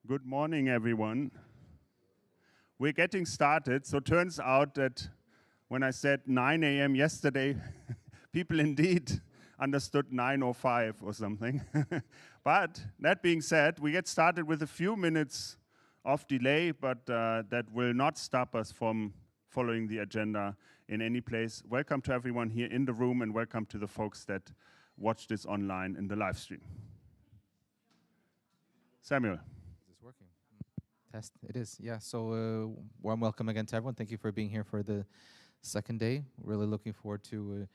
Good morning, everyone. We're getting started. So turns out that when I said 9 a.m. yesterday, people indeed understood 9:05 or something. But that being said, we get started with a few minutes of delay, but that will not stop us from following the agenda in any place. Welcome to everyone here in the room, and welcome to the folks that watch this online in the live stream. Samuel. Is this working? Test. It is. Yeah. So warm welcome again to everyone. Thank you for being here for the second day. Really looking forward to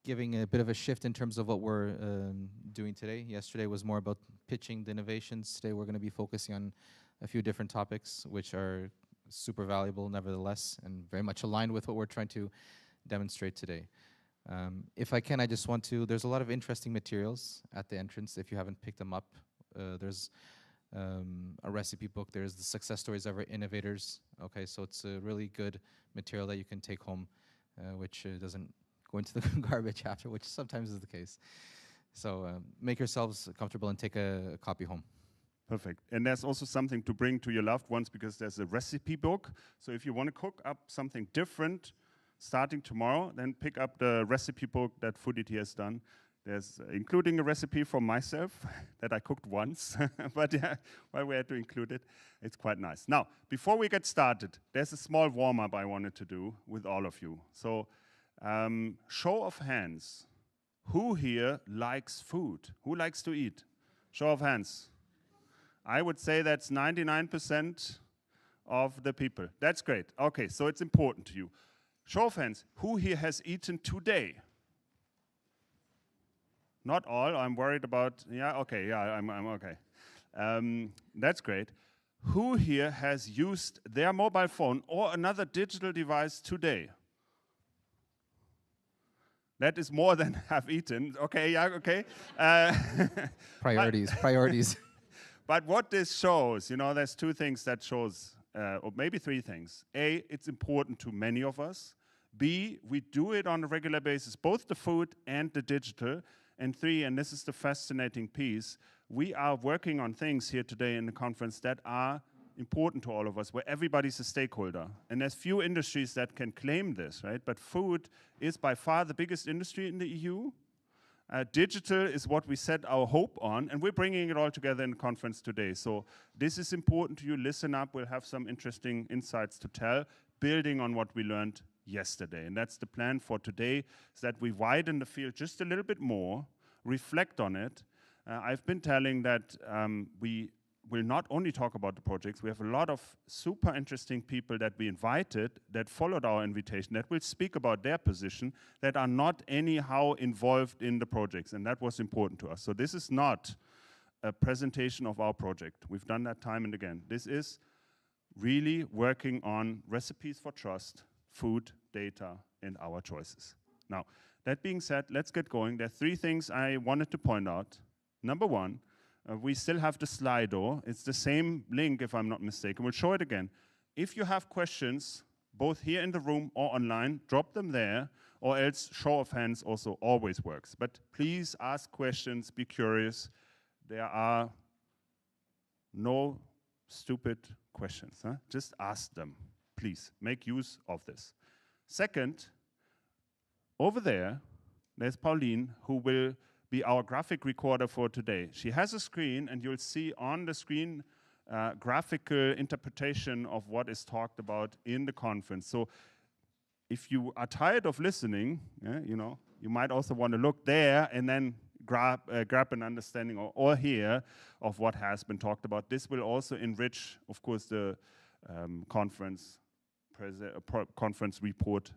giving a bit of a shift in terms of what we're doing today. Yesterday was more about pitching the innovations. Today we're going to be focusing on a few different topics which are super valuable nevertheless and very much aligned with what we're trying to demonstrate today. If I can, I just want to, there's a lot of interesting materials at the entrance if you haven't picked them up. There's a recipe book. There's the success stories of our innovators. Okay, so it's a really good material that you can take home, which doesn't go into the garbage after, which sometimes is the case. So make yourselves comfortable and take a copy home. Perfect. And there's also something to bring to your loved ones because there's a recipe book. So if you want to cook up something different starting tomorrow, then pick up the recipe book that FOODITY has done. There's including a recipe from myself that I cooked once, but yeah, well, we had to include it. It's quite nice. Now, before we get started, there's a small warm-up I wanted to do with all of you. So, show of hands. Who here likes food? Who likes to eat? Show of hands. I would say that's 99% of the people. That's great. Okay, so it's important to you. Show of hands. Who here has eaten today? Not all, I'm worried about, yeah, okay, yeah, I'm okay. That's great. Who here has used their mobile phone or another digital device today? That is more than have eaten. Okay, yeah, okay. Priorities. But what this shows, you know, there's two things that shows, or maybe three things. A, it's important to many of us. B, we do it on a regular basis, both the food and the digital. And three, and this is the fascinating piece, we are working on things here today in the conference that are important to all of us, where everybody's a stakeholder. And there's few industries that can claim this, right? But food is by far the biggest industry in the EU. Digital is what we set our hope on, and we're bringing it all together in the conference today. So this is important to you. Listen up. We'll have some interesting insights to tell, building on what we learned yesterday. And that's the plan for today, is that we widen the field just a little bit more, reflect on it. I've been telling that we will not only talk about the projects, we have a lot of super interesting people that we invited that followed our invitation that will speak about their position that are not anyhow involved in the projects, and that was important to us. So this is not a presentation of our project. We've done that time and again. This is really working on recipes for trust, food, data, and our choices. Now, that being said, let's get going. There are three things I wanted to point out. Number one, we still have the Slido. It's the same link, if I'm not mistaken. We'll show it again. If you have questions, both here in the room or online, drop them there, or else show of hands also always works. But please ask questions, be curious. There are no stupid questions. Huh? Just ask them. Please, make use of this. Second, over there's Pauline, who will be our graphic recorder for today. She has a screen, and you'll see on the screen graphical interpretation of what is talked about in the conference. So if you are tired of listening, you know, you might also want to look there and then grab an understanding or hear of what has been talked about. This will also enrich, of course, the conference report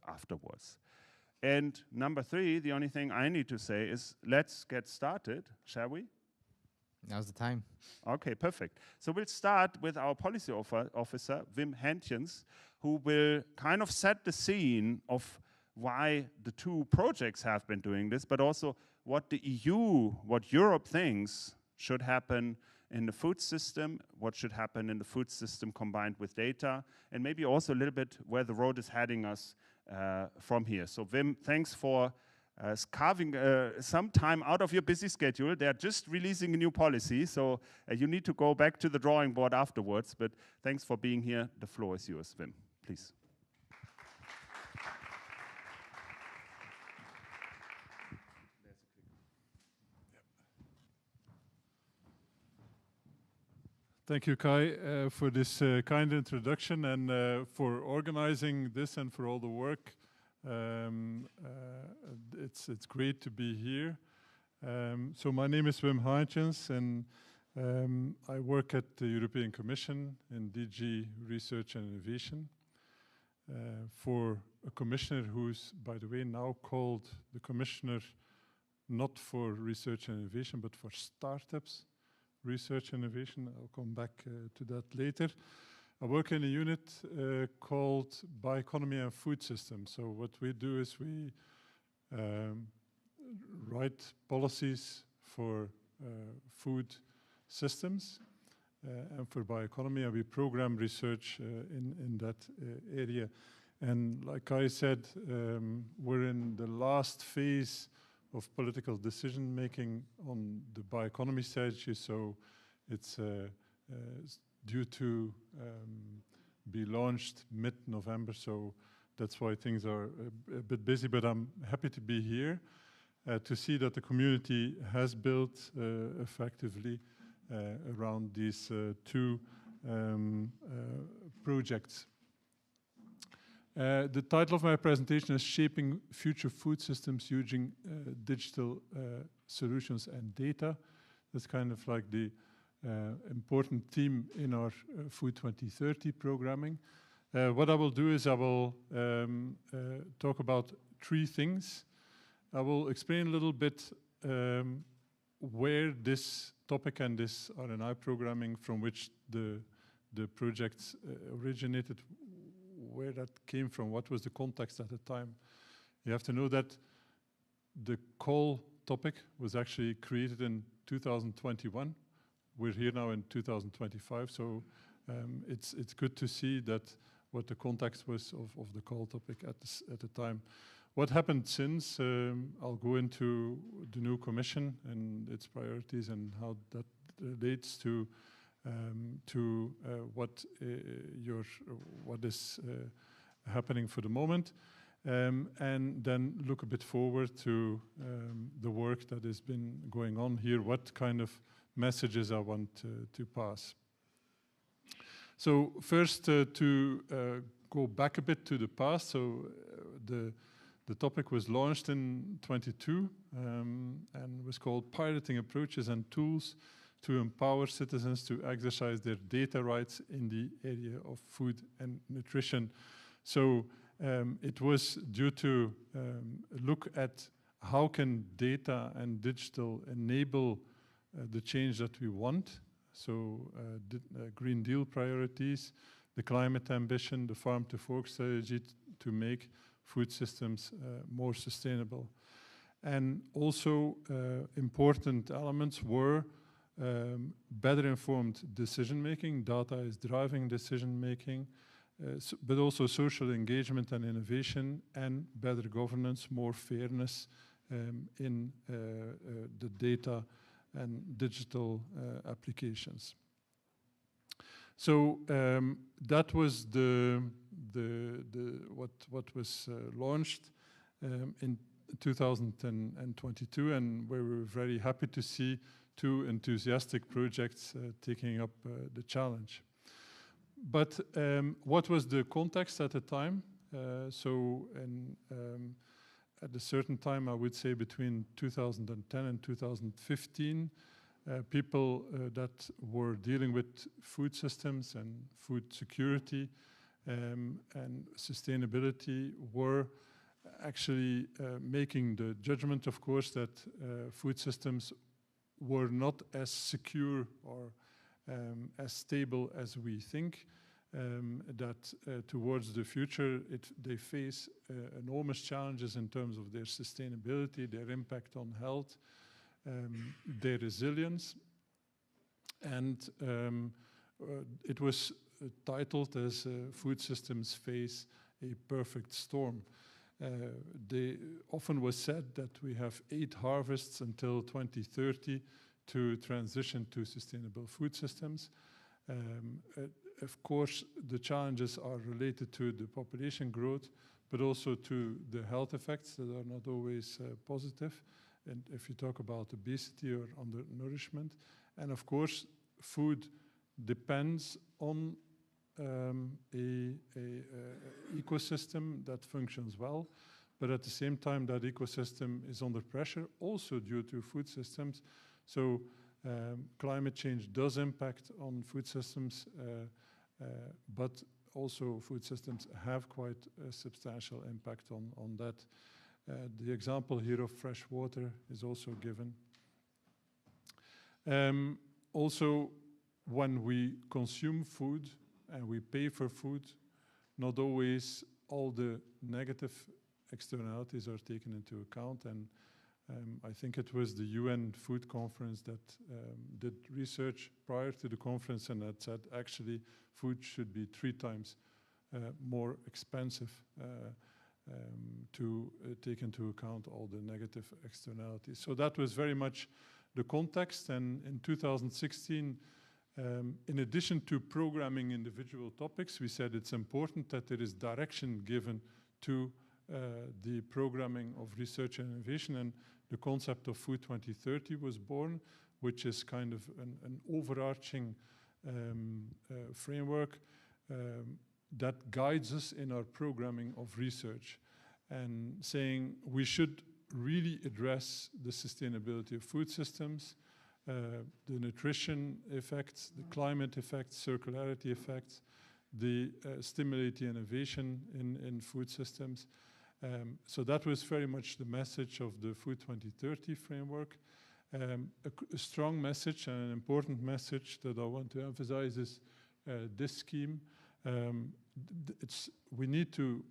afterwards. And number three, the only thing I need to say is let's get started, shall we? Now's the time. Okay, perfect. So we'll start with our policy officer, Wim Hentjens, who will kind of set the scene of why the two projects have been doing this, but also what the EU, what Europe thinks should happen in the food system, what should happen in the food system combined with data, and maybe also a little bit where the road is heading us from here. So Wim, thanks for carving some time out of your busy schedule. They're just releasing a new policy, so you need to go back to the drawing board afterwards. But thanks for being here. The floor is yours, Wim, please. Thank you, Kai, for this kind introduction and for organizing this and for all the work. It's great to be here. So my name is Wim Haantjens, and I work at the European Commission in DG Research and Innovation for a commissioner who's, by the way, now called the Commissioner not for Research and Innovation, but for Startups. Research and Innovation. I'll come back to that later. I work in a unit called Bioeconomy and Food Systems. So what we do is we write policies for food systems and for bioeconomy, and we program research in that area. And like I said, we're in the last phase of political decision making on the bioeconomy strategy, so it's due to be launched mid-November, so that's why things are a bit busy, but I'm happy to be here to see that the community has built effectively around these two projects. The title of my presentation is Shaping Future Food Systems Using Digital Solutions and Data. That's kind of like the important theme in our Food 2030 programming. What I will do is I will talk about three things. I will explain a little bit where this topic and this R&I programming from which the projects originated, where that came from, what was the context at the time. You have to know that the coal topic was actually created in 2021. We're here now in 2025, so it's good to see that what the context was of the coal topic at the time. What happened since, I'll go into the new commission and its priorities and how that relates to what is happening for the moment, and then look a bit forward to the work that has been going on here, what kind of messages I want to pass. So first, to go back a bit to the past, so the topic was launched in 22 and was called Piloting Approaches and Tools to Empower Citizens to Exercise Their Data Rights in the Area of Food and Nutrition. So it was due to look at how can data and digital enable the change that we want. So Green Deal priorities, the climate ambition, the farm to fork strategy to make food systems more sustainable. And also important elements were better informed decision making. Data is driving decision making, but also social engagement and innovation, and better governance, more fairness in the data and digital applications. So that was what was launched in 2022, and we were very happy to see two enthusiastic projects taking up the challenge. But what was the context at the time? At a certain time, I would say between 2010 and 2015, people that were dealing with food systems and food security and sustainability were actually making the judgment, of course, that food systems were not as secure or as stable as we think, that towards the future they face enormous challenges in terms of their sustainability, their impact on health, their resilience. And it was titled as Food Systems Face a Perfect Storm. They often was said that we have 8 harvests until 2030 to transition to sustainable food systems. Of course, the challenges are related to the population growth, but also to the health effects that are not always positive. And if you talk about obesity or undernourishment, and of course, food depends on a ecosystem that functions well, but at the same time, that ecosystem is under pressure, also due to food systems. So climate change does impact on food systems, but also food systems have quite a substantial impact on that. The example here of fresh water is also given. Also, when we consume food and we pay for food, not always all the negative externalities are taken into account. And I think it was the UN Food Conference that did research prior to the conference and that said actually food should be 3 times more expensive to take into account all the negative externalities. So that was very much the context. And in 2016, in addition to programming individual topics, we said it's important that there is direction given to the programming of research and innovation, and the concept of Food 2030 was born, which is kind of an overarching framework that guides us in our programming of research, and saying we should really address the sustainability of food systems, the nutrition effects, the climate effects, circularity effects, the stimulate innovation in food systems. So that was very much the message of the Food 2030 framework. A strong message and an important message that I want to emphasize is this scheme. We need to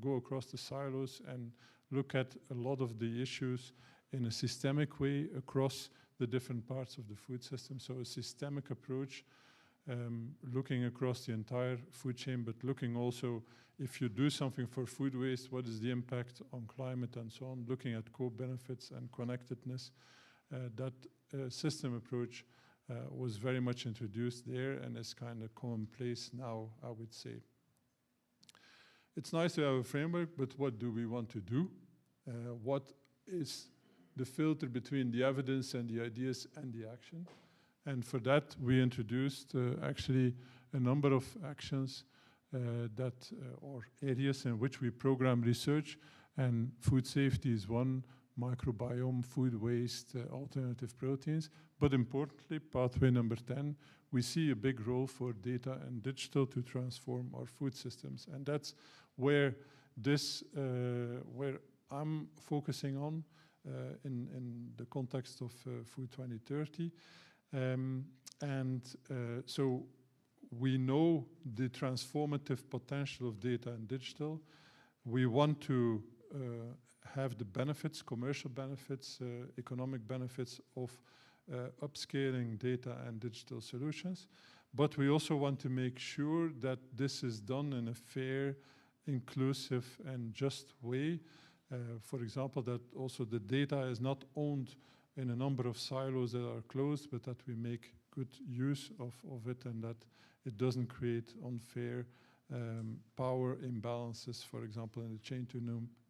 go across the silos and look at a lot of the issues in a systemic way across the different parts of the food system. So a systemic approach, looking across the entire food chain, but looking also, if you do something for food waste, what is the impact on climate and so on, looking at co-benefits and connectedness. That system approach was very much introduced there and is kind of commonplace now, I would say. It's nice to have a framework, but what do we want to do? What is the filter between the evidence and the ideas and the action? And for that, we introduced actually a number of actions or areas in which we program research, and food safety is one, microbiome, food waste, alternative proteins. But importantly, pathway number 10, we see a big role for data and digital to transform our food systems. And that's where where I'm focusing on in the context of Food 2030. So we know the transformative potential of data and digital. We want to have the benefits, commercial benefits, economic benefits of upscaling data and digital solutions. But we also want to make sure that this is done in a fair, inclusive, and just way. For example, that also the data is not owned in a number of silos that are closed, but that we make good use of it, and that it doesn't create unfair power imbalances, for example, in the chain, to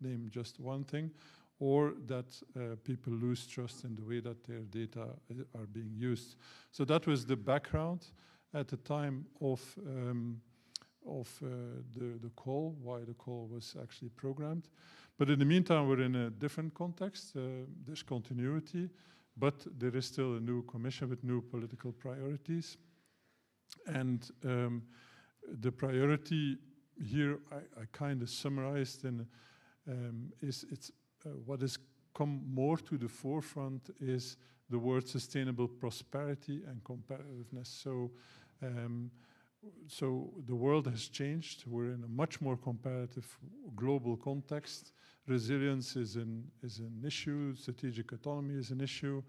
name just one thing, or that people lose trust in the way that their data are being used. So that was the background at the time of the call, why the call was actually programmed. But in the meantime, we're in a different context. There's continuity, but there is still a new commission with new political priorities. And the priority here, I kind of summarized in, what has come more to the forefront is the word sustainable prosperity and competitiveness. So the world has changed. We're in a much more competitive global context. Resilience is an issue. Strategic autonomy is an issue.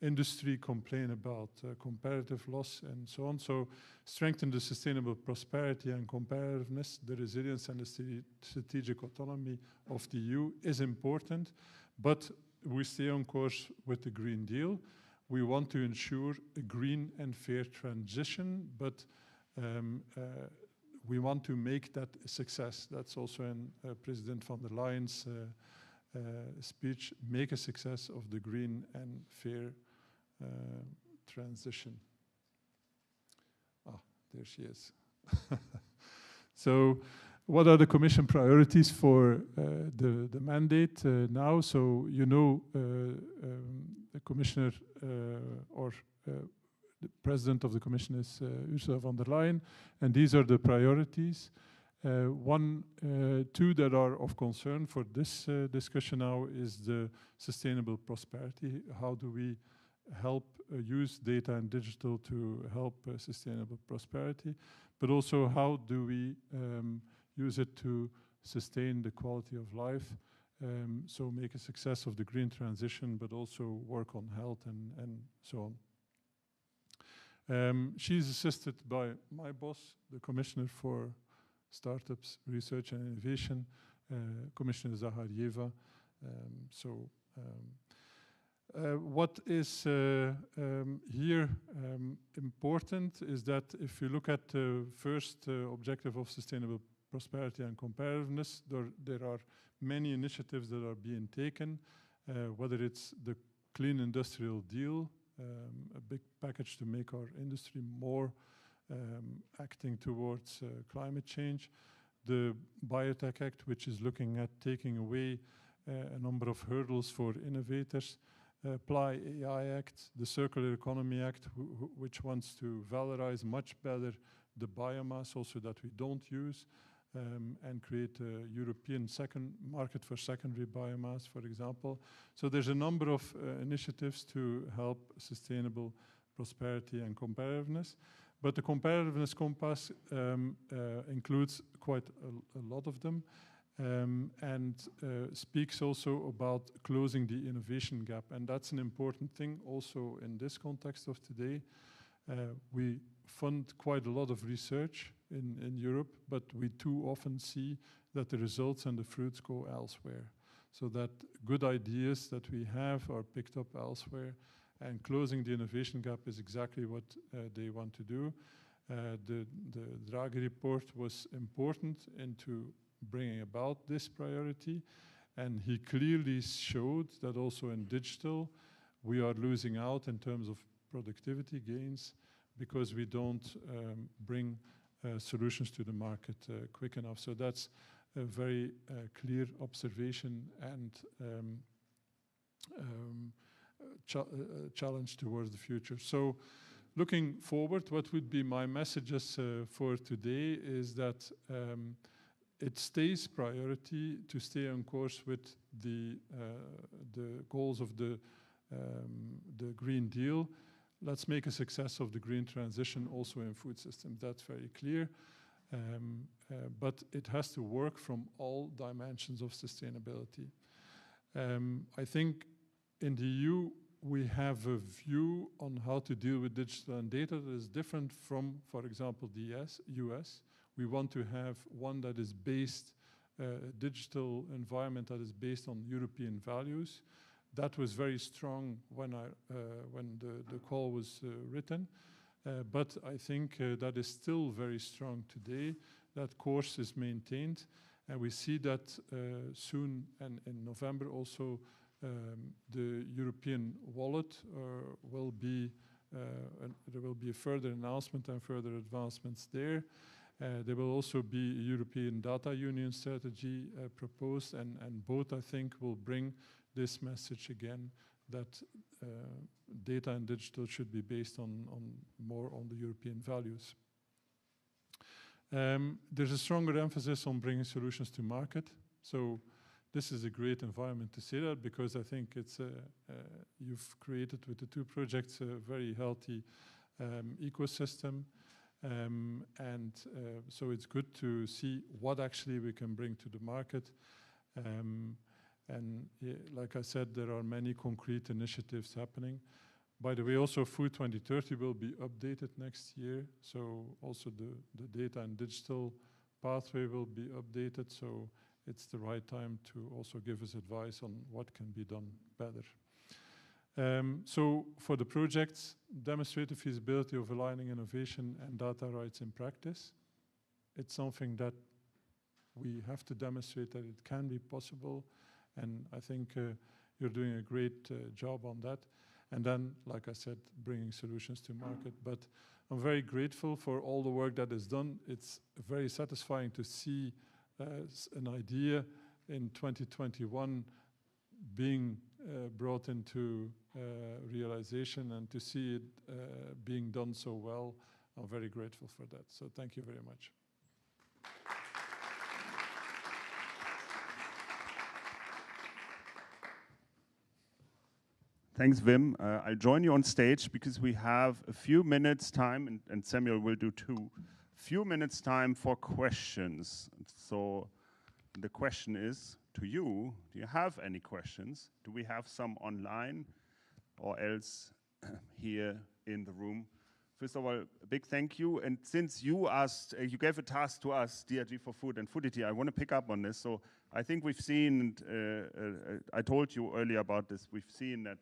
industry complain about comparative loss and so on. So strengthen the sustainable prosperity and competitiveness, the resilience and the strategic autonomy of the EU is important, but we stay on course with the Green Deal. We want to ensure a green and fair transition, but we want to make that a success. That's also in President von der Leyen's speech, make a success of the green and fair transition. Ah, there she is. So what are the Commission priorities for the mandate now? So you know the Commissioner or the President of the Commission is Ursula von der Leyen, and these are the priorities. Two that are of concern for this discussion now is the sustainable prosperity. How do we help use data and digital to help sustainable prosperity? But also how do we use it to sustain the quality of life? So make a success of the green transition, but also work on health and so on. She's assisted by my boss, the Commissioner for Startups, Research and Innovation, Commissioner Zaharieva. What is here important is that if you look at the first objective of sustainable prosperity and competitiveness, there are many initiatives that are being taken, whether it's the Clean Industrial Deal, a big package to make our industry more acting towards climate change, the Biotech Act, which is looking at taking away a number of hurdles for innovators, Apply AI Act, the Circular Economy Act, which wants to valorize much better the biomass also that we don't use, and create a European market for secondary biomass, for example. So there's a number of initiatives to help sustainable prosperity and competitiveness. But the competitiveness compass includes quite a lot of them, and speaks also about closing the innovation gap. And that's an important thing also in this context of today. We fund quite a lot of research in Europe, but we too often see that the results and the fruits go elsewhere. So that good ideas that we have are picked up elsewhere, and closing the innovation gap is exactly what they want to do. The Draghi report was important into bringing about this priority, and he clearly showed that also in digital we are losing out in terms of productivity gains because we don't bring solutions to the market quick enough. So that's a very clear observation and challenge towards the future. So looking forward, what would be my messages for today is that it stays priority to stay on course with the goals of the Green Deal. Let's make a success of the green transition also in food systems. That's very clear. But it has to work from all dimensions of sustainability. I think in the EU, we have a view on how to deal with digital and data that is different from, for example, the US. We want to have one that is based, digital environment that is based on European values. That was very strong when the call was written, but I think that is still very strong today. That course is maintained, and we see that soon, and in November also, the European wallet will be, there will be a further announcement and further advancements there. There will also be a European data union strategy proposed, and both, I think, will bring this message again that data and digital should be based on more on the European values. There's a stronger emphasis on bringing solutions to market. So this is a great environment to say that, because I think it's you've created with the two projects a very healthy ecosystem. So it's good to see what actually we can bring to the market. And like I said, there are many concrete initiatives happening, By the way, also Food 2030 will be updated next year. So also the data and digital pathway will be updated. So it's the right time to also give us advice on what can be done better. So for the projects, demonstrate the feasibility of aligning innovation and data rights in practice. It's something that we have to demonstrate that it can be possible. And I think you're doing a great job on that. And then, like I said, bringing solutions to market. But I'm very grateful for all the work that is done. It's very satisfying to see an idea in 2021 being brought into realization, and to see it being done so well. I'm very grateful for that. So thank you very much. Thanks, Wim. I'll join you on stage because we have a few minutes time, and Samuel will do too. Few minutes time for questions. So the question is to you, do you have any questions? Do we have some online or else here in the room? First of all, a big thank you. And since you asked, you gave a task to us, DRG4FOOD and FOODITY, I want to pick up on this. So I think we've seen, I told you earlier about this, we've seen that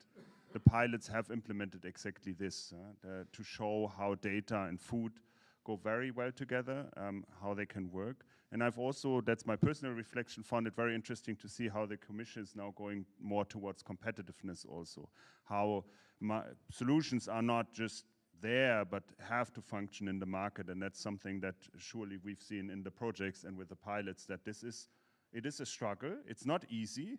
the pilots have implemented exactly this, to show how data and food go very well together, how they can work. And I've also, that's my personal reflection, found it very interesting to see how the Commission is now going more towards competitiveness also. How solutions are not just there, but have to function in the market. And that's something that surely we've seen in the projects and with the pilots, that it is a struggle. It's not easy,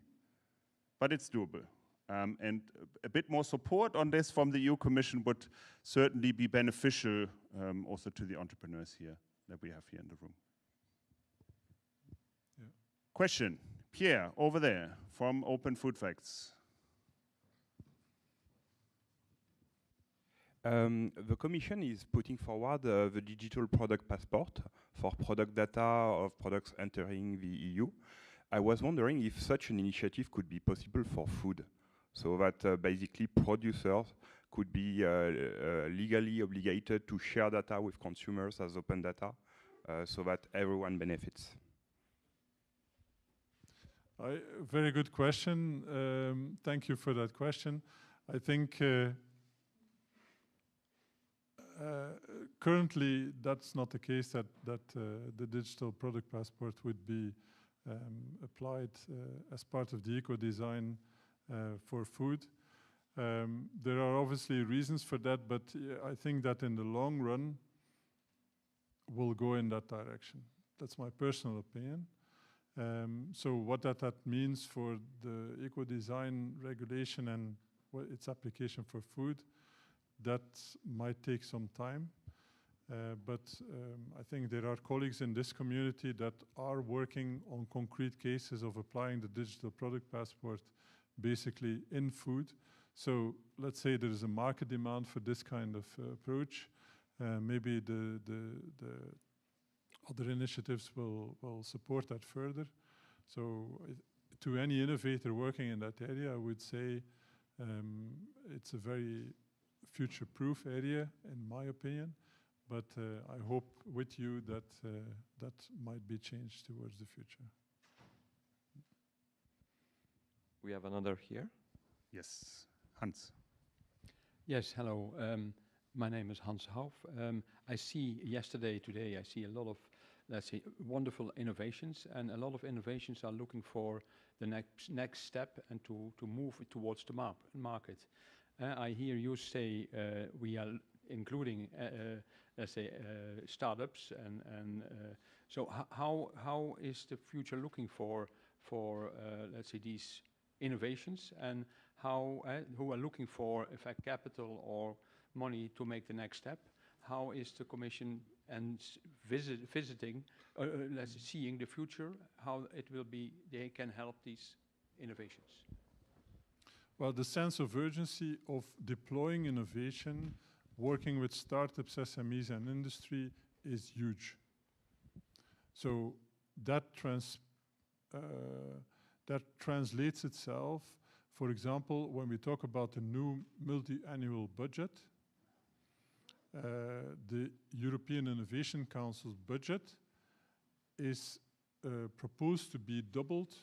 but it's doable. And a bit more support on this from the EU Commission would certainly be beneficial also to the entrepreneurs here that we have here in the room. Yeah. Question, Pierre, over there from Open Food Facts. The Commission is putting forward the digital product passport for product data of products entering the EU. I was wondering if such an initiative could be possible for food, so that basically producers could be legally obligated to share data with consumers as open data, so that everyone benefits. Very good question. Thank you for that question. I think currently that's not the case, that the digital product passport would be applied as part of the eco-design for food. There are obviously reasons for that, but I think that in the long run we'll go in that direction. That's my personal opinion. So what that means for the eco-design regulation and its application for food, that might take some time. But I think there are colleagues in this community that are working on concrete cases of applying the digital product passport basically in food. So let's say there is a market demand for this kind of approach. Maybe the other initiatives will support that further. So to any innovator working in that area, I would say it's a very future-proof area, in my opinion. But I hope with you that that might be changed towards the future. We have another here. Yes, Hans. Yes, hello. My name is Hans Hauf. I see today, I see a lot of, let's say, wonderful innovations, and a lot of innovations are looking for the next step and to move towards the market. I hear you say we are including, let's say, startups, and so how is the future looking for let's say, these innovations, and who are looking for, in fact, capital or money to make the next step? How is the Commission and visiting, let's say, seeing the future, how it will be, they can help these innovations? Well, the sense of urgency of deploying innovation, working with startups, SMEs, and industry is huge. So that translates itself For example, when we talk about the new multi-annual budget, the European Innovation Council's budget is proposed to be doubled,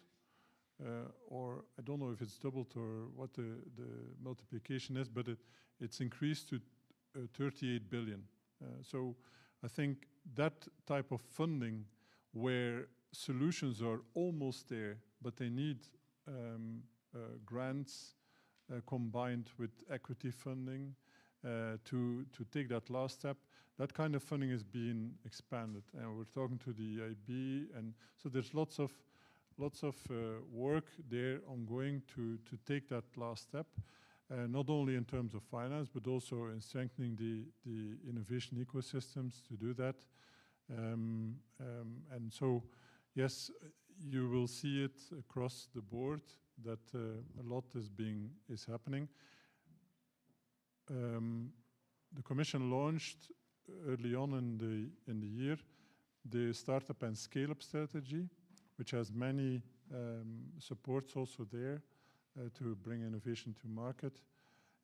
or I don't know if it's doubled or what the multiplication is, but it's increased to 38 billion. So I think that type of funding where solutions are almost there, but they need grants combined with equity funding to take that last step. That kind of funding is being expanded, and we're talking to the EIB, and so there's lots of work there ongoing to take that last step, not only in terms of finance, but also in strengthening the innovation ecosystems to do that. And so, yes, you will see it across the board that a lot is happening. The Commission launched early on in the year the startup and scale-up strategy, which has many supports also there to bring innovation to market,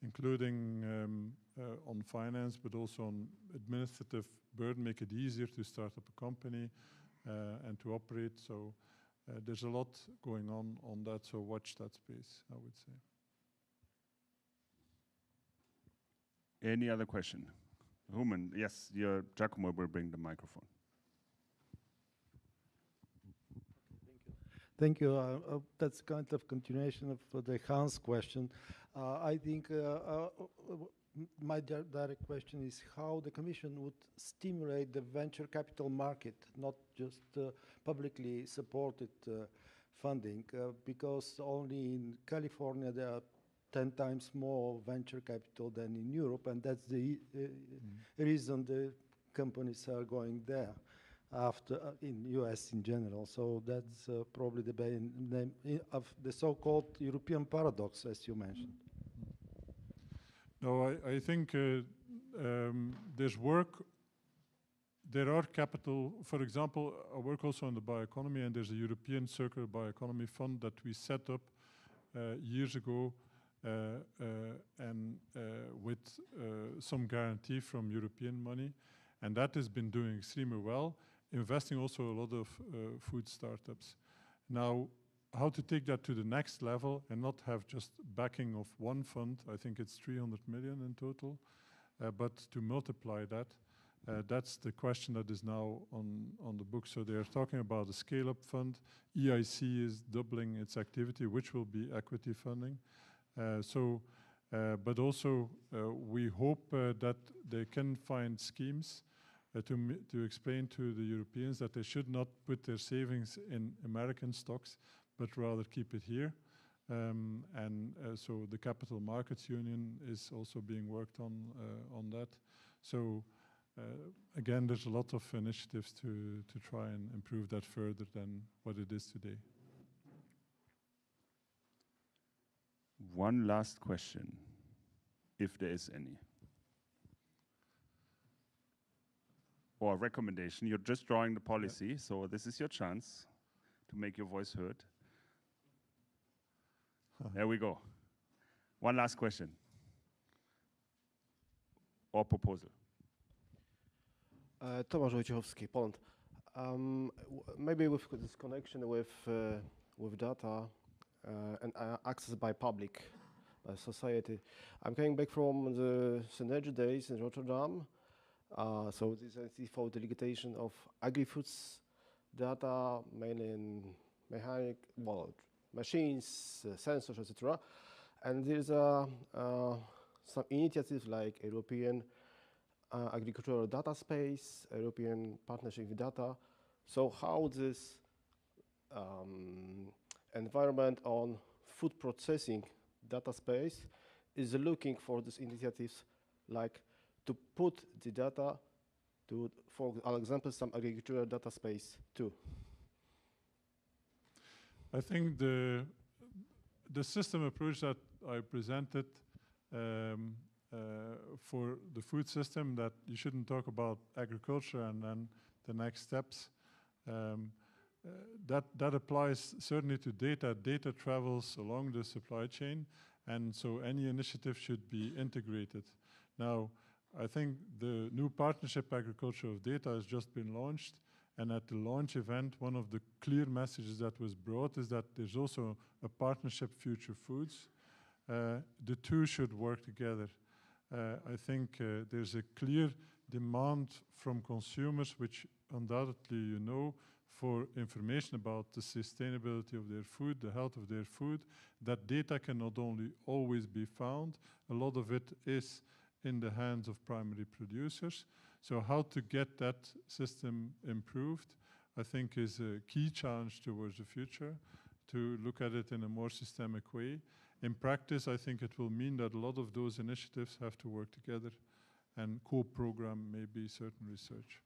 including on finance, but also on administrative burden, make it easier to start up a company and to operate. So there's a lot going on that, so watch that space, I would say. Any other question? Human, yes, Giacomo will bring the microphone. Thank you. That's kind of continuation of the Hans question. I think my direct question is how the Commission would stimulate the venture capital market, not just publicly supported funding, because only in California there are 10 times more venture capital than in Europe, and that's the reason the companies are going there after in US in general. So that's probably the name of the so-called European paradox, as you mentioned. No, I think there's work. There are capital, for example, I work also on the bioeconomy, and there's a European Circular Bioeconomy Fund that we set up years ago, and with some guarantee from European money, and that has been doing extremely well, investing also a lot of food startups. Now, how to take that to the next level and not have just backing of one fund, I think it's 300 million in total, but to multiply that, that's the question that is now on the book. So they're talking about a scale-up fund. EIC is doubling its activity, which will be equity funding. But also we hope that they can find schemes to explain to the Europeans that they should not put their savings in American stocks, but rather keep it here. So the Capital Markets Union is also being worked on that. So again, there's a lot of initiatives to try and improve that further than what it is today. One last question, if there is any. Or a recommendation. You're just drawing the policy, so this is your chance to make your voice heard. There we go. One last question. Or proposal. Tomasz Wojciechowski, Poland. Maybe with this connection with data and access by public, by society. I'm coming back from the Synergy Days in Rotterdam. So this is for the delegation of agri-foods data, mainly in machines, sensors, etc. And there's some initiatives like European agricultural data space, European partnership with data. So how this environment on food processing data space is looking for these initiatives, like to put the data to, for example, some agricultural data space too. I think the system approach that I presented for the food system, that you shouldn't talk about agriculture and then the next steps, that applies certainly to data. Data travels along the supply chain, and so any initiative should be integrated. Now, I think the new partnership agriculture of data has just been launched, and at the launch event, one of the clear messages that was brought is that there's also a partnership Future Foods. The two should work together. I think there's a clear demand from consumers, which undoubtedly you know, for information about the sustainability of their food, the health of their food. That data can not only always be found, a lot of it is in the hands of primary producers. So how to get that system improved, I think, is a key challenge towards the future, to look at it in a more systemic way. In practice, I think it will mean that a lot of those initiatives have to work together and co-program maybe certain research.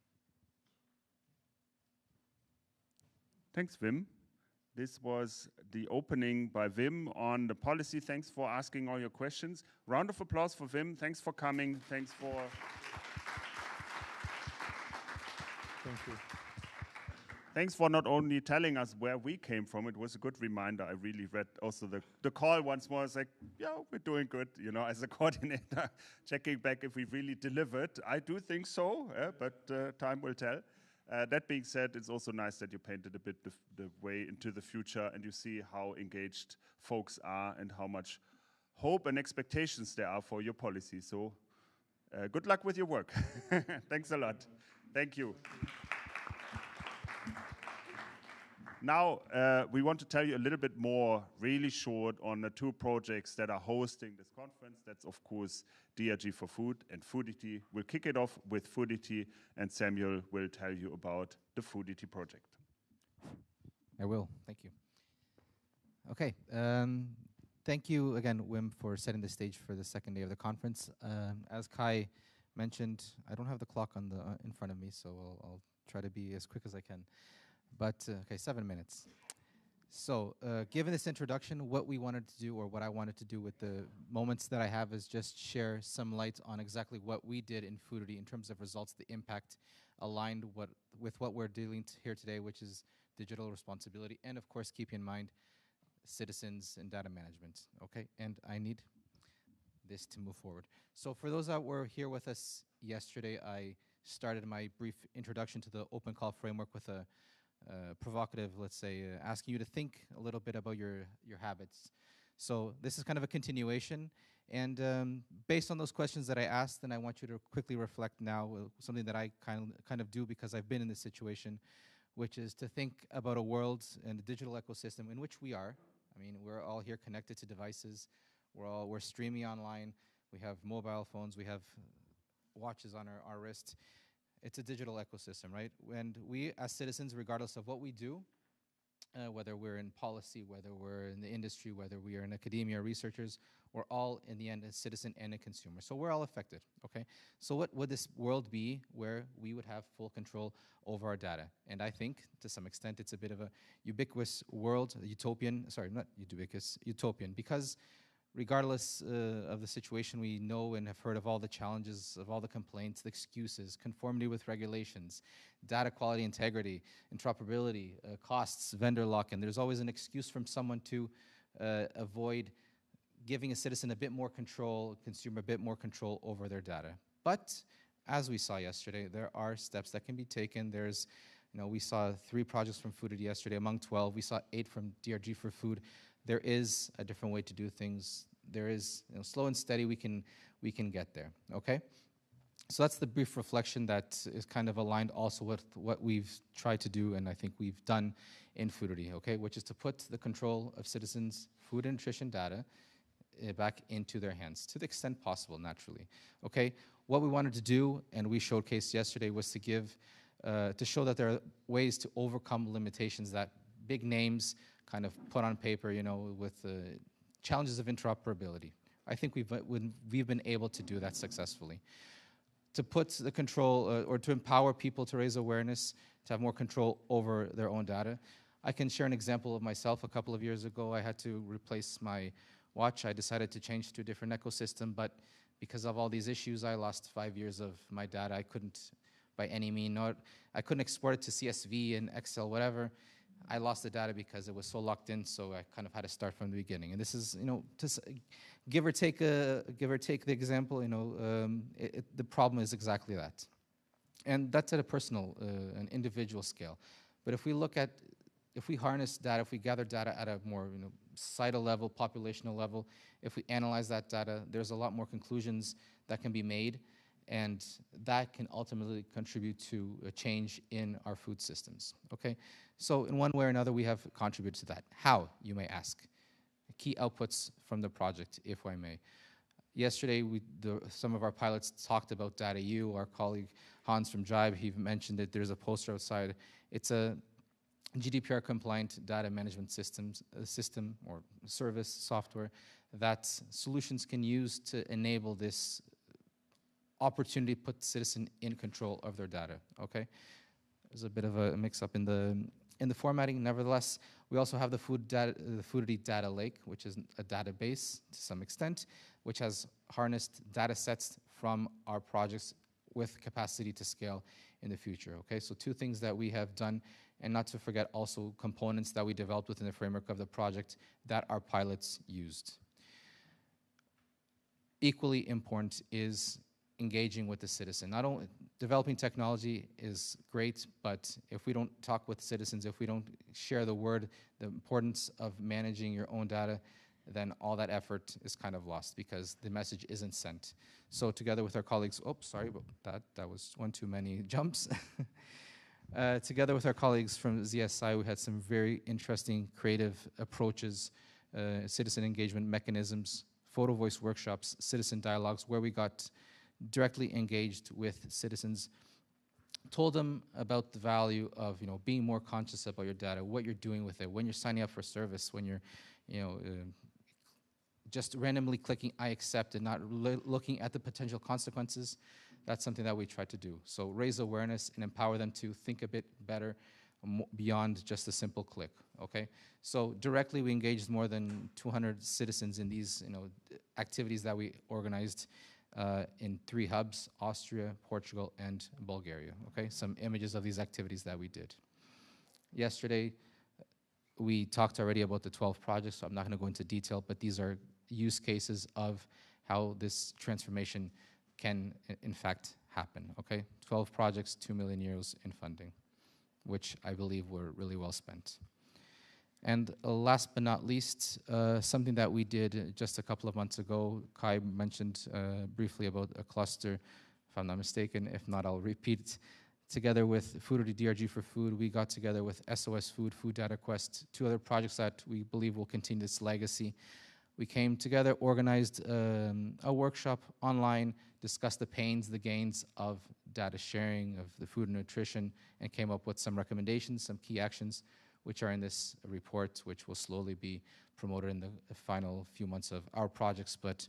Thanks, Wim. This was the opening by Wim on the policy. Thanks for asking all your questions. Round of applause for Wim. Thanks for coming. Thanks for... Thank you. Thanks for not only telling us where we came from. It was a good reminder. I really read also the call once more. It's like, yeah, we're doing good, you know, as a coordinator, checking back if we really delivered. I do think so, but time will tell. That being said, it's also nice that you painted a bit the way into the future, and you see how engaged folks are and how much hope and expectations there are for your policy. So good luck with your work. Thanks a lot. Thank you. Now, we want to tell you a little bit more, really short, on the two projects that are hosting this conference. That's, of course, DRG4FOOD and FOODITY. We'll kick it off with FOODITY, and Samuel will tell you about the FOODITY project. I will. Thank you. Okay. Thank you again, Wim, for setting the stage for the second day of the conference. As Kai mentioned, I don't have the clock on in front of me, so I'll try to be as quick as I can. But, okay, 7 minutes. So, given this introduction, what we wanted to do, or what I wanted to do with the moments that I have, is just share some light on exactly what we did in FOODITY in terms of results, the impact aligned with what we're dealing here today, which is digital responsibility, and of course, keep in mind citizens and data management, okay? And I need this to move forward. So for those that were here with us yesterday, I started my brief introduction to the open call framework with a provocative, let's say, asking you to think a little bit about your habits. So this is kind of a continuation, and based on those questions that I asked, then I want you to quickly reflect now, something that I kind of do because I've been in this situation, which is to think about a world and a digital ecosystem in which we are. I mean, we're all here connected to devices. We're streaming online. We have mobile phones. We have watches on our wrists. It's a digital ecosystem, right? And we, as citizens, regardless of what we do, whether we're in policy, whether we're in the industry, whether we are in academia or researchers, we're all, in the end, a citizen and a consumer. So we're all affected, okay? So what would this world be where we would have full control over our data? And I think, to some extent, it's a bit of a ubiquitous world, utopian, sorry, not ubiquitous, utopian, because regardless of the situation, we know and have heard of all the challenges, of all the complaints, the excuses, conformity with regulations, data quality, integrity, interoperability, costs, vendor lock-in. There's always an excuse from someone to avoid giving a citizen a bit more control, consumer a bit more control over their data. But as we saw yesterday, there are steps that can be taken. There's, we saw 3 projects from FOODITY yesterday among 12. We saw 8 from DRG4FOOD. There is a different way to do things. There is, slow and steady, we can get there, okay? So that's the brief reflection that is kind of aligned also with what we've tried to do, and I think we've done in FOODITY, okay? Which is to put the control of citizens' food and nutrition data back into their hands, to the extent possible, naturally, okay? What we wanted to do, and we showcased yesterday, was to give, to show that there are ways to overcome limitations that big names kind of put on paper, with the challenges of interoperability. I think we've been able to do that successfully. To put the control, or to empower people to raise awareness, to have more control over their own data. I can share an example of myself. A couple of years ago, I had to replace my watch. I decided to change to a different ecosystem, but because of all these issues, I lost 5 years of my data. I couldn't, by any means, I couldn't export it to CSV and Excel, whatever. I lost the data because it was so locked in, so I kind of had to start from the beginning. And this is, give or take the example, the problem is exactly that. And that's at a personal, an individual scale. But if we harness data, if we gather data at a more, societal level, populational level, if we analyze that data, there's a lot more conclusions that can be made, and that can ultimately contribute to a change in our food systems, okay? So in one way or another, we have contributed to that. How, you may ask? Key outputs from the project, if I may. Yesterday, some of our pilots talked about DataU. Our colleague Hans from Jibe, he mentioned that there's a poster outside. It's a GDPR-compliant data management system or service software that solutions can use to enable this opportunity to put the citizen in control of their data, okay? There's a bit of a mix-up in the formatting. Nevertheless, we also have the FOODITY data lake, which is a database to some extent, which has harnessed data sets from our projects with capacity to scale in the future, okay? So two things that we have done, and not to forget also components that we developed within the framework of the project that our pilots used. Equally important is engaging with the citizen. Not only developing technology is great, but if we don't talk with citizens, if we don't share the word, the importance of managing your own data, then all that effort is kind of lost because the message isn't sent. So together with our colleagues, sorry, but that was one too many jumps. Together with our colleagues from ZSI, we had some very interesting creative approaches, citizen engagement mechanisms, photo voice workshops, citizen dialogues, where we got directly engaged with citizens, told them about the value of being more conscious about your data, what you're doing with it, when you're signing up for service, when you're just randomly clicking I accept and not looking at the potential consequences. That's something that we try to do. So raise awareness and empower them to think a bit better beyond just a simple click, okay? So directly we engaged more than 200 citizens in these activities that we organized in 3 hubs, Austria, Portugal, and Bulgaria, okay? Some images of these activities that we did. Yesterday, we talked already about the 12 projects, so I'm not gonna go into detail, but these are use cases of how this transformation can, in fact, happen, okay? 12 projects, 2 million euros in funding, which I believe were really well spent. And last but not least, something that we did just a couple of months ago, Kai mentioned briefly about a cluster, if I'm not mistaken. If not, I'll repeat. Together with FOODITY DRG4FOOD, we got together with SOS Food, Food Data Quest, 2 other projects that we believe will continue this legacy. We came together, organized a workshop online, discussed the pains, the gains of data sharing, of the food and nutrition, and came up with some recommendations, some key actions, which are in this report, which will slowly be promoted in the final few months of our projects, but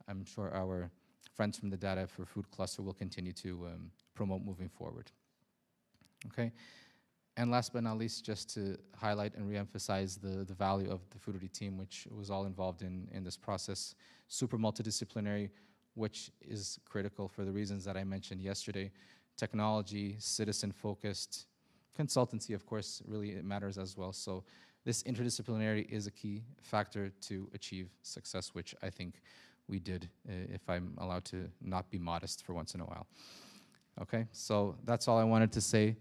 I'm sure our friends from the Data for Food cluster will continue to promote moving forward. Okay, and last but not least, just to highlight and reemphasize the value of the FOODITY team, which was all involved in this process, super multidisciplinary, which is critical for the reasons that I mentioned yesterday, technology, citizen-focused, consultancy, of course, really it matters as well. So this interdisciplinarity is a key factor to achieve success, which I think we did, if I'm allowed to not be modest for once in a while. Okay, so that's all I wanted to say.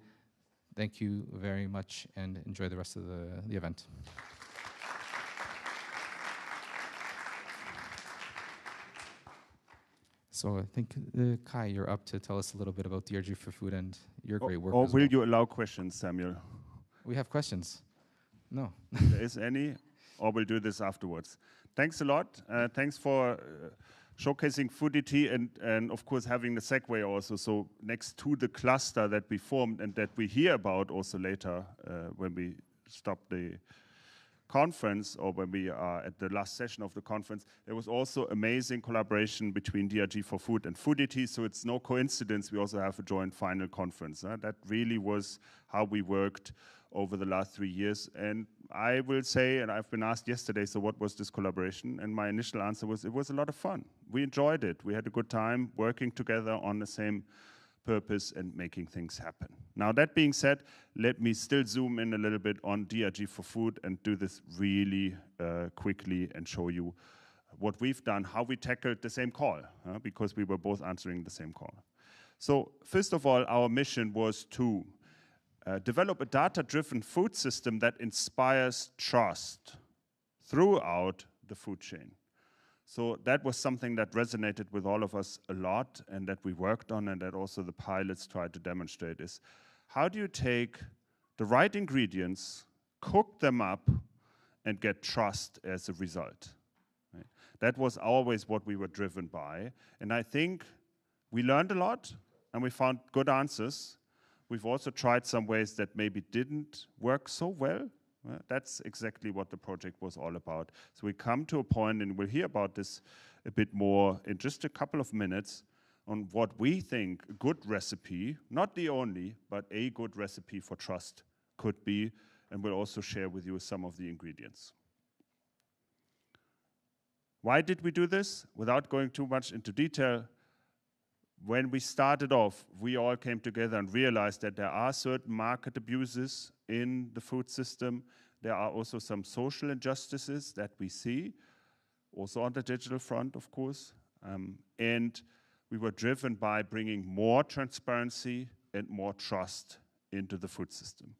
Thank you very much and enjoy the rest of the event. So I think, Kai, you're up to tell us a little bit about DRG4FOOD and your great work. Or as will well. you allow questions, Samuel? We have questions. No. There is any, or we'll do this afterwards. Thanks a lot. Thanks for showcasing FOODITY and of course having the segue also. So next to the cluster that we formed and that we hear about also later when we stop the conference or when we are at the last session of the conference, there was also amazing collaboration between DRG4FOOD and FOODITY. So it's no coincidence we also have a joint final conference. That really was how we worked over the last 3 years. And I will say, and I've been asked yesterday, so what was this collaboration? And my initial answer was, it was a lot of fun. We enjoyed it. We had a good time working together on the same purpose and making things happen. Now, that being said, let me still zoom in a little bit on DRG4Food and do this really quickly and show you what we've done, how we tackled the same call, because we were both answering the same call. So first of all, our mission was to develop a data-driven food system that inspires trust throughout the food chain. So that was something that resonated with all of us a lot and that we worked on, and that also the pilots tried to demonstrate is, how do you take the right ingredients, cook them up, and get trust as a result? Right? That was always what we were driven by. And I think we learned a lot and we found good answers. We've also tried some ways that maybe didn't work so well. That's exactly what the project was all about. So we come to a point, and we'll hear about this a bit more in just a couple of minutes, on what we think a good recipe, not the only, but a good recipe for trust could be, and we'll also share with you some of the ingredients. Why did we do this? Without going too much into detail, when we started off, we all came together and realized that there are certain market abuses in the food system. There are also some social injustices that we see, also on the digital front, of course. And we were driven by bringing more transparency and more trust into the food system.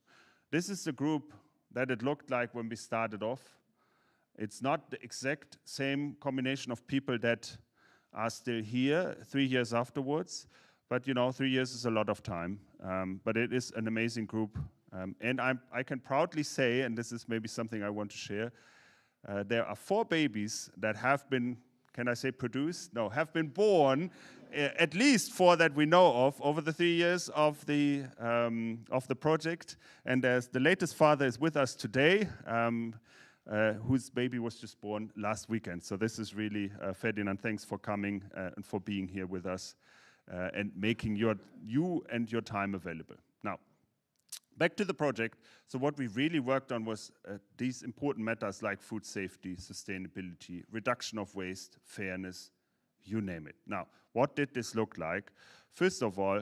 This is the group that it looked like when we started off. It's not the exact same combination of people that are still here 3 years afterwards, but 3 years is a lot of time. But it is an amazing group, and I can proudly say, and this is maybe something I want to share, there are 4 babies that have been, can I say produced? No, have been born, at least 4 that we know of, over the 3 years of the project. And the latest father is with us today, whose baby was just born last weekend. So this is really, Ferdinand, thanks for coming and for being here with us and making you and your time available. Now, back to the project. So what we really worked on was these important matters like food safety, sustainability, reduction of waste, fairness, you name it. Now, what did this look like? First of all,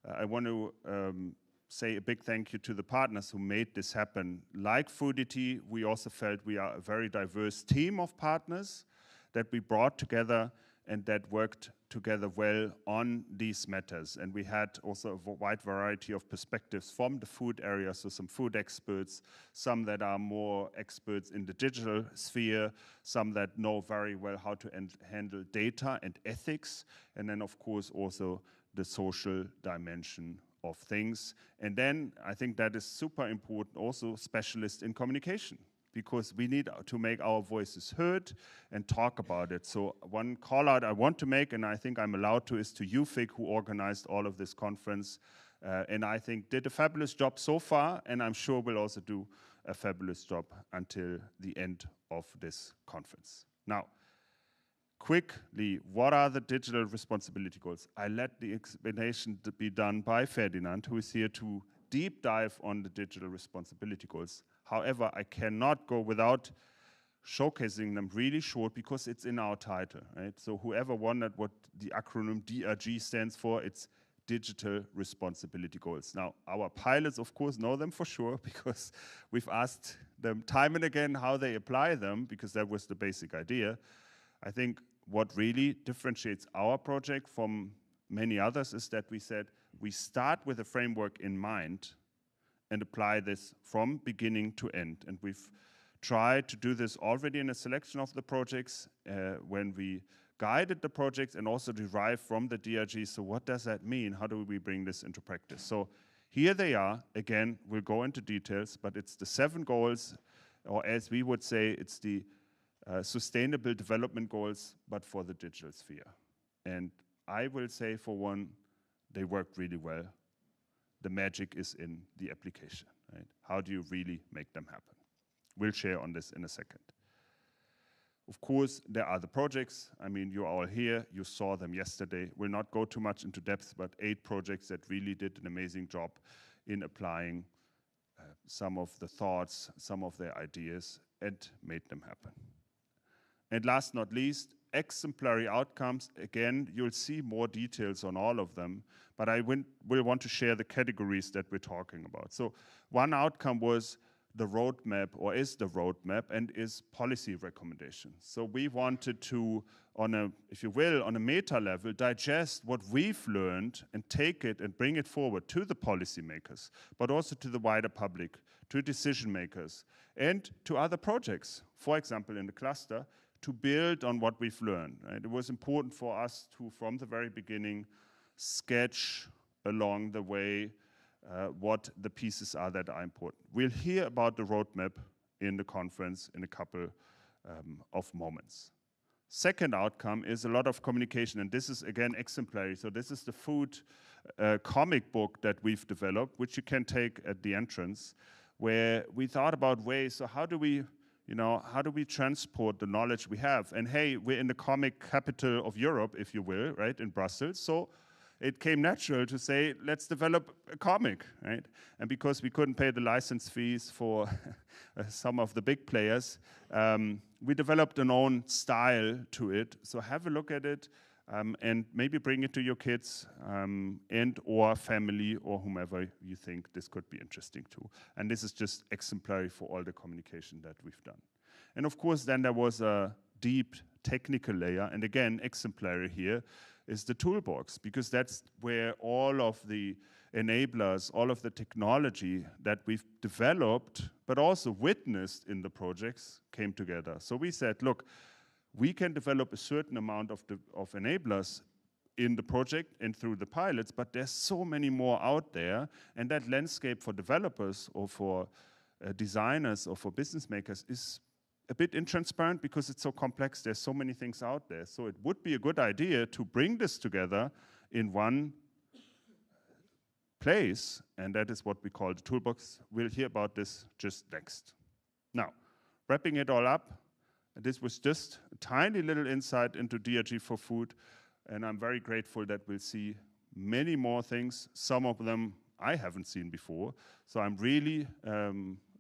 I want to say a big thank you to the partners who made this happen. Like FOODITY, we also felt we are a very diverse team of partners that we brought together and that worked together well on these matters. And we had also a wide variety of perspectives from the food area, so some food experts, some that are more experts in the digital sphere, some that know very well how to handle data and ethics, and then of course also the social dimension of things. And then I think that is super important, also specialists in communication, because we need to make our voices heard and talk about it. So one call out I want to make, and I think I'm allowed to, is to UFIC, who organized all of this conference, and I think did a fabulous job so far, and I'm sure will also do a fabulous job until the end of this conference. Now, quickly, what are the digital responsibility goals? I let the explanation to be done by Ferdinand, who is here to deep dive on the digital responsibility goals. However, I cannot go without showcasing them really short, because it's in our title, right? So whoever wondered what the acronym DRG stands for, it's Digital Responsibility Goals. Now, our pilots, of course, know them for sure, because we've asked them time and again how they apply them, because that was the basic idea. I think what really differentiates our project from many others is that we said we start with a framework in mind and apply this from beginning to end. And we've tried to do this already in a selection of the projects when we guided the projects and also derived from the DRG. So what does that mean? How do we bring this into practice? So here they are. Again, we'll go into details, but it's the 7 goals, or as we would say, it's the sustainable development goals, but for the digital sphere. And I will say, for one, they worked really well. The magic is in the application, right? How do you really make them happen? We'll share on this in a second. Of course, there are the projects. I mean, you're all here. You saw them yesterday. We'll not go too much into depth, but 8 projects that really did an amazing job in applying some of the thoughts, some of their ideas, and made them happen. And last not least, exemplary outcomes. Again, you'll see more details on all of them, but I will want to share the categories that we're talking about. So one outcome was the roadmap, or is the roadmap, and is policy recommendations. So we wanted to, on a, if you will, on a meta level, digest what we've learned and take it and bring it forward to the policymakers, but also to the wider public, to decision makers, and to other projects, for example, in the cluster, to build on what we've learned. Right? It was important for us to, from the very beginning, sketch along the way what the pieces are that are important. We'll hear about the roadmap in the conference in a couple of moments. Second outcome is a lot of communication, and this is again exemplary. So this is the food comic book that we've developed, which you can take at the entrance, where we thought about ways, so how do we, how do we transport the knowledge we have? And hey, we're in the comic capital of Europe, if you will, right, in Brussels. So it came natural to say, let's develop a comic, right? And because we couldn't pay the license fees for some of the big players, we developed an own style to it. So have a look at it and maybe bring it to your kids and or family or whomever you think this could be interesting to. And this is just exemplary for all the communication that we've done. And of course, then there was a deep technical layer, and again, exemplary here, is the toolbox, because that's where all of the enablers, all of the technology that we've developed, but also witnessed in the projects came together. So we said, look, we can develop a certain amount of enablers in the project and through the pilots, but there's so many more out there, and that landscape for developers or for designers or for business makers is a bit intransparent because it's so complex. There's so many things out there. So it would be a good idea to bring this together in one place, and that is what we call the toolbox. We'll hear about this just next. Now, wrapping it all up, this was just a tiny little insight into DRG4Food, and I'm very grateful that we'll see many more things. Some of them I haven't seen before. So I'm really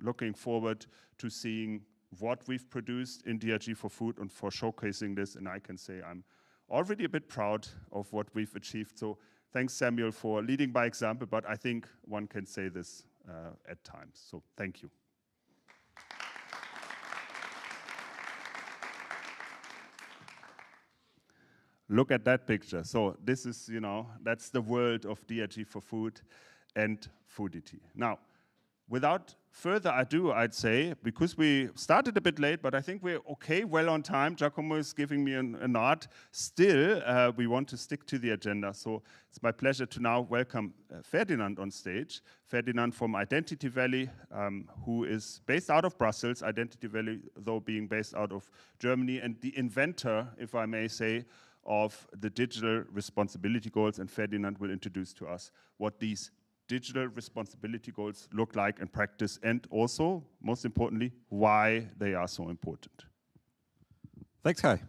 looking forward to seeing what we've produced in DRG4Food and for showcasing this, and I can say I'm already a bit proud of what we've achieved. So thanks, Samuel, for leading by example, but I think one can say this at times. So thank you. Look at that picture. So this is, that's the world of DRG4Food and FOODITY. Now, without further ado, I'd say, because we started a bit late, but I think we're okay, well on time. Giacomo is giving me a nod. Still, we want to stick to the agenda. So it's my pleasure to now welcome Ferdinand on stage. Ferdinand from Identity Valley, who is based out of Brussels. Identity Valley, though, being based out of Germany, and the inventor, if I may say, of the digital responsibility goals. And Ferdinand will introduce to us what these digital responsibility goals look like in practice, and also, most importantly, why they are so important. Thanks, Kai.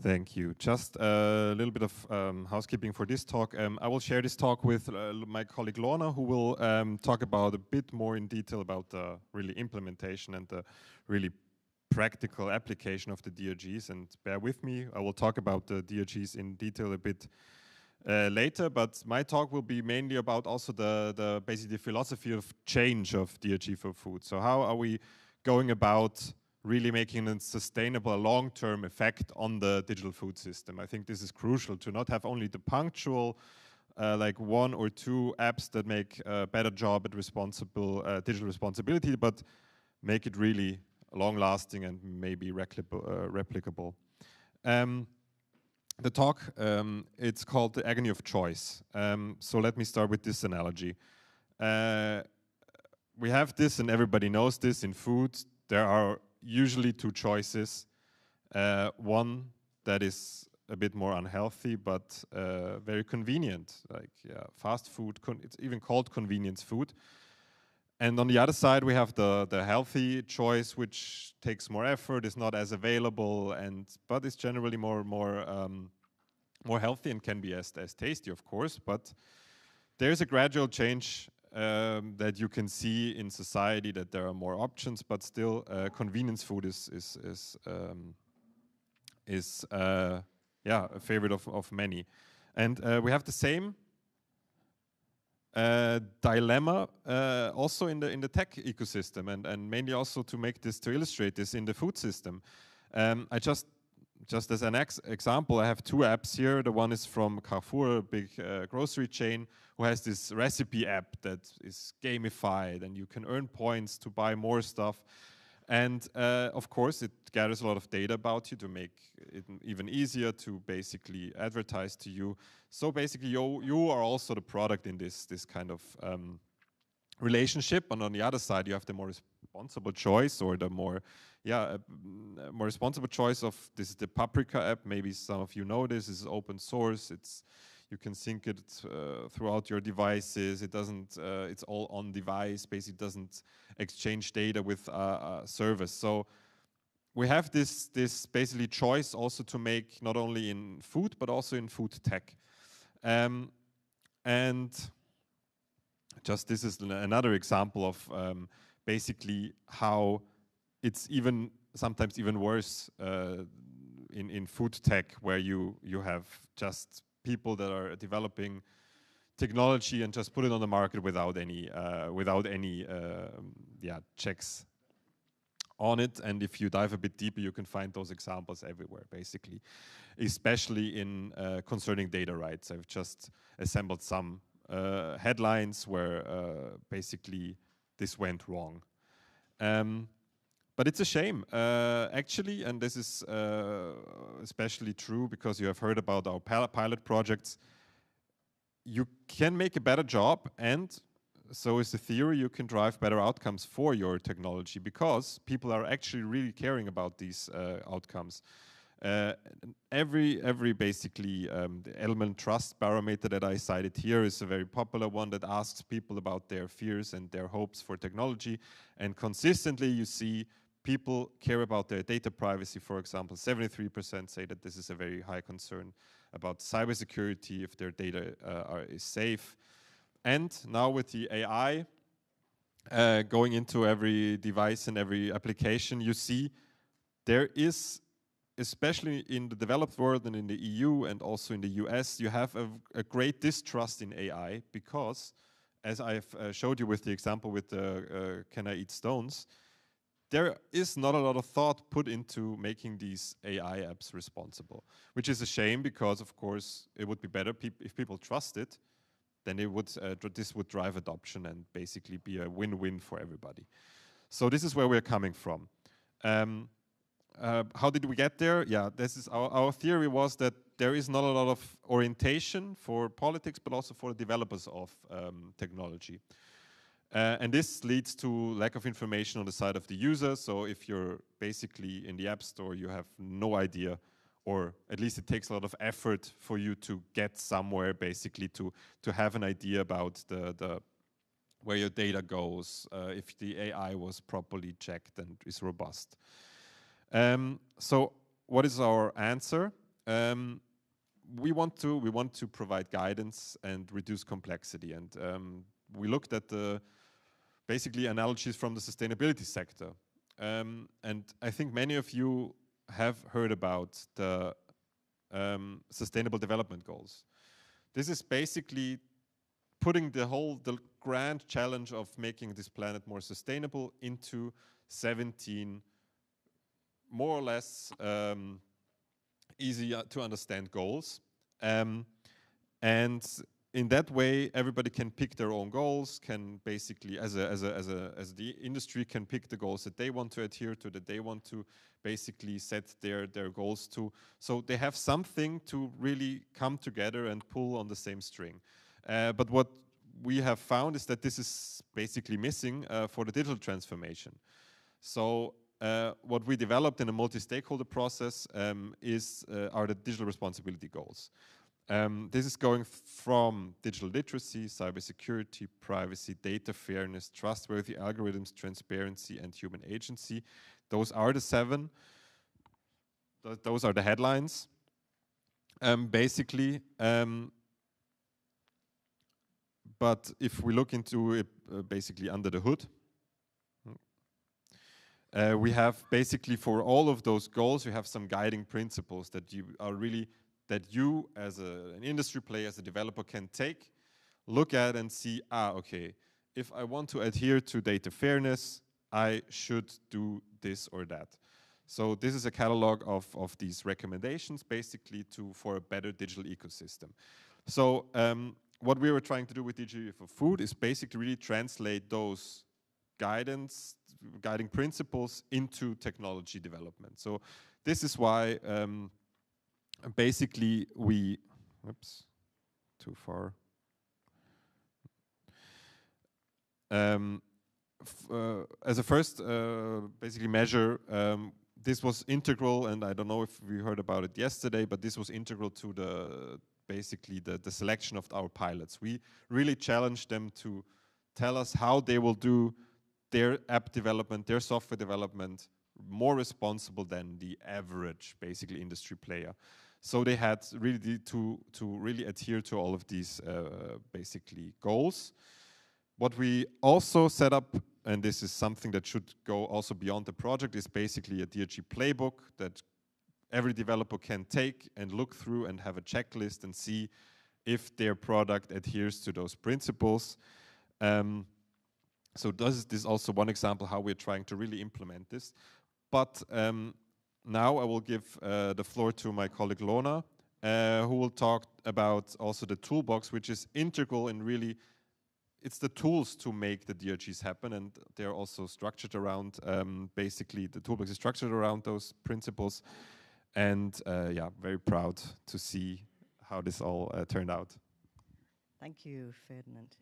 Thank you. Just a little bit of housekeeping for this talk. I will share this talk with my colleague Lorna, who will talk about a bit more in detail about the really implementation and the really practical application of the DRGs. And bear with me, I will talk about the DRGs in detail a bit later, but my talk will be mainly about also the basically the philosophy of change of DRG4Food. So how are we going about really making a sustainable long-term effect on the digital food system? I think this is crucial, to not have only the punctual like one or two apps that make a better job at responsible digital responsibility, but make it really long-lasting and maybe replicable. The talk, it's called The Agony of Choice. So let me start with this analogy. We have this, and everybody knows this, in food. There are usually two choices. One that is a bit more unhealthy, but very convenient, like fast food. It's even called convenience food. And on the other side, we have the healthy choice, which takes more effort, is not as available, but is generally more healthy and can be as tasty, of course. But there's a gradual change that you can see in society that there are more options, but still convenience food is yeah, a favorite of many. And we have the same dilemma also in the tech ecosystem, and mainly also to illustrate this in the food system. I just as an example, I have two apps here. The one is from Carrefour, a big grocery chain, who has this recipe app that is gamified, and you can earn points to buy more stuff. And of course, it gathers a lot of data about you to make it even easier to basically advertise to you. So basically, you are also the product in this kind of relationship. And on the other side, you have the more responsible choice, or the more more responsible choice of this is the Paprika app. Maybe some of you know this. Is open source. You can sync it throughout your devices. It doesn't. It's all on device. Basically, doesn't exchange data with a service. So we have this basically choice also to make, not only in food but also in food tech. And just this is another example of basically how it's sometimes even worse in food tech, where you have just people that are developing technology and just put it on the market without any checks on it. And if you dive a bit deeper, you can find those examples everywhere, basically, especially in concerning data rights. I've just assembled some headlines where basically this went wrong. But it's a shame, actually, and this is especially true because you have heard about our pilot projects. You can make a better job, and so is the theory, you can drive better outcomes for your technology because people are actually really caring about these outcomes. Every basically the element trust barometer that I cited here is a very popular one that asks people about their fears and their hopes for technology, and consistently you see people care about their data privacy. For example, 73% say that this is a very high concern about cybersecurity, if their data is safe. And now with the AI going into every device and every application, you see there is, especially in the developed world and in the EU and also in the US, you have a great distrust in AI because, as I've showed you with the example with the Can I Eat Stones, there is not a lot of thought put into making these AI apps responsible, which is a shame because, of course, it would be better if people trust it, then it would, this would drive adoption and basically be a win-win for everybody. So this is where we're coming from. How did we get there? Yeah, this is our theory was that there is not a lot of orientation for politics, but also for the developers of technology. And this leads to lack of information on the side of the user. So if you're basically in the App Store, you have no idea, or at least it takes a lot of effort for you to get somewhere, basically to have an idea about where your data goes, if the AI was properly checked and is robust. So what is our answer? We want to provide guidance and reduce complexity. And we looked at the basically analogies from the sustainability sector. And I think many of you have heard about the Sustainable Development Goals. This is basically putting the grand challenge of making this planet more sustainable into 17 more or less easy to understand goals. And in that way, everybody can pick their own goals, can basically, as the industry, can pick the goals that they want to adhere to, that they want to basically set their goals to. So they have something to really come together and pull on the same string. But what we have found is that this is basically missing for the digital transformation. So what we developed in a multi-stakeholder process are the digital responsibility goals. This is going from digital literacy, cybersecurity, privacy, data fairness, trustworthy algorithms, transparency, and human agency. Those are the 7. Those are the headlines. but if we look into it basically under the hood, we have basically for all of those goals, you have some guiding principles that you are really, that you as an industry player, as a developer can take, look at and see, okay, if I want to adhere to data fairness, I should do this or that. So this is a catalog of these recommendations basically for a better digital ecosystem. So what we were trying to do with DRG4Food is basically really translate those guiding principles into technology development. So this is why basically we, oops, too far. As a first basically measure, this was integral, and I don't know if we heard about it yesterday, but this was integral to basically the selection of our pilots. We really challenged them to tell us how they will do their app development, their software development more responsible than the average basically industry player. So they had really to really adhere to all of these basically goals. What we also set up, and this is something that should go also beyond the project, is basically a DRG playbook that every developer can take and look through and have a checklist and see if their product adheres to those principles. So this is also one example how we're trying to really implement this. But now I will give the floor to my colleague Lorna, who will talk about also the toolbox, which is integral in really, it's the tools to make the DRGs happen, and they're also structured around, basically the toolbox is structured around those principles. And yeah, very proud to see how this all turned out. Thank you, Ferdinand.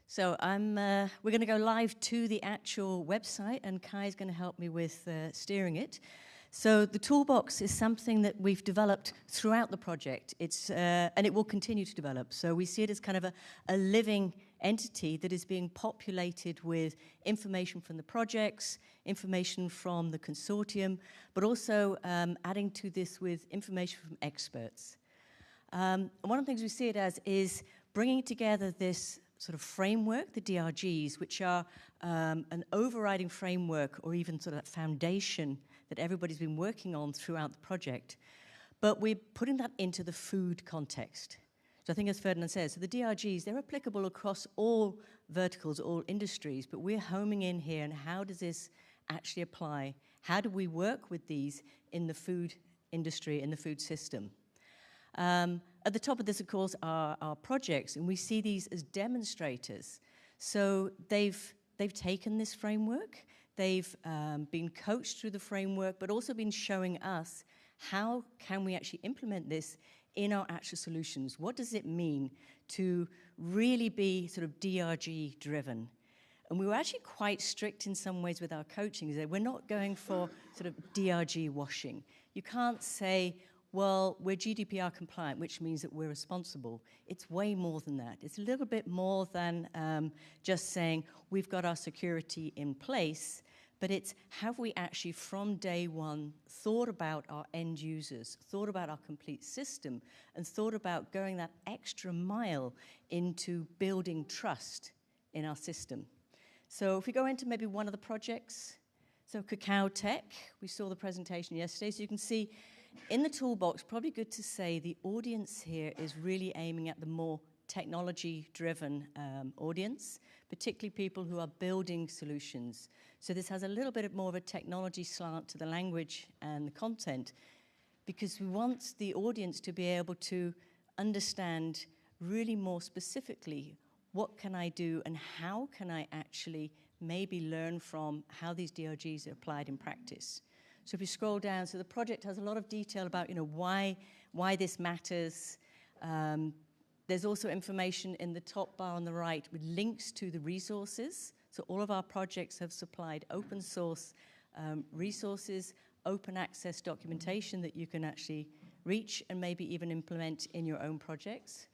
So we're going to go live to the actual website, and Kai's going to help me with steering it. So the toolbox is something that we've developed throughout the project. And it will continue to develop. So we see it as kind of a living entity that is being populated with information from the projects, information from the consortium, but also adding to this with information from experts. One of the things we see it as is bringing together this sort of framework, the DRGs, which are an overriding framework or even sort of that foundation that everybody's been working on throughout the project. But we're putting that into the food context. So I think as Ferdinand says, so the DRGs, they're applicable across all verticals, all industries, but we're homing in here and how does this actually apply? How do we work with these in the food industry, in the food system? At the top of this, of course, are our projects, and we see these as demonstrators. So they've taken this framework, they've been coached through the framework, but also been showing us how can we actually implement this in our actual solutions. What does it mean to really be sort of DRG driven? And we were actually quite strict in some ways with our coaching. We're not going for sort of DRG washing. You can't say, well, we're GDPR compliant, which means that we're responsible. It's way more than that. It's a little bit more than just saying we've got our security in place, but it's have we actually from day one thought about our end users, thought about our complete system, and thought about going that extra mile into building trust in our system. So if we go into maybe one of the projects, so Cacao Tech, we saw the presentation yesterday, so you can see in the toolbox, probably good to say the audience here is really aiming at the more technology-driven audience, particularly people who are building solutions. So this has a little bit more of a technology slant to the language and the content, because we want the audience to be able to understand really more specifically what can I do and how can I actually maybe learn from how these DRGs are applied in practice. So if you scroll down, so the project has a lot of detail about, why this matters. There's also information in the top bar on the right with links to the resources. So all of our projects have supplied open source resources, open access documentation that you can actually reach and maybe even implement in your own projects.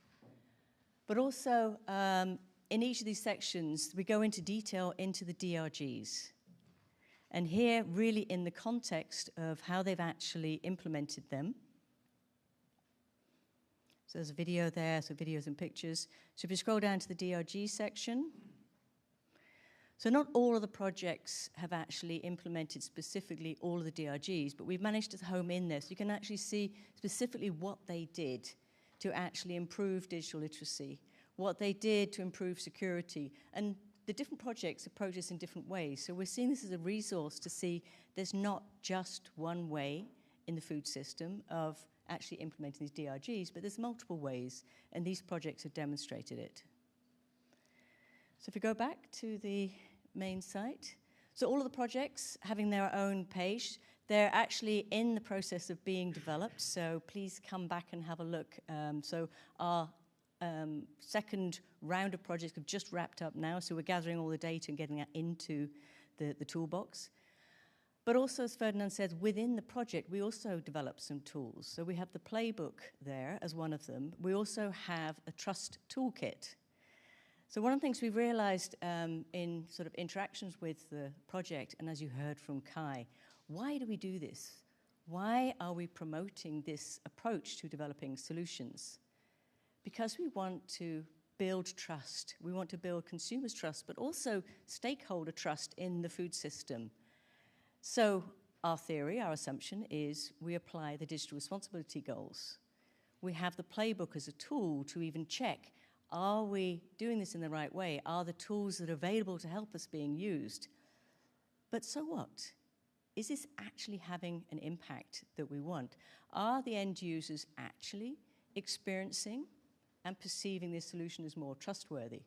But also in each of these sections, we go into detail into the DRGs. And here, really in the context of how they've actually implemented them. So there's a video there, so videos and pictures. So if you scroll down to the DRG section, so not all of the projects have actually implemented specifically all of the DRGs, but we've managed to home in there. So you can actually see specifically what they did to actually improve digital literacy, what they did to improve security, and the different projects approach this in different ways. So we're seeing this as a resource to see there's not just one way in the food system of actually implementing these DRGs, but there's multiple ways, and these projects have demonstrated it. So if we go back to the main site, so all of the projects having their own page, they're actually in the process of being developed, so please come back and have a look. So our second round of projects have just wrapped up now, so we're gathering all the data and getting that into the toolbox. But also, as Ferdinand said, within the project, we also developed some tools. So we have the playbook there as one of them. We also have a trust toolkit. So one of the things we realized in sort of interactions with the project, and as you heard from Kai, why do we do this? Why are we promoting this approach to developing solutions? Because we want to build trust. We want to build consumers' trust, but also stakeholder trust in the food system. So our theory, our assumption is we apply the digital responsibility goals. We have the playbook as a tool to even check, are we doing this in the right way? Are the tools that are available to help us being used? But so what? Is this actually having an impact that we want? Are the end users actually experiencing and perceiving this solution as more trustworthy?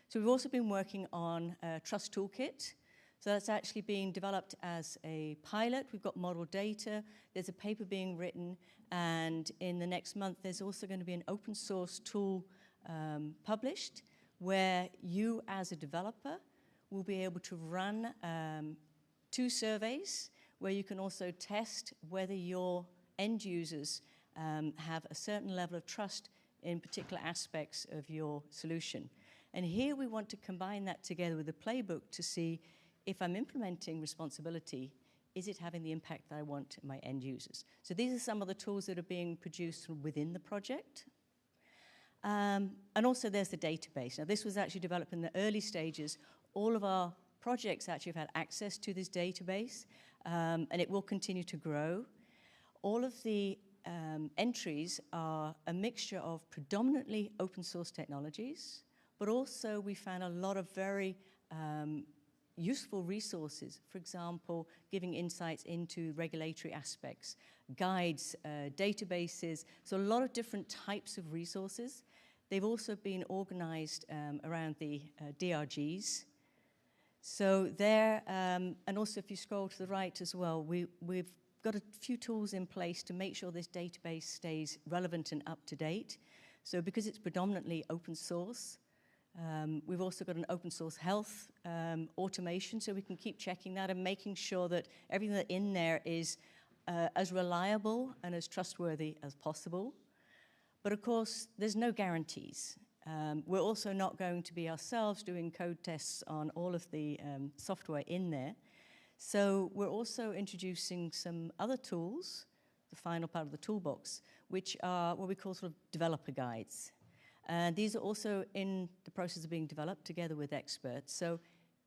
So we've also been working on a trust toolkit. So that's actually being developed as a pilot. We've got model data. There's a paper being written. And in the next month, there's also going to be an open source tool published where you as a developer will be able to run 2 surveys where you can also test whether your end users have a certain level of trust in particular aspects of your solution. And here we want to combine that together with the playbook to see if I'm implementing responsibility, is it having the impact that I want in my end users? So these are some of the tools that are being produced from within the project. And also there's the database. Now this was actually developed in the early stages. All of our projects actually have had access to this database, and it will continue to grow. All of the entries are a mixture of predominantly open source technologies, but also we found a lot of very useful resources, for example, giving insights into regulatory aspects, guides, databases, so a lot of different types of resources. They've also been organized around the DRGs. So there, and also if you scroll to the right as well, we've got a few tools in place to make sure this database stays relevant and up to date. So because it's predominantly open source, we've also got an open source health automation, so we can keep checking that and making sure that everything that's in there is as reliable and as trustworthy as possible. But of course, there's no guarantees. We're also not going to be ourselves doing code tests on all of the software in there. So we're also introducing some other tools, the final part of the toolbox, which are what we call sort of developer guides. And these are also in the process of being developed together with experts. So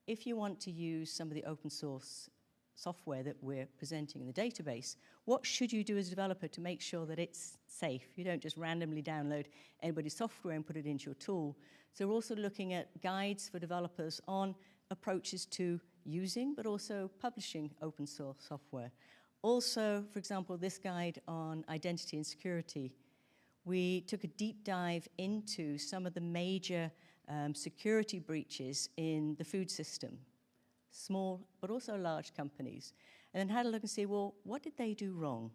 if you want to use some of the open source software that we're presenting in the database, what should you do as a developer to make sure that it's safe? You don't just randomly download anybody's software and put it into your tool. So we're also looking at guides for developers on approaches to using, but also publishing open source software. Also, for example, this guide on identity and security. We took a deep dive into some of the major security breaches in the food system, small but also large companies, and then had a look and see, well, what did they do wrong?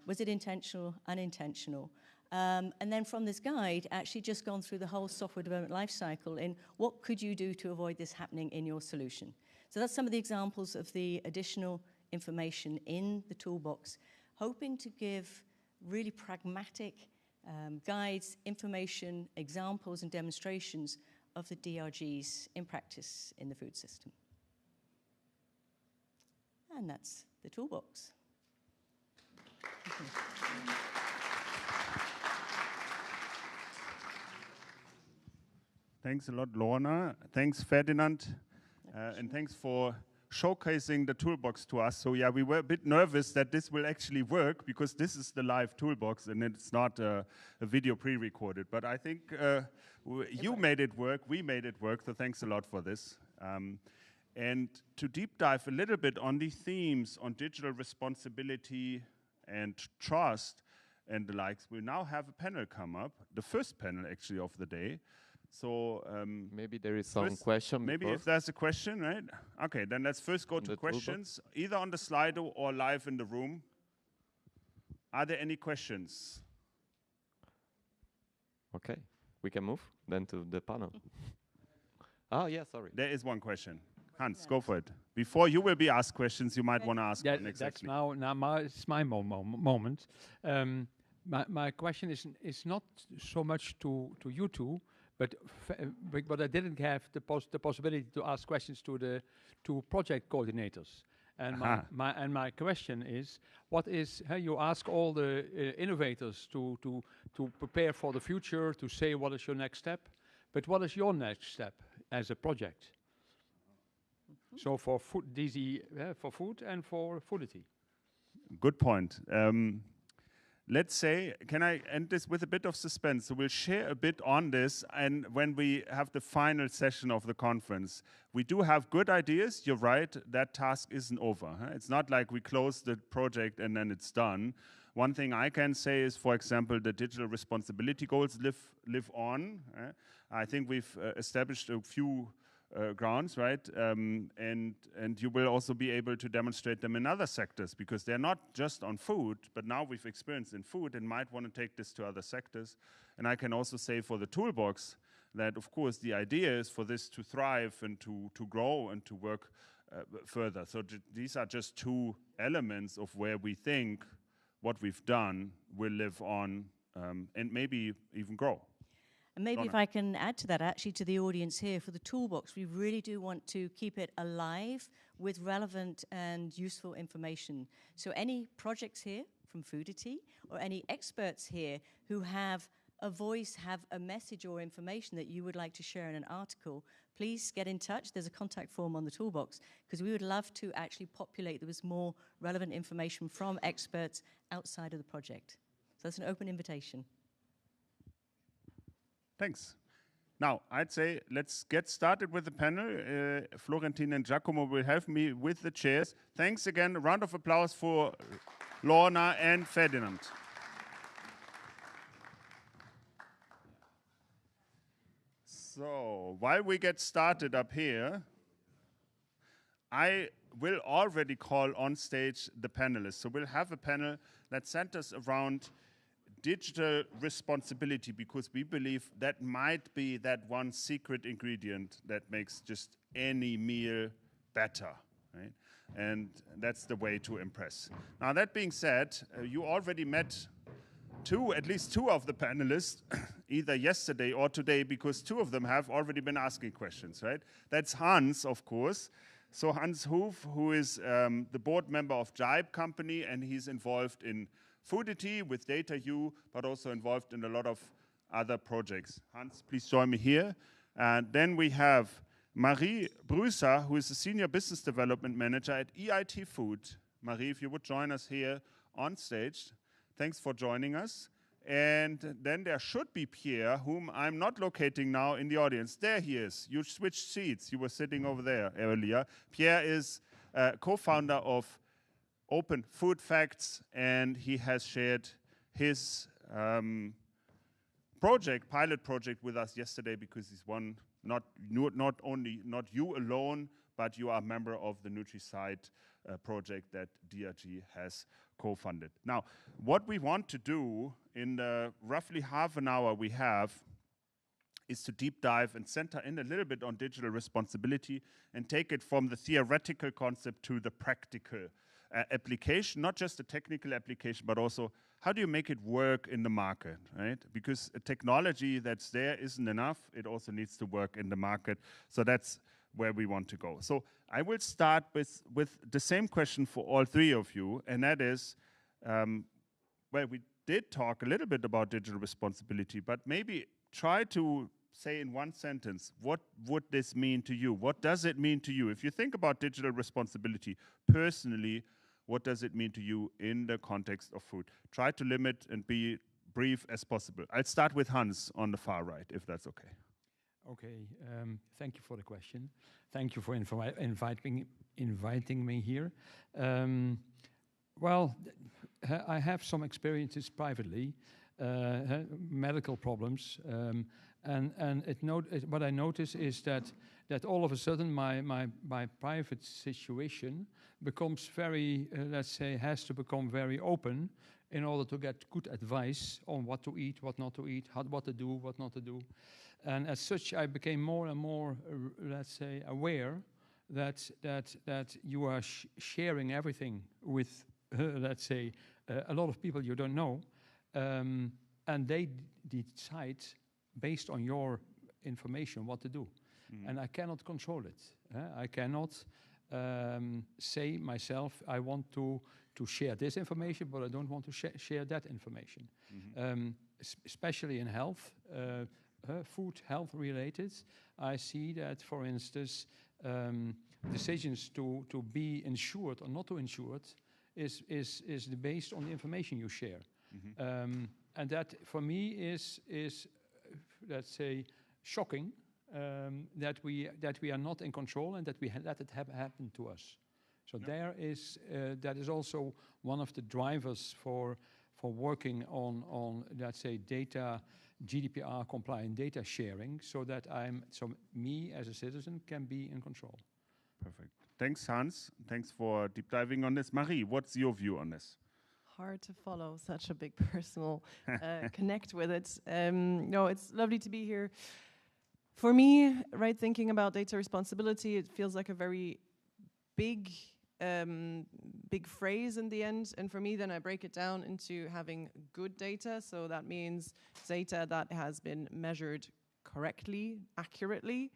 Was it intentional, unintentional? And then from this guide, actually just gone through the whole software development lifecycle in what could you do to avoid this happening in your solution. So that's some of the examples of the additional information in the toolbox, hoping to give really pragmatic guides, information, examples, and demonstrations of the DRGs in practice in the food system. And that's the toolbox. Thanks a lot, Lorna. Thanks, Ferdinand. And thanks for showcasing the toolbox to us. So yeah, we were a bit nervous that this will actually work because this is the live toolbox and it's not a video pre-recorded. But I think you made it work, we made it work, so thanks a lot for this. And to deep dive a little bit on the themes on digital responsibility and trust and the likes, we'll now have a panel come up, the first panel actually of the day. So maybe there is some question. Maybe if there's a question, right? Okay, then let's first go to questions, either on the Slido or live in the room. Are there any questions? Okay, we can move then to the panel. Oh, yeah, sorry. There is one question. Hans, go for it. Before you will be asked questions, you might want to ask one exactly. That's now it's my moment. My question is not so much to you two, but I didn't have the possibility to ask questions to the two project coordinators. And my question is, what is you ask all the innovators to prepare for the future, to say what is your next step, but what is your next step as a project? So for food, for food and for foodity. Good point. Let's say, can I end this with a bit of suspense? So we'll share a bit on this, and when we have the final session of the conference, we do have good ideas. You're right, that task isn't over. It's not like we close the project and then it's done. One thing I can say is, for example, the digital responsibility goals live on. I think we've established a few grounds, right? And you will also be able to demonstrate them in other sectors because they're not just on food, but now we've experienced in food and might want to take this to other sectors. And I can also say for the toolbox that, of course, the idea is for this to thrive and to grow and to work further. So these are just two elements of where we think what we've done will live on and maybe even grow. And maybe if I can add to that, actually, to the audience here, for the toolbox, we really do want to keep it alive with relevant and useful information. So any projects here from Foodity or any experts here who have a voice, have a message or information that you would like to share in an article, please get in touch. There's a contact form on the toolbox because we would love to actually populate there with more relevant information from experts outside of the project. So that's an open invitation. Thanks. Now, I'd say let's get started with the panel. Florentin and Giacomo will help me with the chairs. Thanks again. A round of applause for Lorna and Ferdinand. So, while we get started up here, I will already call on stage the panelists. So we'll have a panel that centers around digital responsibility because we believe that might be that one secret ingredient that makes just any meal better, right? And that's the way to impress. Now, that being said, you already met at least two of the panelists, either yesterday or today, because two of them have already been asking questions, right? That's Hans, of course. So Hans Hoof, who is the board member of Jibe Company, and he's involved in Foodity with DataU, but also involved in a lot of other projects. Hans, please join me here. And then we have Marie Brüser, who is the Senior Business Development Manager at EIT Food. Marie, if you would join us here on stage. Thanks for joining us. And then there should be Pierre, whom I'm not locating now in the audience. There he is. You switched seats. You were sitting over there earlier. Pierre is co-founder of Open Food Facts, and he has shared his pilot project with us yesterday because he's not you alone, but you are a member of the NutriSite project that DRG has co-funded. Now, what we want to do in the roughly half an hour we have is to deep dive and center in a little bit on digital responsibility and take it from the theoretical concept to the practical application, not just a technical application, but also how do you make it work in the market, right? Because a technology that's there isn't enough. It also needs to work in the market. So that's where we want to go. So I will start with the same question for all three of you, and that is, well, we did talk a little bit about digital responsibility, but maybe try to say in one sentence, what would this mean to you? What does it mean to you? If you think about digital responsibility personally, what does it mean to you in the context of food? Try to limit and be brief as possible. I'll start with Hans on the far right, if that's okay. Okay, thank you for the question. Thank you for inviting me here. Well, I have some experiences privately, medical problems, and what I notice is that all of a sudden my private situation becomes very, let's say, has to become very open in order to get good advice on what to eat, what not to eat, what to do, what not to do. And as such, I became more and more, let's say, aware that you are sharing everything with, let's say, a lot of people you don't know, and they decide based on your information what to do. Mm-hmm. And I cannot control it. I cannot say myself, I want to share this information, but I don't want to share that information. Mm-hmm. Especially in health, food health related, I see that, for instance, decisions to be insured or not to insured is based on the information you share. Mm-hmm. And that for me is let's say shocking, that we are not in control and that we let it happen to us. So there is that is also one of the drivers for working on let's say data, GDPR compliant data sharing, so that me as a citizen can be in control. Perfect. Thanks, Hans. Thanks for deep diving on this. Marie, what's your view on this? Hard to follow such a big personal connect with it. No, it's lovely to be here. For me, right, thinking about data responsibility, it feels like a very big phrase in the end. And for me, then I break it down into having good data. So that means data that has been measured correctly, accurately,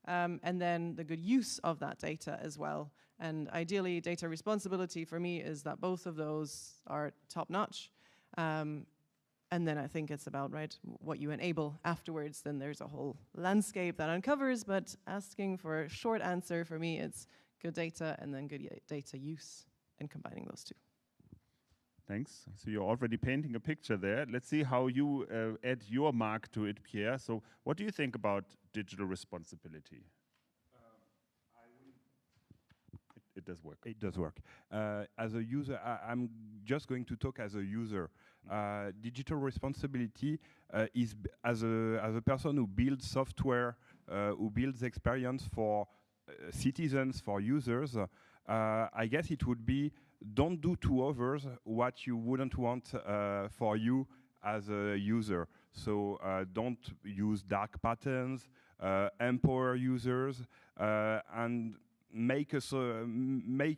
and then the good use of that data as well. And ideally, data responsibility for me is that both of those are top-notch. And then I think it's about, right, what you enable afterwards. Then there's a whole landscape that uncovers, but asking for a short answer for me, it's good data and then good data use and combining those two. Thanks. So you're already painting a picture there. Let's see how you add your mark to it, Pierre. So what do you think about digital responsibility? It does work. It does work. As a user, I'm just going to talk as a user. Digital responsibility is as a person who builds software, who builds experience for citizens, for users. I guess it would be, don't do to others what you wouldn't want for you as a user. So don't use dark patterns, empower users, and make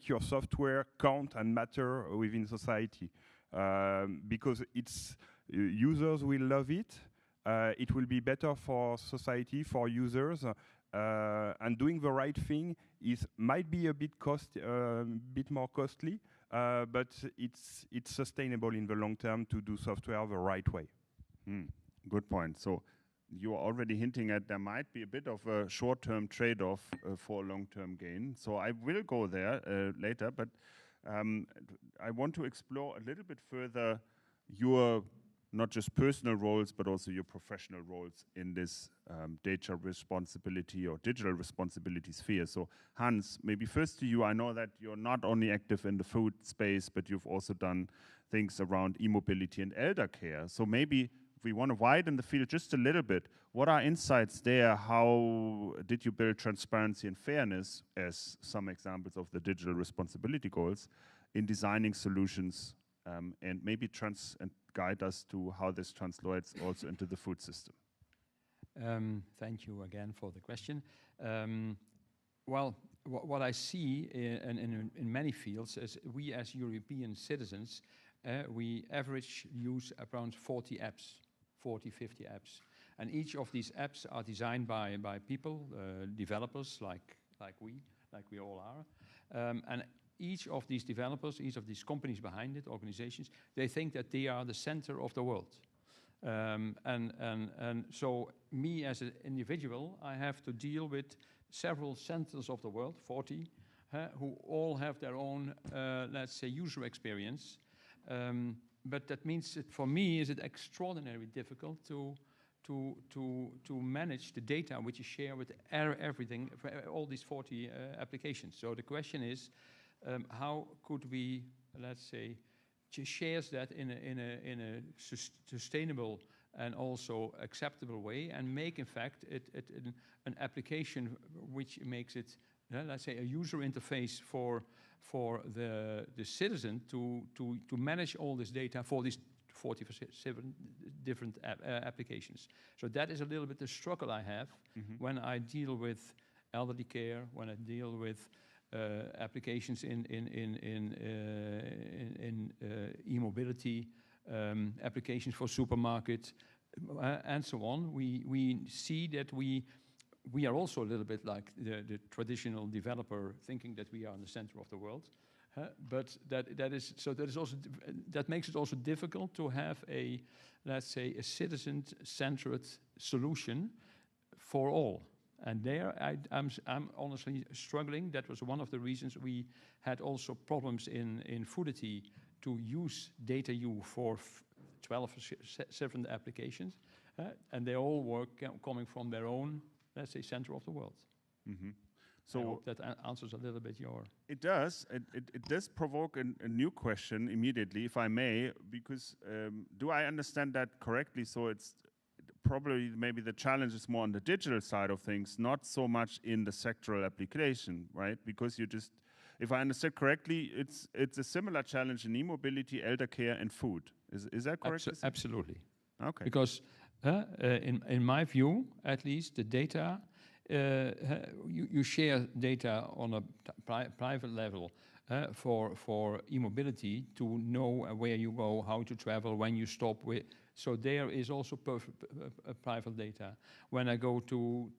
your software count and matter within society, because users will love it. It will be better for society, for users, and doing the right thing might be a bit more costly, but it's sustainable in the long term to do software the right way. Good point. So you're already hinting at there might be a bit of a short-term trade-off for long-term gain. So I will go there later, but I want to explore a little bit further your not just personal roles, but also your professional roles in this data responsibility or digital responsibility sphere. So Hans, maybe first to you, I know that you're not only active in the food space, but you've also done things around e-mobility and elder care. So maybe if we want to widen the field just a little bit, what are insights there? How did you build transparency and fairness as some examples of the digital responsibility goals in designing solutions, and maybe guide us to how this translates also into the food system? Thank you again for the question. Well, what I see in many fields is we as European citizens, we average use around 40 apps. 40, 50 apps. And each of these apps are designed by people, developers like we all are. And each of these developers, each of these companies behind it, organizations, they think that they are the center of the world. And so me as an individual, I have to deal with several centers of the world, 40, who all have their own, let's say, user experience. But that means that for me, is it extraordinarily difficult to manage the data which you share with everything, for all these 40 applications. So the question is, how could we, let's say, shares that in a sustainable and also acceptable way, and make, in fact, an application which makes it, let's say, a user interface for the citizen to manage all this data for these 47 different applications. So that is a little bit the struggle I have when I deal with elderly care, when I deal with applications in e-mobility, applications for supermarkets, and so on. We see that we are also a little bit like the traditional developer, thinking that we are in the center of the world. But that makes it also difficult to have a, let's say, a citizen-centered solution for all. And there, I'm honestly struggling. That was one of the reasons we had also problems in Foodity to use DataU for 12 7 applications, and they all were coming from their own, let's say, center of the world. So I hope that answers a little bit your... It does. It does provoke a new question immediately, if I may, because do I understand that correctly? So it's probably maybe the challenge is more on the digital side of things, not so much in the sectoral application, right? Because you just, if I understand correctly, it's a similar challenge in e-mobility, elder care, and food. Is that correct? Absolutely. Okay. Because in my view, at least, the data, you share data on a private level for e-mobility to know where you go, how to travel, when you stop with. So there is also private data. When I go to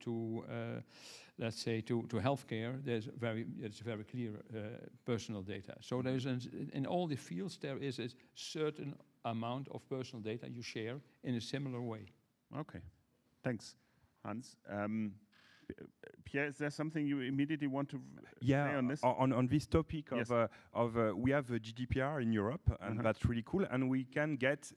let's say to healthcare, it's very clear personal data. So there's in all the fields there is a certain amount of personal data you share in a similar way. Okay, thanks, Hans. Pierre, is there something you immediately want to say on this? On this topic of we have a GDPR in Europe, and that's really cool, and we can get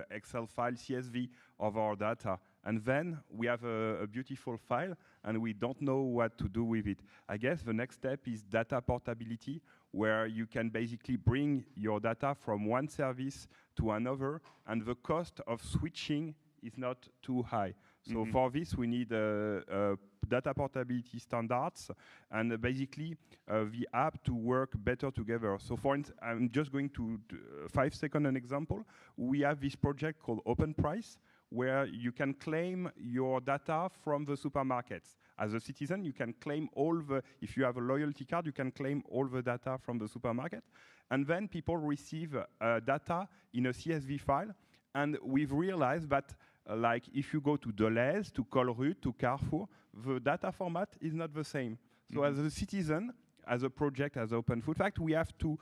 Excel file, CSV of our data, and then we have a beautiful file, and we don't know what to do with it. I guess the next step is data portability, where you can basically bring your data from one service to another, and the cost of switching is not too high. So for this, we need data portability standards and basically the app to work better together. So for instance, I'm just going to 5 seconds an example. We have this project called Open Price, where you can claim your data from the supermarkets. As a citizen, you can claim if you have a loyalty card, you can claim all the data from the supermarket. And then people receive data in a CSV file. And we've realized that like if you go to Deleuze, to Colruyt, to Carrefour, the data format is not the same. So as a citizen, as a project, as Open Food Fact, we have to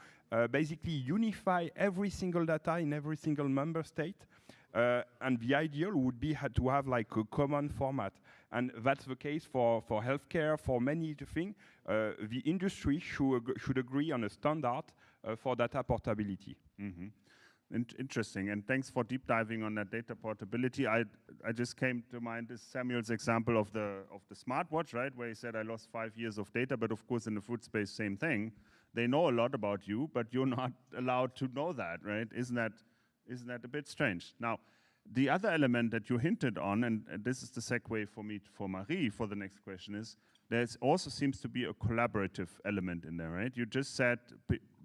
basically unify every single data in every single member state. And the ideal would be to have like a common format. And that's the case for healthcare, for many things. The industry should agree on a standard for data portability. Interesting, and thanks for deep diving on that data portability. I just came to mind this Samuel's example of the smartwatch, right, where he said I lost 5 years of data, but of course in the food space, same thing. They know a lot about you, but you're not allowed to know that, right? Isn't that a bit strange? Now, the other element that you hinted on, and this is the segue for me for Marie for the next question, is there also seems to be a collaborative element in there, right? You just said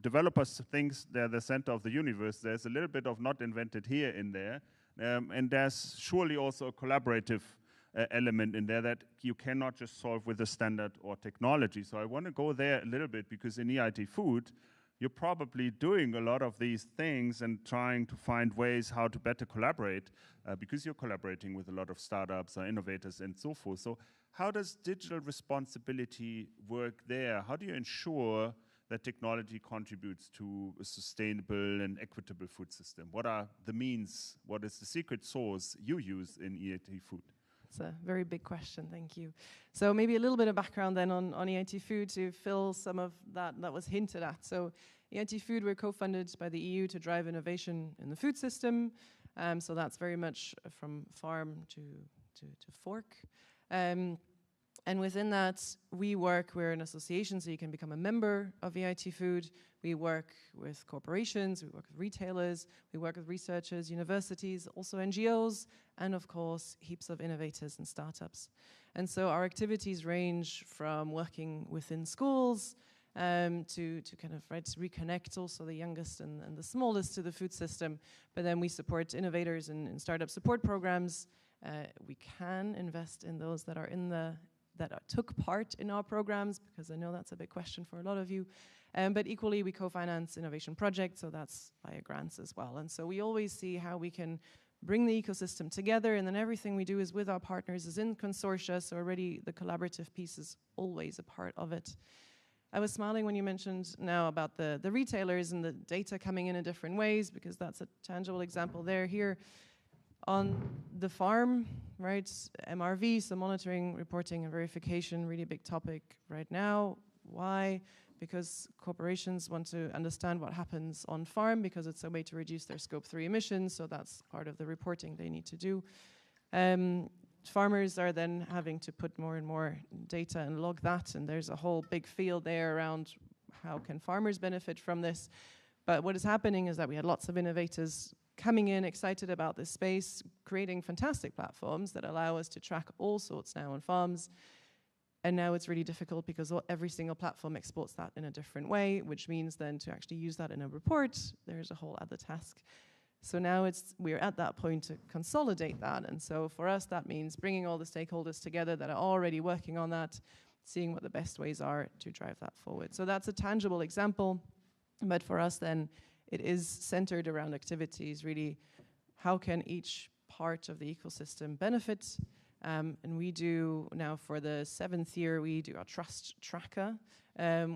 developers think they're the center of the universe. There's a little bit of not invented here in there. And there's surely also a collaborative element in there that you cannot just solve with a standard or technology. So I want to go there a little bit, because in EIT Food, you're probably doing a lot of these things and trying to find ways how to better collaborate, because you're collaborating with a lot of startups or innovators and so forth. So how does digital responsibility work there? How do you ensure that technology contributes to a sustainable and equitable food system? What are the means? What is the secret sauce you use in EIT Food? It's a very big question, thank you. So maybe a little bit of background then on EIT Food to fill some of that was hinted at. So EIT Food, we're co-funded by the EU to drive innovation in the food system. So that's very much from farm to fork. And within that, we're an association, so you can become a member of EIT Food. We work with corporations, we work with retailers, we work with researchers, universities, also NGOs, and of course, heaps of innovators and startups. And so our activities range from working within schools to kind of reconnect also the youngest and the smallest to the food system. But then we support innovators in startup support programs. We can invest in those that are took part in our programs, because I know that's a big question for a lot of you. But equally, we co-finance innovation projects, so that's via grants as well. And so we always see how we can bring the ecosystem together, and then everything we do is with our partners, is in consortia, so already the collaborative piece is always a part of it. I was smiling when you mentioned now about the retailers and the data coming in different ways, because that's a tangible example there. Here on the farm, right, MRV, so monitoring, reporting, and verification, really a big topic right now. Why? Because corporations want to understand what happens on farm, because it's a way to reduce their scope 3 emissions, so that's part of the reporting they need to do. Farmers are then having to put more and more data and log that, and there's a whole big field there around how can farmers benefit from this. But what is happening is that we had lots of innovators coming in, excited about this space, creating fantastic platforms that allow us to track all sorts now on farms. And now it's really difficult because every single platform exports that in a different way, which means then to actually use that in a report, there's a whole other task. So now we're at that point to consolidate that. And so for us, that means bringing all the stakeholders together that are already working on that, seeing what the best ways are to drive that forward. So that's a tangible example. But for us then, it is centered around activities, really, how can each part of the ecosystem benefit? And we do, now for the 7th year, we do our trust tracker,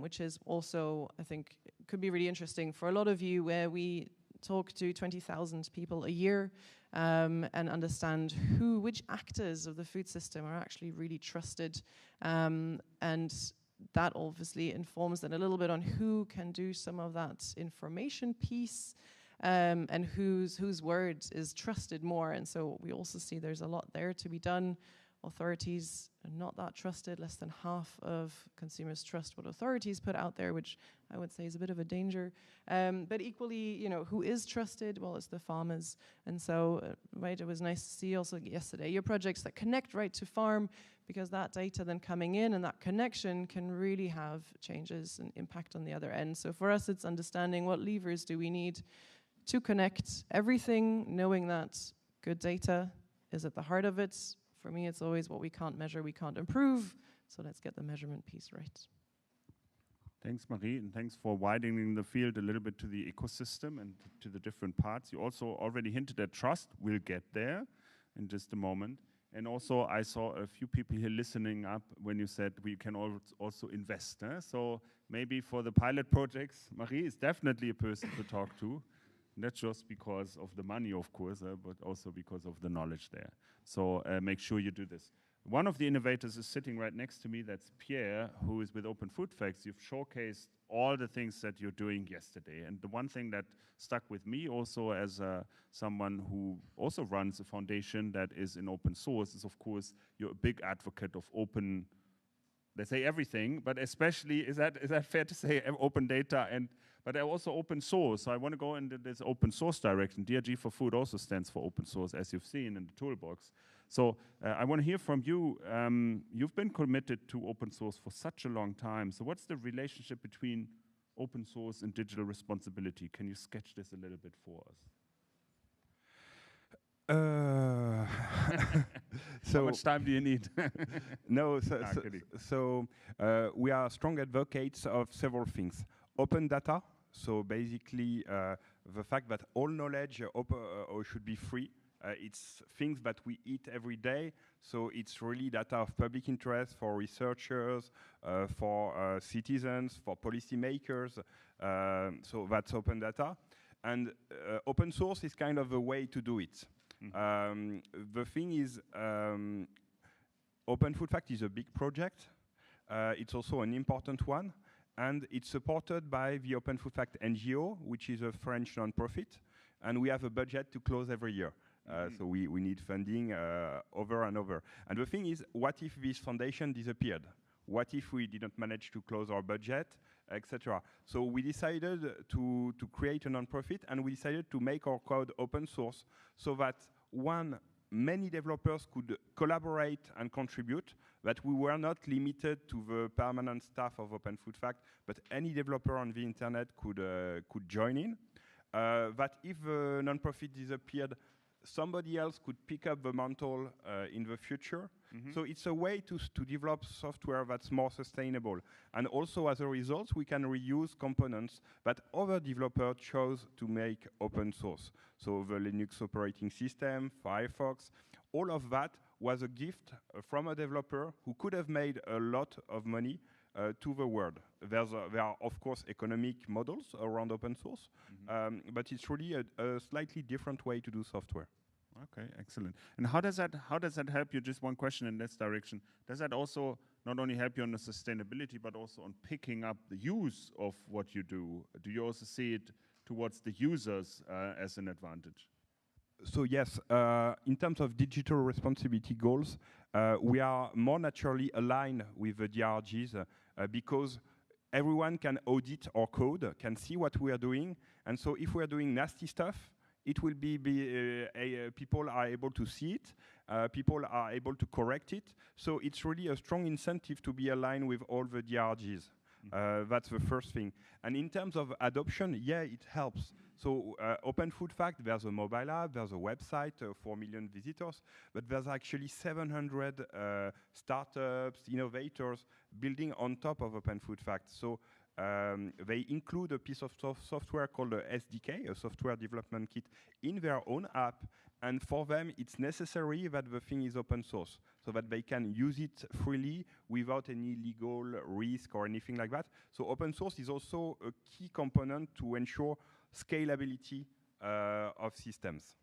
which is also, I think, could be really interesting for a lot of you, where we talk to 20,000 people a year and understand which actors of the food system are actually really trusted. And that obviously informs then a little bit on who can do some of that information piece and whose word is trusted more. And so we also see there's a lot there to be done. Authorities are not that trusted. Less than half of consumers trust what authorities put out there, which I would say is a bit of a danger. But equally, who is trusted? Well, it's the farmers. And so, right, it was nice to see also yesterday your projects that connect right to farm, because that data then coming in and that connection can really have changes and impact on the other end. So for us, it's understanding what levers do we need to connect everything, knowing that good data is at the heart of it. For me, it's always what we can't measure, we can't improve. So let's get the measurement piece right. Thanks, Marie, and thanks for widening the field a little bit to the ecosystem and to the different parts. You also already hinted at trust. We'll get there in just a moment. And also, I saw a few people here listening up when you said we can also invest. So maybe for the pilot projects, Marie is definitely a person to talk to. Not just because of the money, of course, but also because of the knowledge there. So make sure you do this. One of the innovators is sitting right next to me. That's Pierre, who is with Open Food Facts. You've showcased all the things that you're doing yesterday. And the one thing that stuck with me also as someone who also runs a foundation that is in open source is, of course, you're a big advocate of open, they say everything, but especially, is that fair to say, open data, but also open source. So I want to go into this open source direction. DRG4Food also stands for open source, as you've seen in the toolbox. So I want to hear from you. You've been committed to open source for such a long time. So what's the relationship between open source and digital responsibility? Can you sketch this a little bit for us? So how much time do you need? No, so we are strong advocates of several things. Open data, so basically the fact that all knowledge should be free It's things that we eat every day, so it's really data of public interest for researchers, for citizens, for policymakers. So that's open data. And open source is kind of a way to do it. The thing is, Open Food Fact is a big project. It's also an important one. And it's supported by the Open Food Fact NGO, which is a French non-profit. And we have a budget to close every year. So we need funding over and over. And the thing is, what if this foundation disappeared? What if we didn't manage to close our budget, etc.? So we decided to create a non-profit, and we decided to make our code open source so that many developers could collaborate and contribute, that we were not limited to the permanent staff of Open Food Fact, but any developer on the internet could join in. That if the non-profit disappeared, somebody else could pick up the mantle in the future. So it's a way to develop software that's more sustainable. And also, as a result, we can reuse components that other developers chose to make open source. So the Linux operating system, Firefox, all of that was a gift from a developer who could have made a lot of money to the world. There are, of course, economic models around open source, but it's really a slightly different way to do software. Okay, excellent. And how does that help you? Just one question in this direction. Does that also not only help you on the sustainability, but also on picking up the use of what you do? Do you also see it towards the users as an advantage? So yes, in terms of digital responsibility goals, we are more naturally aligned with the DRGs because everyone can audit our code, can see what we are doing, and so if we are doing nasty stuff, it will be people are able to see it, people are able to correct it, so it's really a strong incentive to be aligned with all the DRGs. That's the first thing. And in terms of adoption, yeah, it helps. So Open Food Fact, there's a mobile app, there's a website, 4 million visitors, but there's actually 700 startups, innovators building on top of Open Food Fact. So they include a piece of software called a SDK, a software development kit, in their own app. And for them, it's necessary that the thing is open source, so that they can use it freely without any legal risk or anything like that. So open source is also a key component to ensure scalability of systems.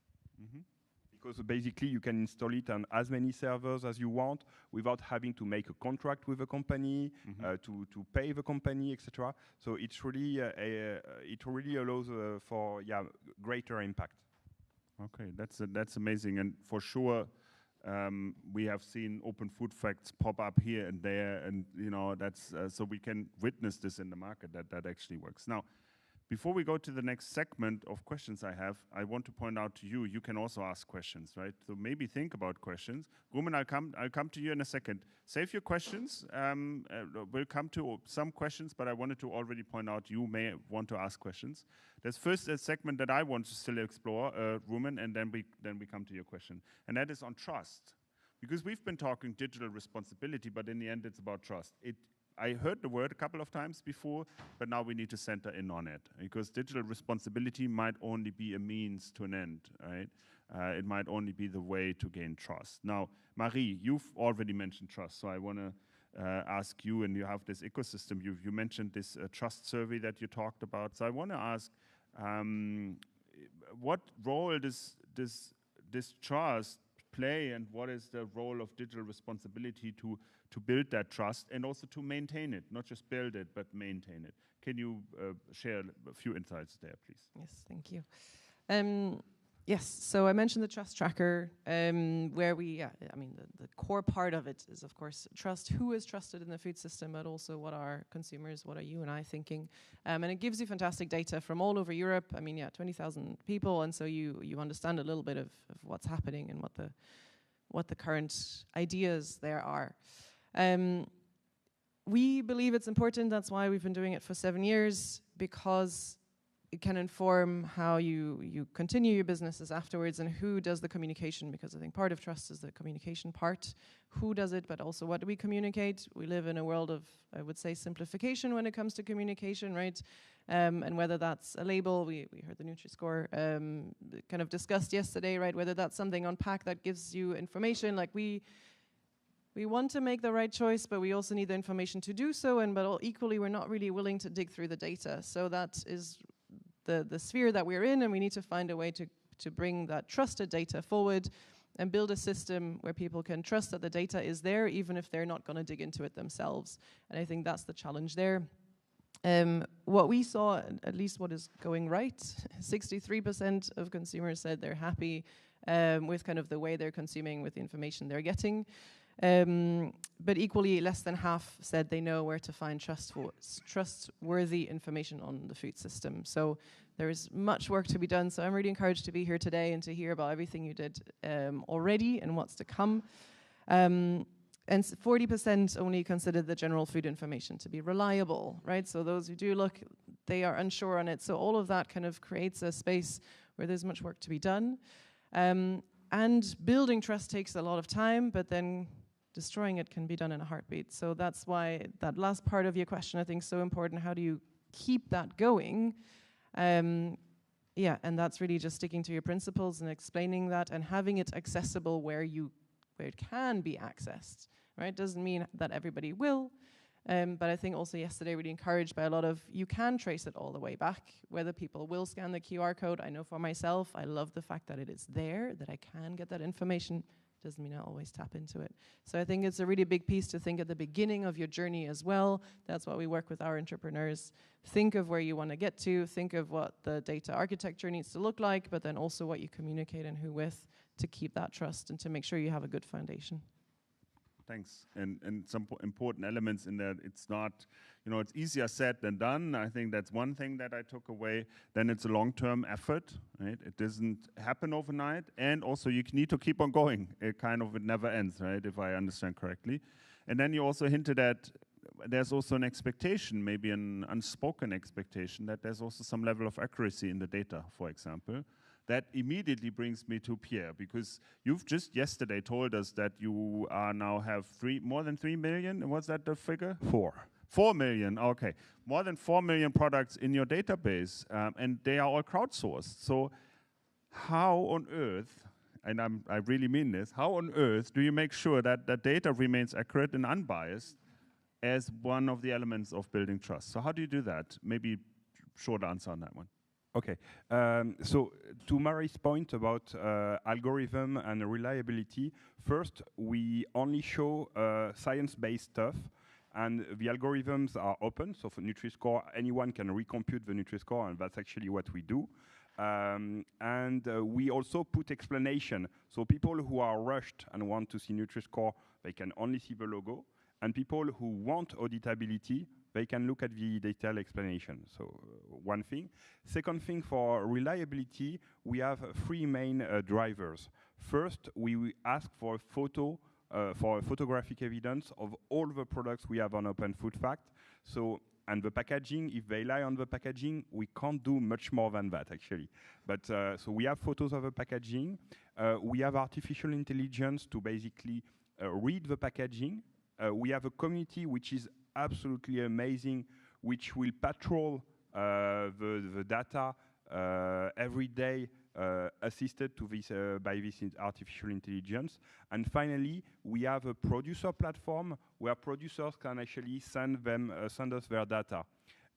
Because basically you can install it on as many servers as you want without having to make a contract with a company, to pay the company, etc. So it's really it really allows for greater impact. Okay, that's amazing, and for sure we have seen Open Food Facts pop up here and there, and you know that's so we can witness this in the market that actually works. Now, before we go to the next segment of questions I want to point out to you, you can also ask questions, right? So maybe think about questions. Ruben, I'll come to you in a second. Save your questions. We'll come to some questions, but I wanted to already point out you may want to ask questions. There's first a segment that I want to still explore, Ruben, and then we come to your question. And that is on trust. Because we've been talking digital responsibility, but in the end it's about trust. I heard the word a couple of times before, but now we need to center in on it, because digital responsibility might only be a means to an end, right? It might only be the way to gain trust. Now, Marie, you've already mentioned trust, so I want to ask you, and you have this ecosystem, you mentioned this trust survey that you talked about, so I want to ask, what role does this trust play, and what is the role of digital responsibility to build that trust and also to maintain it, not just build it, but maintain it? Can you share a few insights there, please? Yes, thank you. Yes, so I mentioned the trust tracker, where the core part of it is, of course, trust. Who is trusted in the food system, but also what are consumers, what are you and I thinking? And it gives you fantastic data from all over Europe. 20,000 people, and so you understand a little bit of what's happening and what the current ideas there are. We believe it's important. That's why we've been doing it for 7 years, because it can inform how you continue your businesses afterwards, and who does the communication, because I think part of trust is the communication part. Who does it, but also what do we communicate? We live in a world of, I would say, simplification when it comes to communication, right? And whether that's a label, we heard the Nutri-Score kind of discussed yesterday, right? Whether that's something on pack that gives you information, like we want to make the right choice, but we also need the information to do so, but equally we're not really willing to dig through the data. So that is the sphere that we're in, and we need to find a way to bring that trusted data forward and build a system where people can trust that the data is there, even if they're not going to dig into it themselves. And I think that's the challenge there. What we saw, at least what is going right, 63% of consumers said they're happy with kind of the way they're consuming, with the information they're getting. But equally, less than half said they know where to find trustworthy information on the food system. So there is much work to be done. So I'm really encouraged to be here today and to hear about everything you did already and what's to come. And 40% only considered the general food information to be reliable, right? So those who do look, they are unsure on it. So all of that kind of creates a space where there's much work to be done. And building trust takes a lot of time, but then destroying it can be done in a heartbeat. So that's why that last part of your question, I think, is so important. How do you keep that going? Yeah, and that's really just sticking to your principles and explaining that and having it accessible where it can be accessed, right? Doesn't mean that everybody will, but I think also yesterday really encouraged by a lot of, you can trace it all the way back, whether people will scan the QR code. I know for myself, I love the fact that it is there, that I can get that information. Doesn't mean I always tap into it. So I think it's a really big piece to think at the beginning of your journey as well. That's why we work with our entrepreneurs. Think of where you want to get to, think of what the data architecture needs to look like, but then also what you communicate and who with to keep that trust and to make sure you have a good foundation. Thanks. And some important elements in that. It's not, it's easier said than done. I think that's one thing that I took away. Then it's a long-term effort, right? It doesn't happen overnight. And also you need to keep on going. It never ends, right? If I understand correctly. And then you also hinted at there's also an expectation, maybe an unspoken expectation, that there's also some level of accuracy in the data, for example. That immediately brings me to Pierre, because you've just yesterday told us that you now have more than 3 million. Was that the figure? 4 million, okay. More than 4 million products in your database, and they are all crowdsourced. So how on earth, and I really mean this, how on earth do you make sure that the data remains accurate and unbiased as one of the elements of building trust? So how do you do that? Maybe short answer on that one. Okay, so to Mary's point about algorithm and reliability, first, we only show science-based stuff, and the algorithms are open. So for Nutri-Score, anyone can recompute the Nutri-Score, and that's actually what we do. And we also put explanation. So people who are rushed and want to see Nutri-Score, they can only see the logo. And people who want auditability, they can look at the detailed explanation. So one thing. Second thing, for reliability, we have 3 main drivers. First, we ask for a photo, for photographic evidence of all the products we have on Open Food Fact. So, and the packaging, if they lie on the packaging, we can't do much more than that, actually. But so we have photos of the packaging. We have artificial intelligence to basically read the packaging. We have a community which is absolutely amazing, which will patrol the data every day, assisted to this by this artificial intelligence. And finally, we have a producer platform where producers can actually send us their data.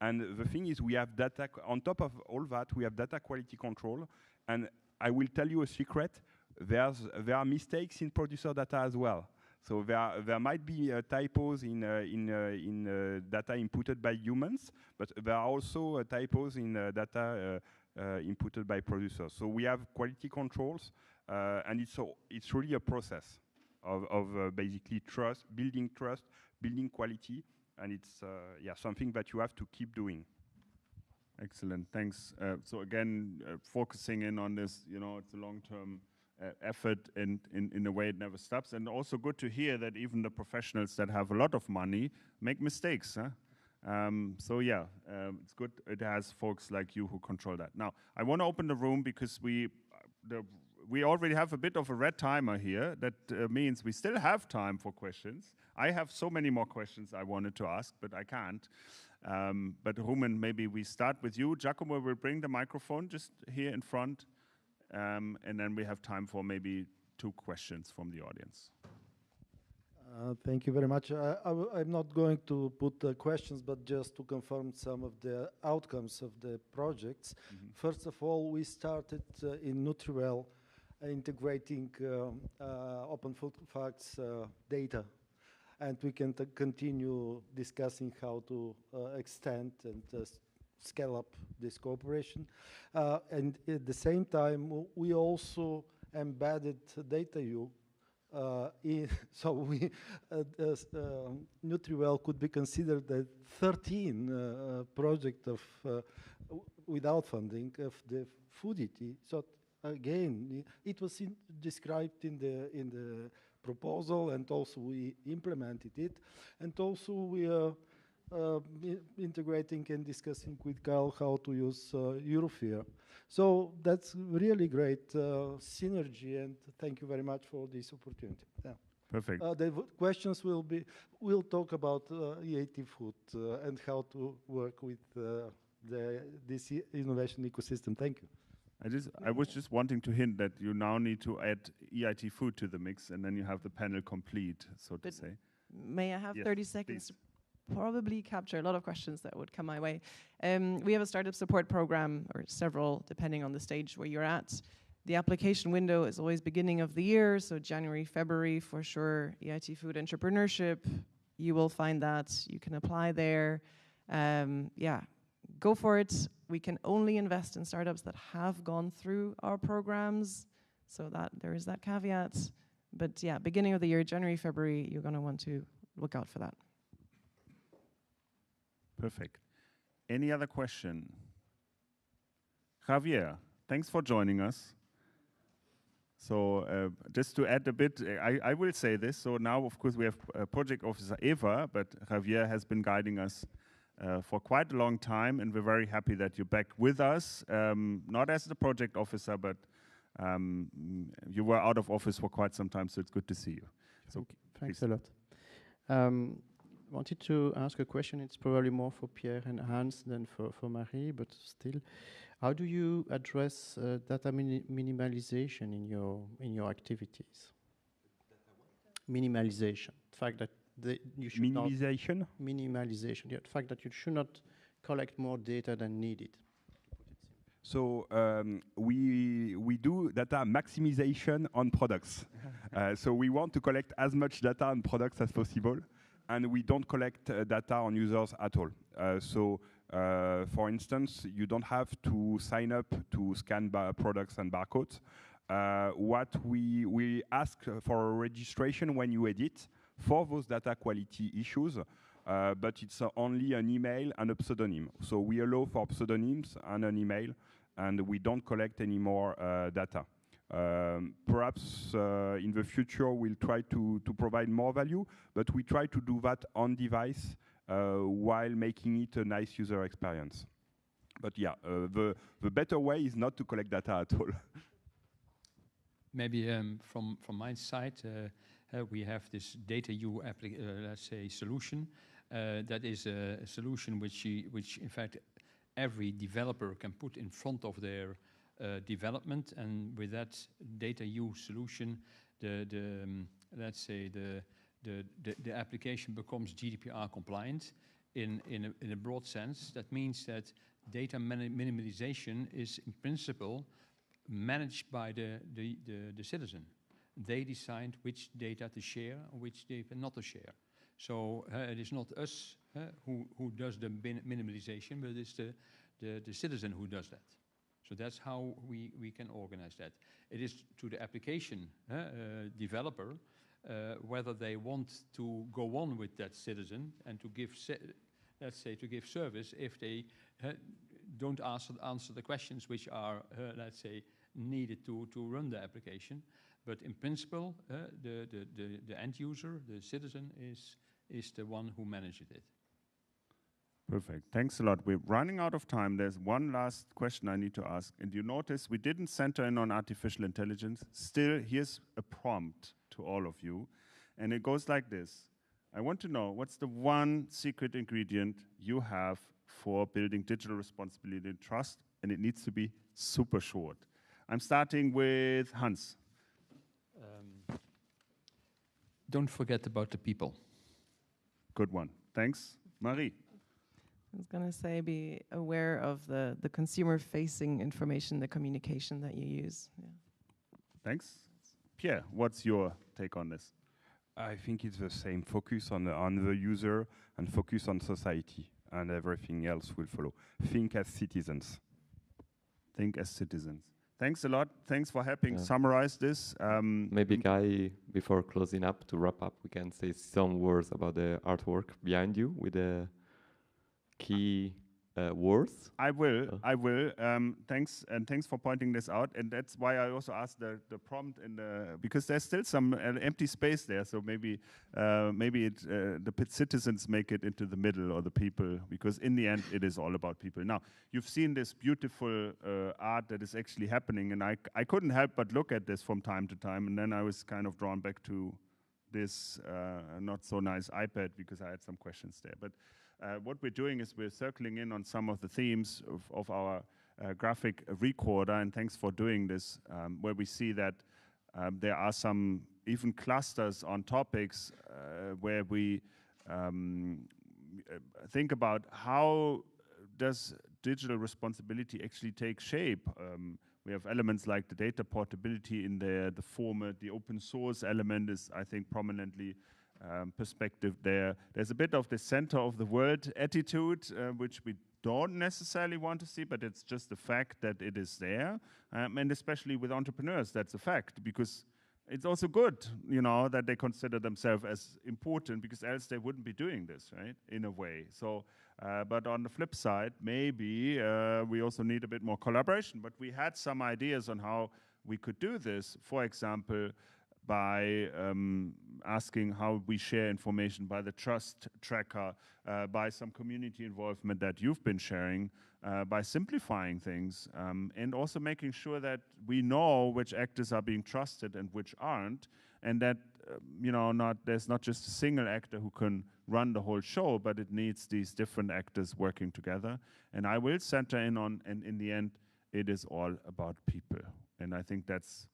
And the thing is, we have data, on top of all that, we have data quality control. And I will tell you a secret, there are mistakes in producer data as well. So there might be typos in data inputted by humans, but there are also typos in data inputted by producers. So we have quality controls, and it's really a process of basically building trust, building quality, and it's something that you have to keep doing. Excellent, thanks. So again, focusing in on this, it's a long-term effort, and in a way it never stops. And also good to hear that even the professionals that have a lot of money make mistakes. Huh? So yeah, it's good. It has folks like you who control that. Now, I want to open the room because we already have a bit of a red timer here. That means we still have time for questions. I have so many more questions I wanted to ask, but I can't. But Rumen, maybe we start with you. Giacomo will bring the microphone just here in front, and then we have time for maybe 2 questions from the audience. Thank you very much. I'm not going to put questions, but just to confirm some of the outcomes of the projects. First of all, we started in Nutriwell integrating open food facts data, and we can continue discussing how to extend and scale up this cooperation. And at the same time, we also embedded DataU so we Nutriwell could be considered a 13 project of without funding of the FOODITY. So again, it was described in the proposal, and also we implemented it, and also we are integrating and discussing with Kyle how to use Eurofear. So that's really great synergy, and thank you very much for this opportunity. Yeah. Perfect. The questions we'll talk about EAT food and how to work with this innovation ecosystem. Thank you. I was just wanting to hint that you now need to add EIT food to the mix, and then you have the panel complete, so to say. May I have 30 seconds please. to probably capture a lot of questions that would come my way? We have a startup support program, or several, depending on the stage where you're at. The application window is always beginning of the year, so January, February for sure. EIT Food Entrepreneurship, you will find that. You can apply there. Yeah, go for it. We can only invest in startups that have gone through our programs, so that there is that caveat. But yeah, beginning of the year, January, February, you're going to want to look out for that. Perfect. Any other question? Javier, thanks for joining us. So just to add a bit, I will say this. So now, of course, we have Project Officer Eva, but Javier has been guiding us for quite a long time, and we're very happy that you're back with us, not as the project officer, but you were out of office for quite some time, so it's good to see you. So Thanks a lot. Wanted to ask a question. It's probably more for Pierre and Hans than for Marie, but still, how do you address data minimalization in your activities? Minimalization, the fact that you should minimization? not minimalization. Yeah, the fact that you should not collect more data than needed. So we do data maximization on products. So we want to collect as much data on products as possible, and we don't collect data on users at all. For instance, you don't have to sign up to scan products and barcodes. What we ask for a registration when you edit for those data quality issues, but it's only an email and a pseudonym. So we allow for pseudonyms and an email, and we don't collect any more data. Perhaps in the future we'll try to provide more value, but we try to do that on device while making it a nice user experience. But yeah, the better way is not to collect data at all. Maybe from my side, we have this DataU let's say solution. That is a solution which in fact every developer can put in front of their development, and with that DataU solution, let's say the application becomes GDPR compliant in a broad sense. That means that data minimalization is in principle managed by the citizen. They decide which data to share and which data not to share. So it is not us who does the minimalization, but it's the citizen who does that. So that's how we can organize that. It is to the application developer whether they want to go on with that citizen and to give, let's say, to give service if they don't answer the questions which are, let's say, needed to run the application. But in principle, the end user, the citizen, is the one who manages it. Perfect. Thanks a lot. We're running out of time. There's one last question I need to ask. And you notice we didn't center in on artificial intelligence. Still, here's a prompt to all of you. And it goes like this. I want to know, what's the one secret ingredient you have for building digital responsibility and trust? And it needs to be super short. I'm starting with Hans. Don't forget about the people. Good one. Thanks. Marie. I was going to say be aware of the consumer-facing information, the communication that you use. Yeah. Thanks. Pierre, what's your take on this? I think it's the same. Focus on the user and focus on society, and everything else will follow. Think as citizens. Think as citizens. Thanks a lot. Thanks for helping summarize this. Maybe Guy, before closing up, to wrap up, we can say some words about the artwork behind you with the key words. I will. Thanks, and thanks for pointing this out. And that's why I also asked the prompt because there's still some empty space there. So maybe the citizens make it into the middle, or the people, because in the end it is all about people. Now you've seen this beautiful art that is actually happening, and I couldn't help but look at this from time to time, and then I was kind of drawn back to this not so nice iPad because I had some questions there, but. What we're doing is we're circling in on some of the themes of our graphic recorder, and thanks for doing this, where we see that there are some even clusters on topics where we think about how does digital responsibility actually take shape. We have elements like the data portability in there, the format, the open source element is, I think, prominently perspective there. There's a bit of the center of the world attitude, which we don't necessarily want to see, but it's just the fact that it is there. And especially with entrepreneurs, that's a fact, because it's also good, that they consider themselves as important, because else they wouldn't be doing this, right, in a way. So, but on the flip side, maybe we also need a bit more collaboration. But we had some ideas on how we could do this. For example, by asking how we share information, by the trust tracker, by some community involvement that you've been sharing, by simplifying things, and also making sure that we know which actors are being trusted and which aren't, and that there's not just a single actor who can run the whole show, but it needs these different actors working together. And I will center in on, and in the end, it is all about people. And I think that's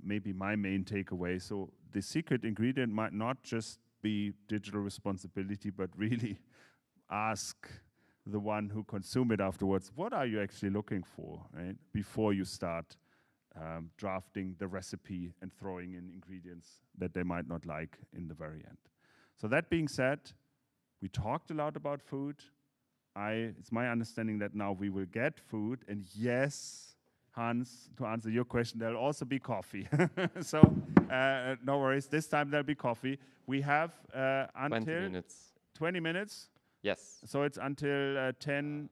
maybe my main takeaway. So the secret ingredient might not just be digital responsibility, but really ask the one who consume it afterwards, what are you actually looking for, right? Before you start drafting the recipe and throwing in ingredients that they might not like in the very end. So that being said, we talked a lot about food. It's my understanding that now we will get food, and yes, Hans, to answer your question, there'll also be coffee. So no worries, this time there'll be coffee. We have until 20 minutes. 20 minutes? Yes. So it's until 10:10,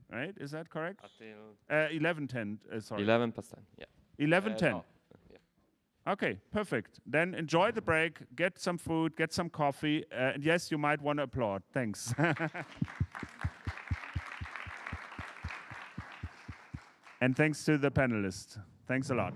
right? Is that correct? Until 11:10, sorry. 11%, yeah. 11:10. No. Yeah. Okay, perfect. Then enjoy the break, get some food, get some coffee. And yes, you might want to applaud. Thanks. And thanks to the panelists. Thanks a lot.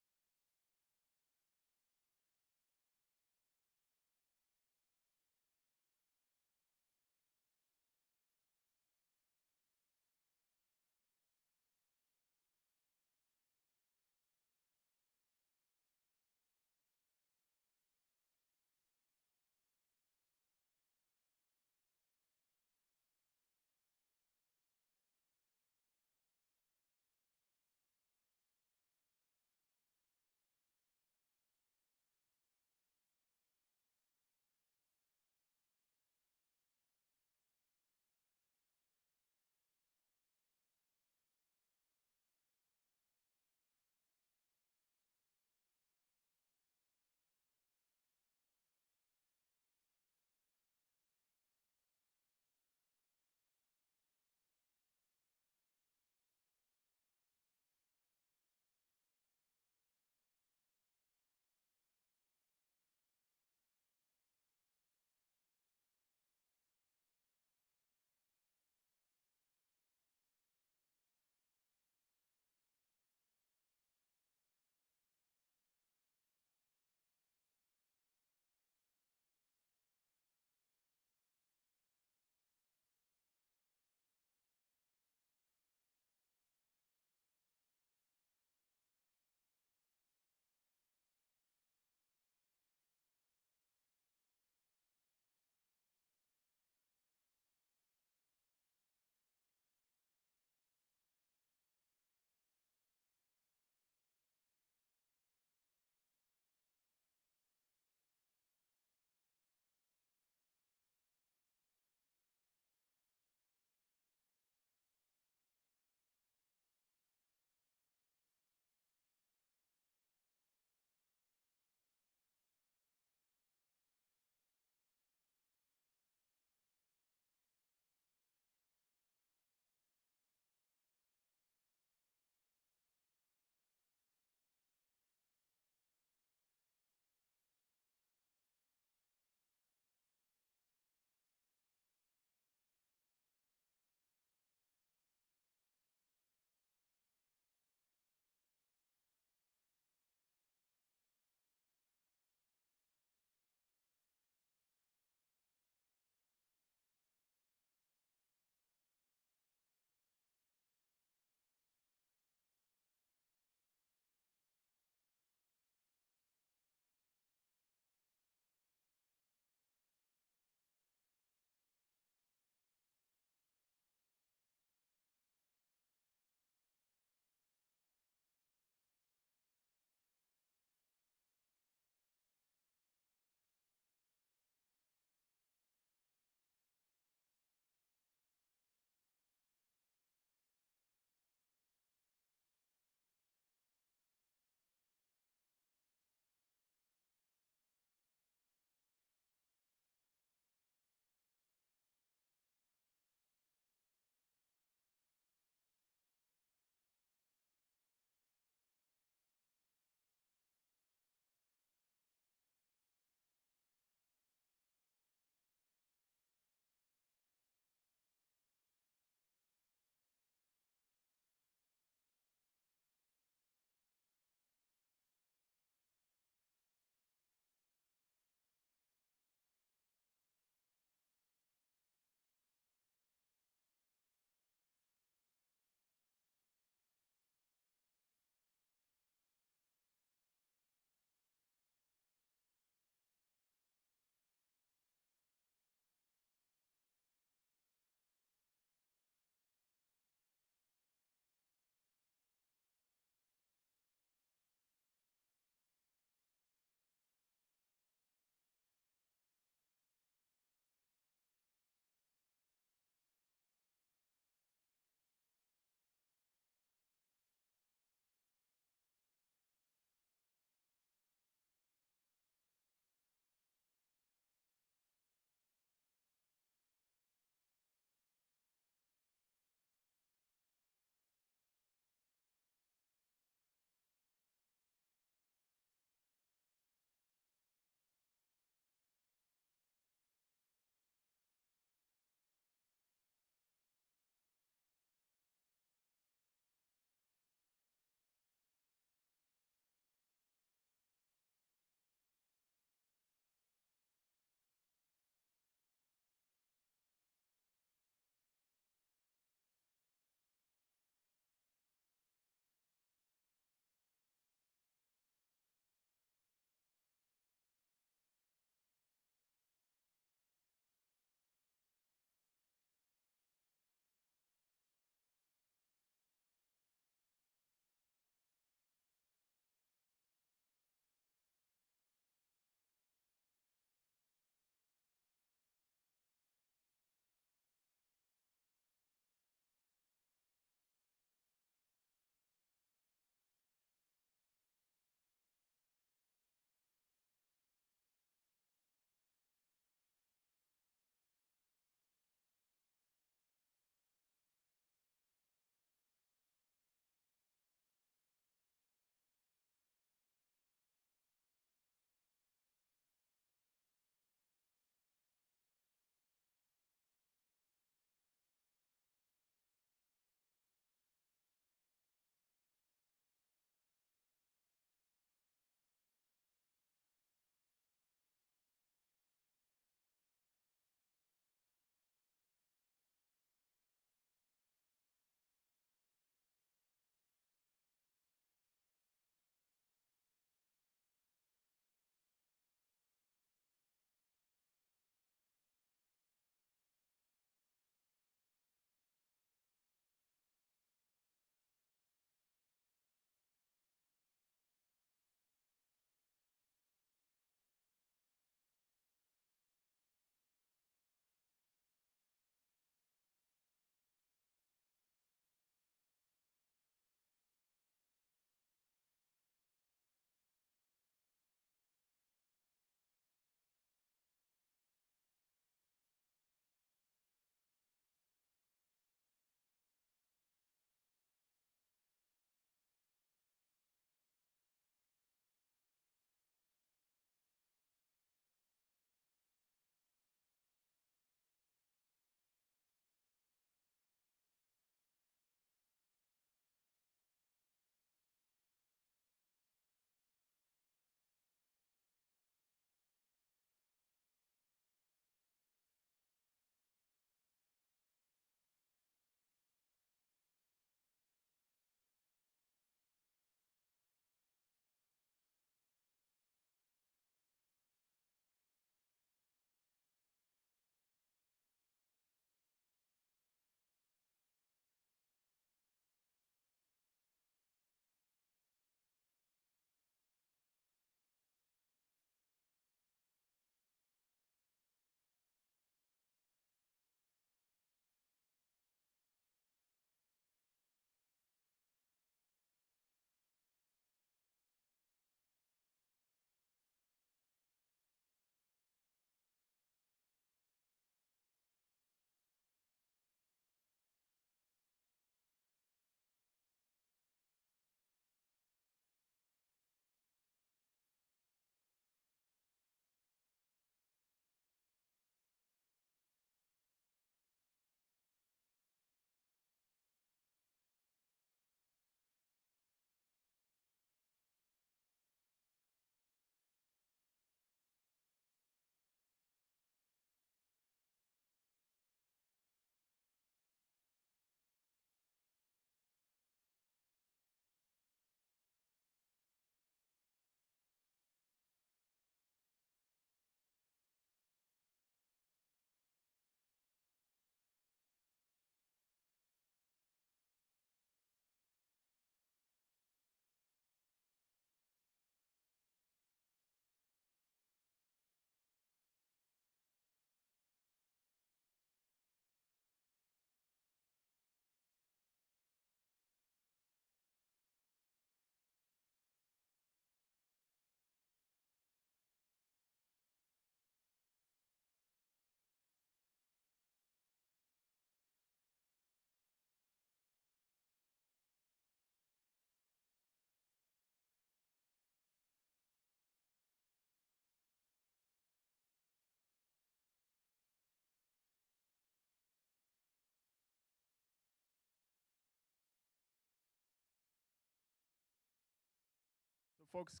folks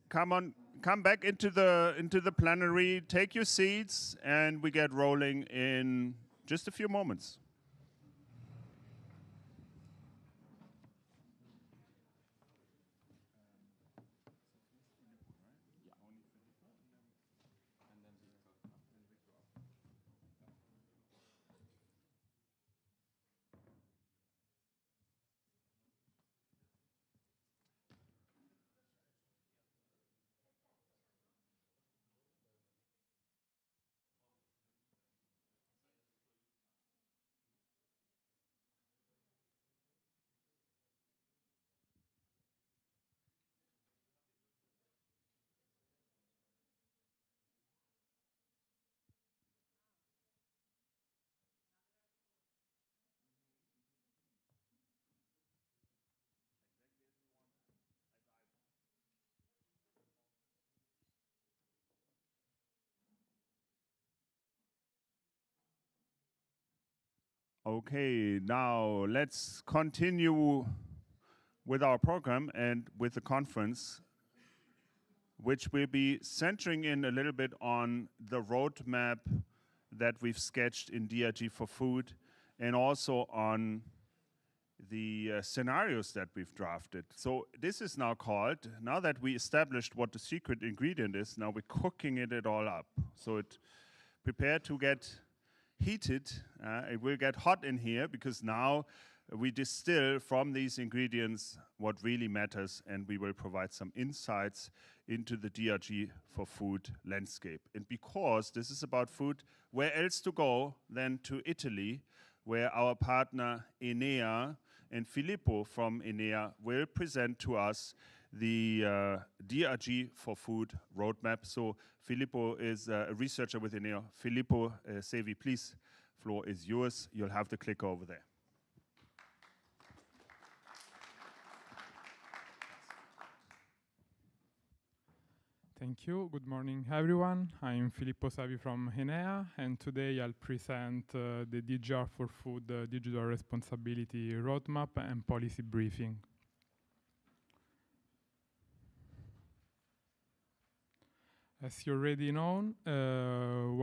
come back into the plenary, take your seats, and we get rolling in just a few moments. Okay, now let's continue with our program and with the conference, which will be centering in a little bit on the roadmap that we've sketched in DRG4Food and also on the scenarios that we've drafted. So this is now called, now that we established what the secret ingredient is, now we're cooking it all up. So it prepared to get heated. It will get hot in here because now we distill from these ingredients what really matters, and we will provide some insights into the DRG4Food landscape. And because this is about food, where else to go than to Italy, where our partner Enea and Filippo from Enea will present to us the DRG4Food roadmap. So Filippo is a researcher with Enea. Filippo Sevi, please, floor is yours. You'll have the clicker over there. Thank you. Good morning, everyone. I'm Filippo Savi from Enea, and today I'll present the DRG4Food Digital Responsibility Roadmap and Policy Briefing. As you already know, the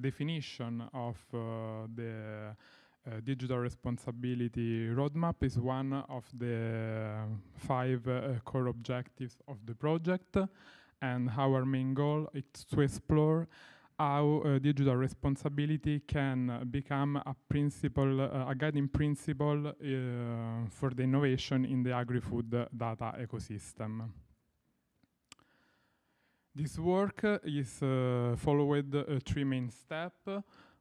definition of the digital responsibility roadmap is one of the 5 core objectives of the project, and our main goal is to explore how digital responsibility can become a guiding principle for the innovation in the agri-food data ecosystem. This work is followed 3 main steps: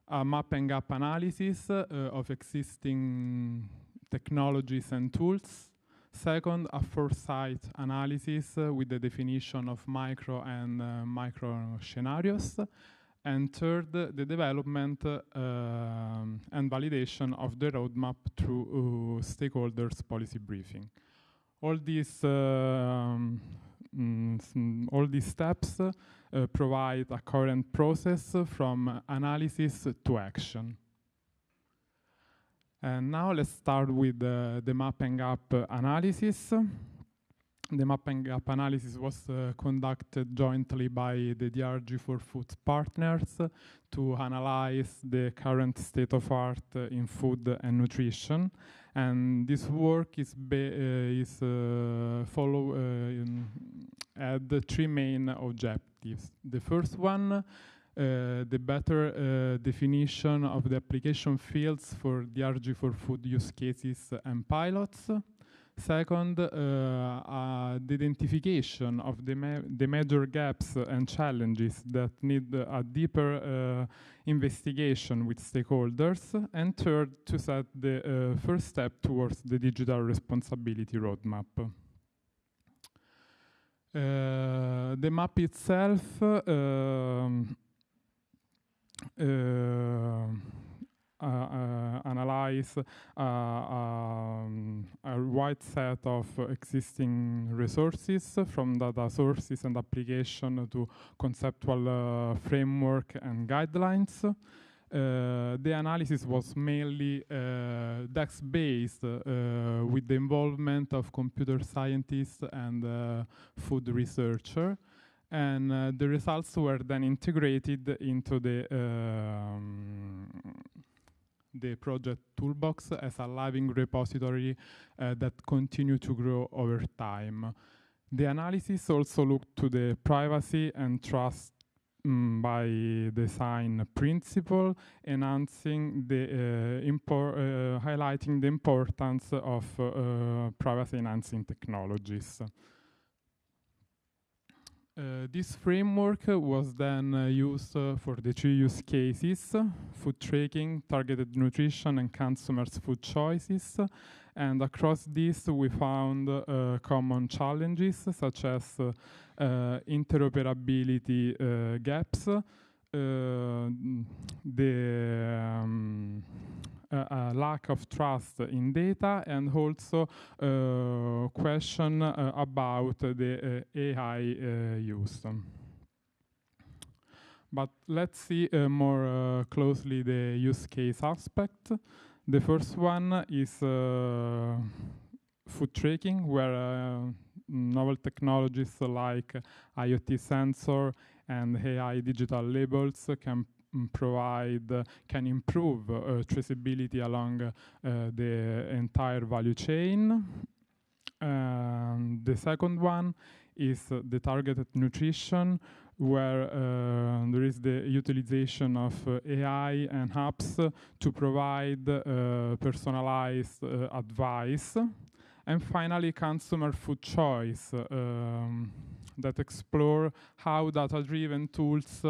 a map and gap analysis of existing technologies and tools. Second, a foresight analysis with the definition of micro and micro scenarios. And third, the development and validation of the roadmap through stakeholders policy briefing. All these steps provide a current process from analysis to action. And now let's start with the map and gap analysis. The map and gap analysis was conducted jointly by the DRG4Food partners to analyze the current state of art in food and nutrition. And this work had 3 main objectives. The first one, the better definition of the application fields for DRG4Food use cases and pilots. Second, the identification of the major gaps and challenges that need a deeper investigation with stakeholders. And third, to set the first step towards the digital responsibility roadmap. The map itself analyze a wide set of existing resources, from data sources and application to conceptual framework and guidelines. The analysis was mainly DAX-based with the involvement of computer scientists and food researchers. And the results were then integrated into the project toolbox as a living repository that continue to grow over time. The analysis also looked to the privacy and trust by design principle, enhancing the highlighting the importance of privacy-enhancing technologies. This framework was then used for the 3 use cases: food tracking, targeted nutrition, and consumers' food choices. And across these, we found common challenges, such as interoperability gaps, lack of trust in data, and also question about the AI use. But let's see more closely the use case aspect. The first one is food tracking, where novel technologies like IoT sensor and AI digital labels can improve traceability along the entire value chain. The second one is the targeted nutrition, where there is the utilization of AI and apps to provide personalized advice. And finally, consumer food choice, that explore how data-driven tools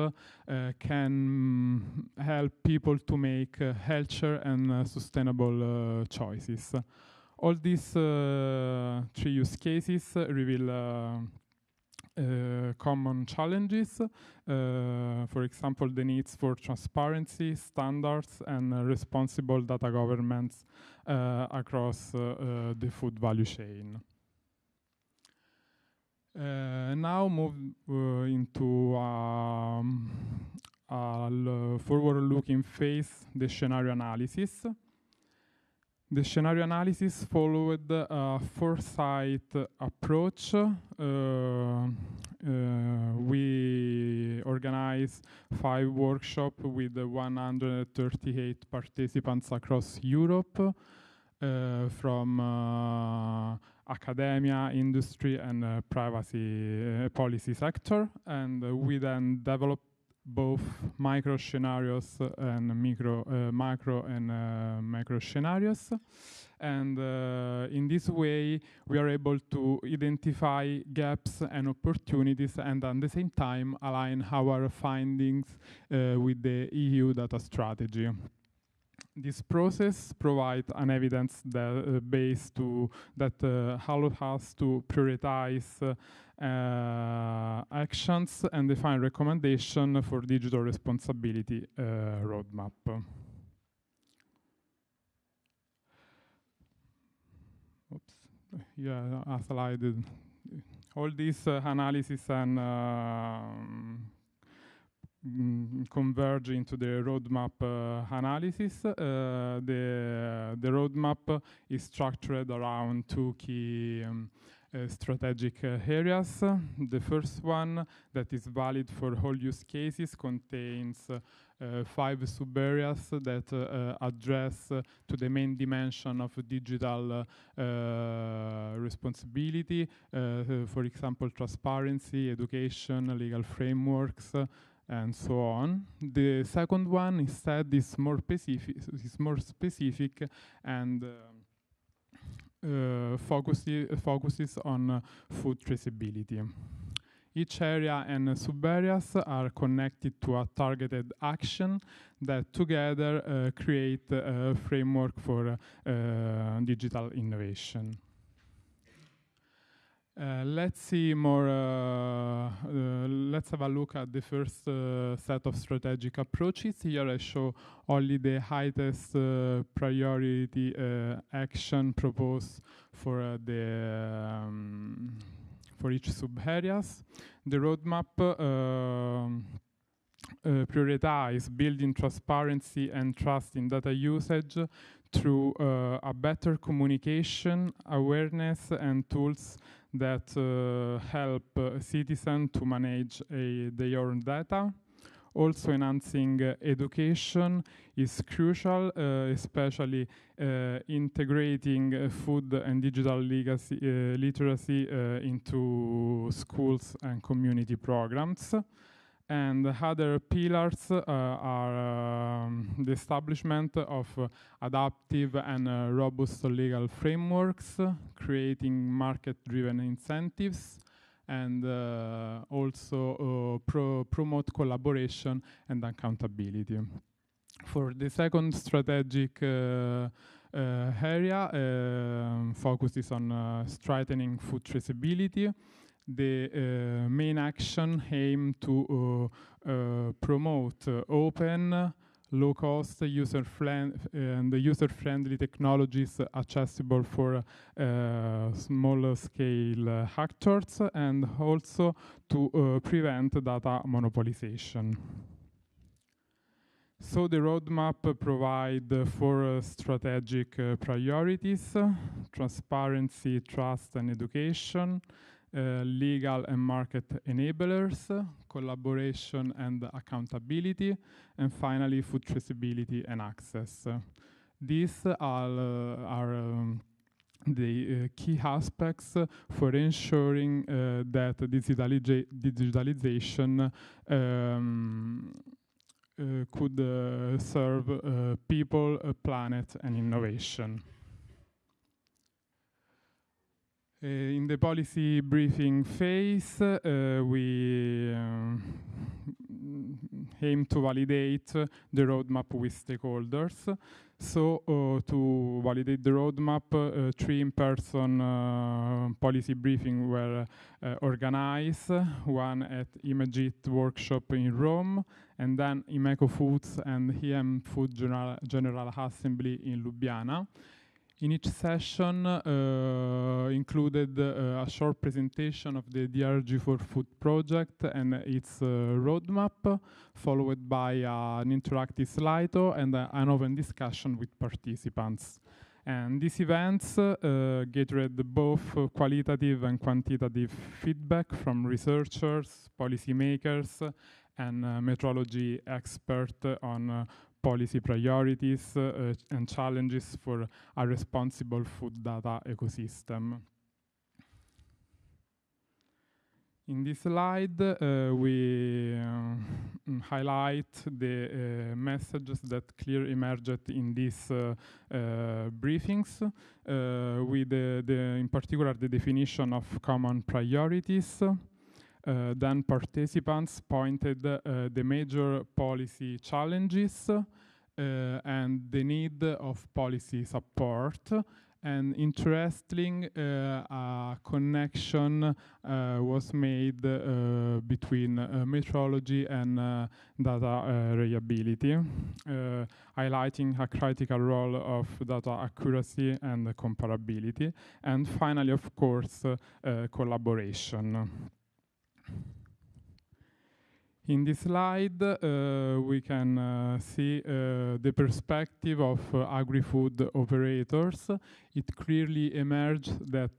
can help people to make healthier and sustainable choices. All these 3 use cases reveal common challenges, for example, the needs for transparency, standards, and responsible data governance across the food value chain. Now move into a forward-looking phase, the scenario analysis. The scenario analysis followed a foresight approach. We organized 5 workshops with 138 participants across Europe, from academia, industry, and privacy policy sector. And we then developed both micro scenarios and macro and macro scenarios. And in this way, we are able to identify gaps and opportunities, and at the same time align our findings with the EU data strategy. This process provides an evidence base that allows us to prioritize actions and define recommendations for digital responsibility roadmap. Oops, yeah, a slide. All this analysis and converge into the roadmap analysis. The roadmap is structured around 2 key strategic areas. The first one, that is valid for all use cases, contains 5 sub-areas that address to the main dimension of digital responsibility, for example, transparency, education, legal frameworks, and so on. The second one instead is more specific and focuses on food traceability. Each area and sub-areas are connected to a targeted action that together create a framework for digital innovation. Let's see more. Let's have a look at the first set of strategic approaches. Here I show only the highest priority action proposed for for each sub-areas. The roadmap prioritize building transparency and trust in data usage through a better communication, awareness, and tools that help citizens to manage their own data. Also, enhancing education is crucial, especially integrating food and digital literacy into schools and community programs. And other pillars are the establishment of adaptive and robust legal frameworks, creating market-driven incentives, and also promote collaboration and accountability. For the second strategic area, focuses on strengthening food traceability. The main action aim to promote open, low-cost, user-friendly technologies accessible for small-scale actors, and also to prevent data monopolization. So the roadmap provides four strategic priorities: transparency, trust, and education, legal and market enablers, collaboration and accountability, and finally food traceability and access. These are the key aspects for ensuring that digitalization could serve people, planet, and innovation. In the policy briefing phase, we aim to validate the roadmap with stakeholders. So to validate the roadmap, 3 in-person policy briefings were organized, one at Imagit workshop in Rome, and then Imeco Foods and EM Food General Assembly in Ljubljana. In each session included a short presentation of the DRG4FOOD project and its roadmap, followed by an interactive slideshow and an open discussion with participants. And these events gathered both qualitative and quantitative feedback from researchers, policymakers, and metrology experts on policy priorities and challenges for a responsible food data ecosystem. In this slide, we highlight the messages that clearly emerged in these briefings, with in particular the definition of common priorities. Then participants pointed the major policy challenges and the need of policy support. And interesting, a connection was made between metrology and data reliability, highlighting a critical role of data accuracy and comparability. And finally, of course, collaboration. In this slide, we can see the perspective of agri-food operators. It clearly emerged that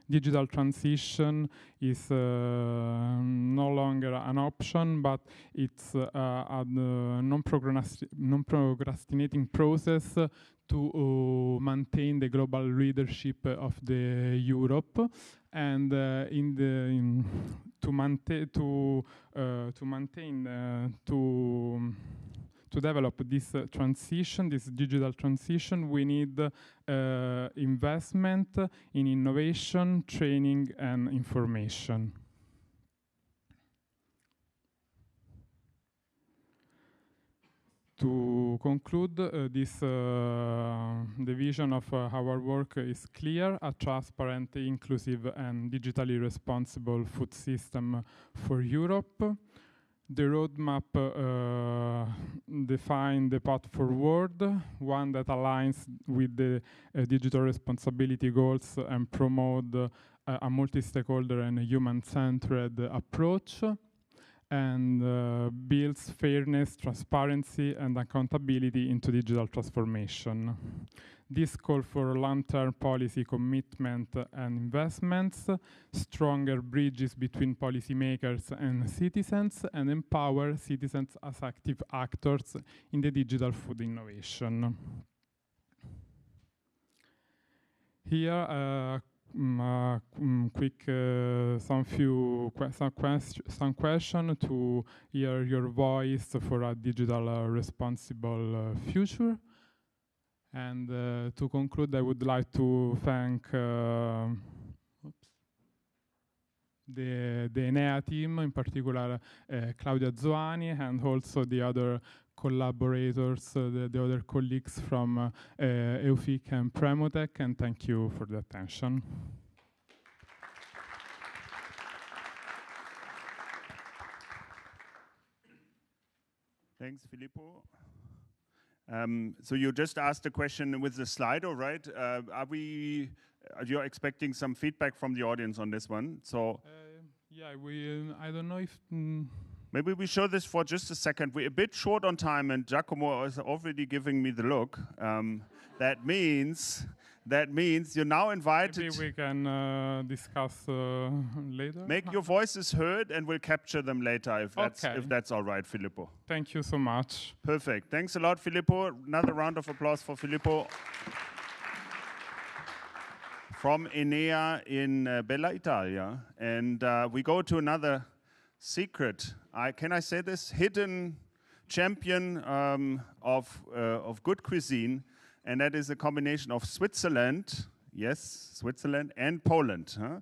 digital transition is no longer an option, but it's a non-procrastinating process to maintain the global leadership of the Europe, and to develop this transition, this digital transition, we need investment in innovation, training, and information. To conclude, the vision of our work is clear: a transparent, inclusive, and digitally responsible food system for Europe. The roadmap defines the path forward, one that aligns with the digital responsibility goals and promotes a multi-stakeholder and human-centered approach. and builds fairness, transparency, and accountability into digital transformation. This calls for long-term policy commitment and investments, stronger bridges between policymakers and citizens, and empower citizens as active actors in the digital food innovation. Here, some question to hear your voice for a digital responsible future. And to conclude, I would like to thank the Enea team, in particular Claudia Zoani, and also the other collaborators, the other colleagues from EUFIC and Premotech, and thank you for the attention. Thanks, Filippo. So you just asked a question with the Slido, right? Are you expecting some feedback from the audience on this one? So yeah, I don't know if maybe we show this for just a second. We're a bit short on time, and Giacomo is already giving me the look. That means you're now invited. Maybe we can discuss later. Make your voices heard, and we'll capture them later if that's all right, Filippo. Thank you so much. Perfect. Thanks a lot, Filippo. Another round of applause for Filippo. From Enea in Bella Italia. And we go to another secret, can I say this? Hidden champion of good cuisine. And that is a combination of Switzerland, yes, Switzerland, and Poland. Huh?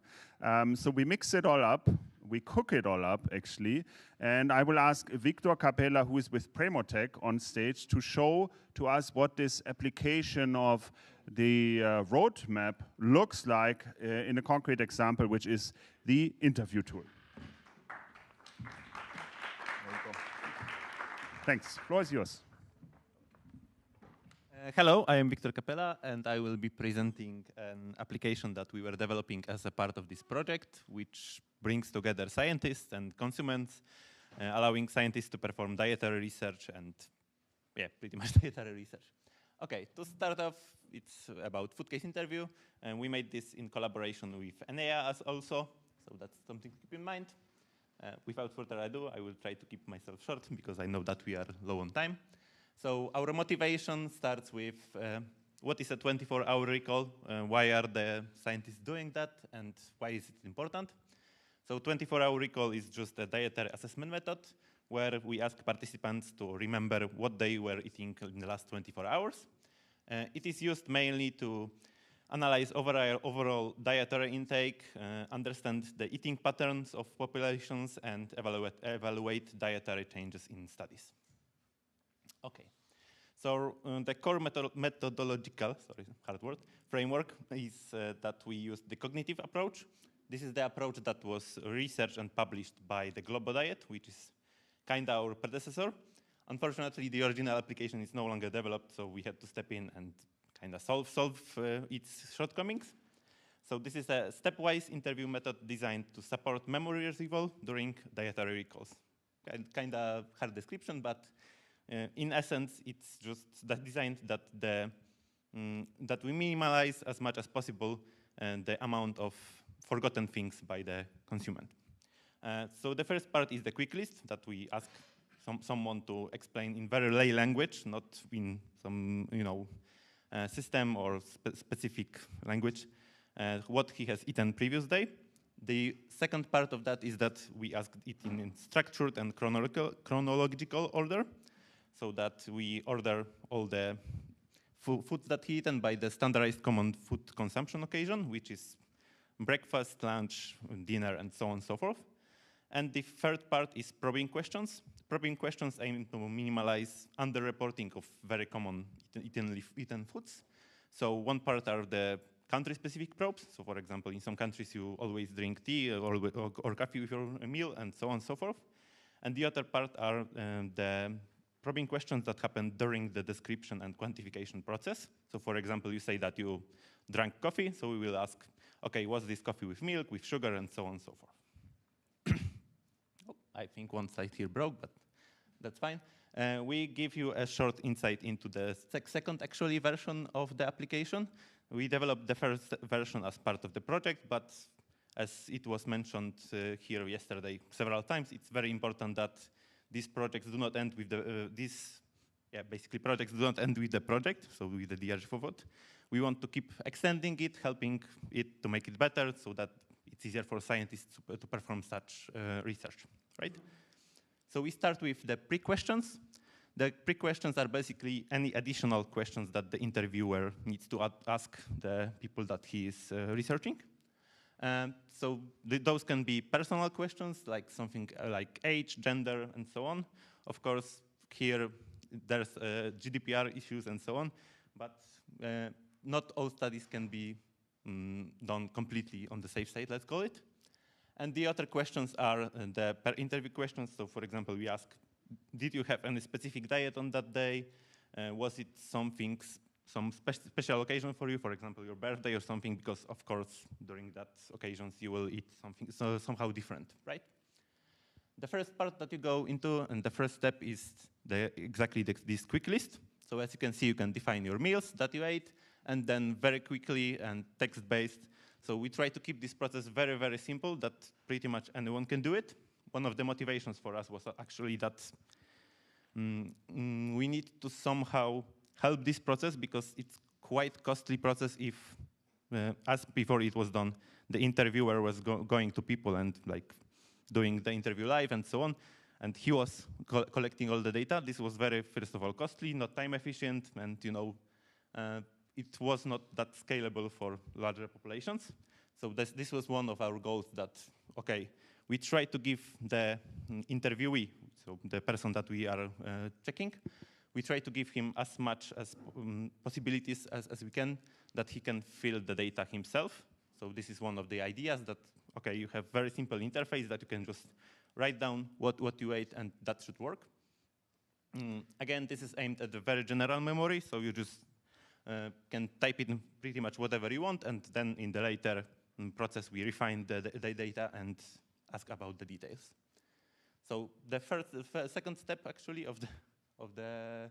So we mix it all up. We cook it all up, actually. And I will ask Victor Capella, who is with Premotech, on stage to show to us what this application of the roadmap looks like in a concrete example, which is the interview tool. There you go. Thanks. Floor is yours. Hello, I am Victor Capella, and I will be presenting an application that we were developing as a part of this project, which brings together scientists and consumers, allowing scientists to perform dietary research and, yeah, pretty much dietary research. Okay, to start off, it's about food case interview, and we made this in collaboration with Enea as also, so that's something to keep in mind. Without further ado, I will try to keep myself short because I know that we are low on time. So our motivation starts with what is a 24-hour recall, why are the scientists doing that, and why is it important? So 24-hour recall is just a dietary assessment method where we ask participants to remember what they were eating in the last 24 hours. It is used mainly to analyze overall dietary intake, understand the eating patterns of populations, and evaluate dietary changes in studies. Okay, so the core methodological, framework is that we use the cognitive approach. This is the approach that was researched and published by the Globo Diet, which is kind of our predecessor. Unfortunately, the original application is no longer developed, so we had to step in and kind of solve its shortcomings. So this is a stepwise interview method designed to support memory retrieval during dietary recalls. Kind of hard description, but in essence, it's just that designed that that we minimize as much as possible the amount of forgotten things by the consumer. So the first part is the quick list that we ask someone to explain in very lay language, not in some system or specific language, what he has eaten previous day. The second part of that is that we ask it in structured and chronological order, so that we order all the foods that he eaten by the standardized common food consumption occasion, which is breakfast, lunch, dinner, and so on and so forth. And the third part is probing questions. Probing questions aim to minimize underreporting of very common eaten foods. So one part are the country-specific probes. So for example, in some countries you always drink tea or coffee with your meal, and so on and so forth. And the other part are the probing questions that happen during the description and quantification process. So for example, you say that you drank coffee, so we will ask, okay, was this coffee with milk, with sugar, and so on and so forth. I think one slide here broke, but that's fine. We give you a short insight into the second actually version of the application. We developed the first version as part of the project, but as it was mentioned here yesterday several times, it's very important that these projects do not end with the basically projects do not end with the project, so with the DRG4FOOD. We want to keep extending it, helping it to make it better, so that it's easier for scientists to perform such research, right? So we start with the pre-questions. The pre-questions are basically any additional questions that the interviewer needs to ask the people that he is researching. So those can be personal questions, like something like age, gender, and so on. Of course, here there's GDPR issues and so on, but not all studies can be done completely on the safe side, let's call it. And the other questions are the per interview questions. So for example, we ask, did you have any specific diet on that day? Was it some special occasion for you, for example, your birthday or something? Because of course, during that occasions, you will eat something somehow different, right? The first part that you go into, and the first step is this quick list. So as you can see, you can define your meals that you ate, and then very quickly and text-based. So we try to keep this process very, very simple, that pretty much anyone can do it. One of the motivations for us was actually that we need to somehow help this process, because it's quite costly process if, as before it was done, the interviewer was going to people and like doing the interview live and so on, and he was collecting all the data. This was very, first of all, costly, not time efficient, and it was not that scalable for larger populations. So this was one of our goals, that, okay, we try to give the interviewee, so the person that we are checking, we try to give him as much as possibilities as we can, that he can fill the data himself. So this is one of the ideas, that, okay, you have very simple interface that you can just write down what you ate, and that should work. Again, this is aimed at the very general memory, so you just can type in pretty much whatever you want, and then in the later process we refine the data and ask about the details. So the second step actually of the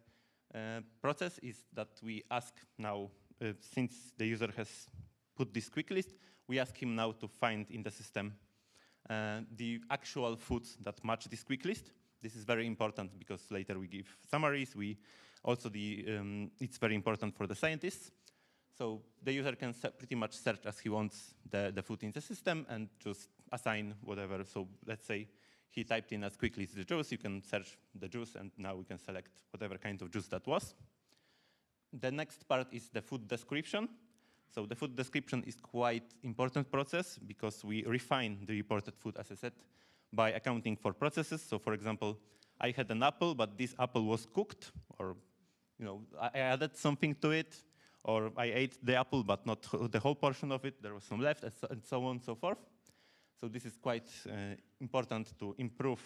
process is that we ask now, since the user has put this quick list, we ask him now to find in the system the actual foods that match this quick list. This is very important because later we give summaries. We also it's very important for the scientists. So the user can pretty much search as he wants the food in the system and just assign whatever. So let's say he typed in as quickly as the juice, you can search the juice, and now we can select whatever kind of juice that was. The next part is the food description. So the food description is quite important process, because we refine the reported food, as I said, by accounting for processes. So for example, I had an apple, but this apple was cooked, or I added something to it, or I ate the apple, but not the whole portion of it, there was some left, and so on and so forth. So this is quite important to improve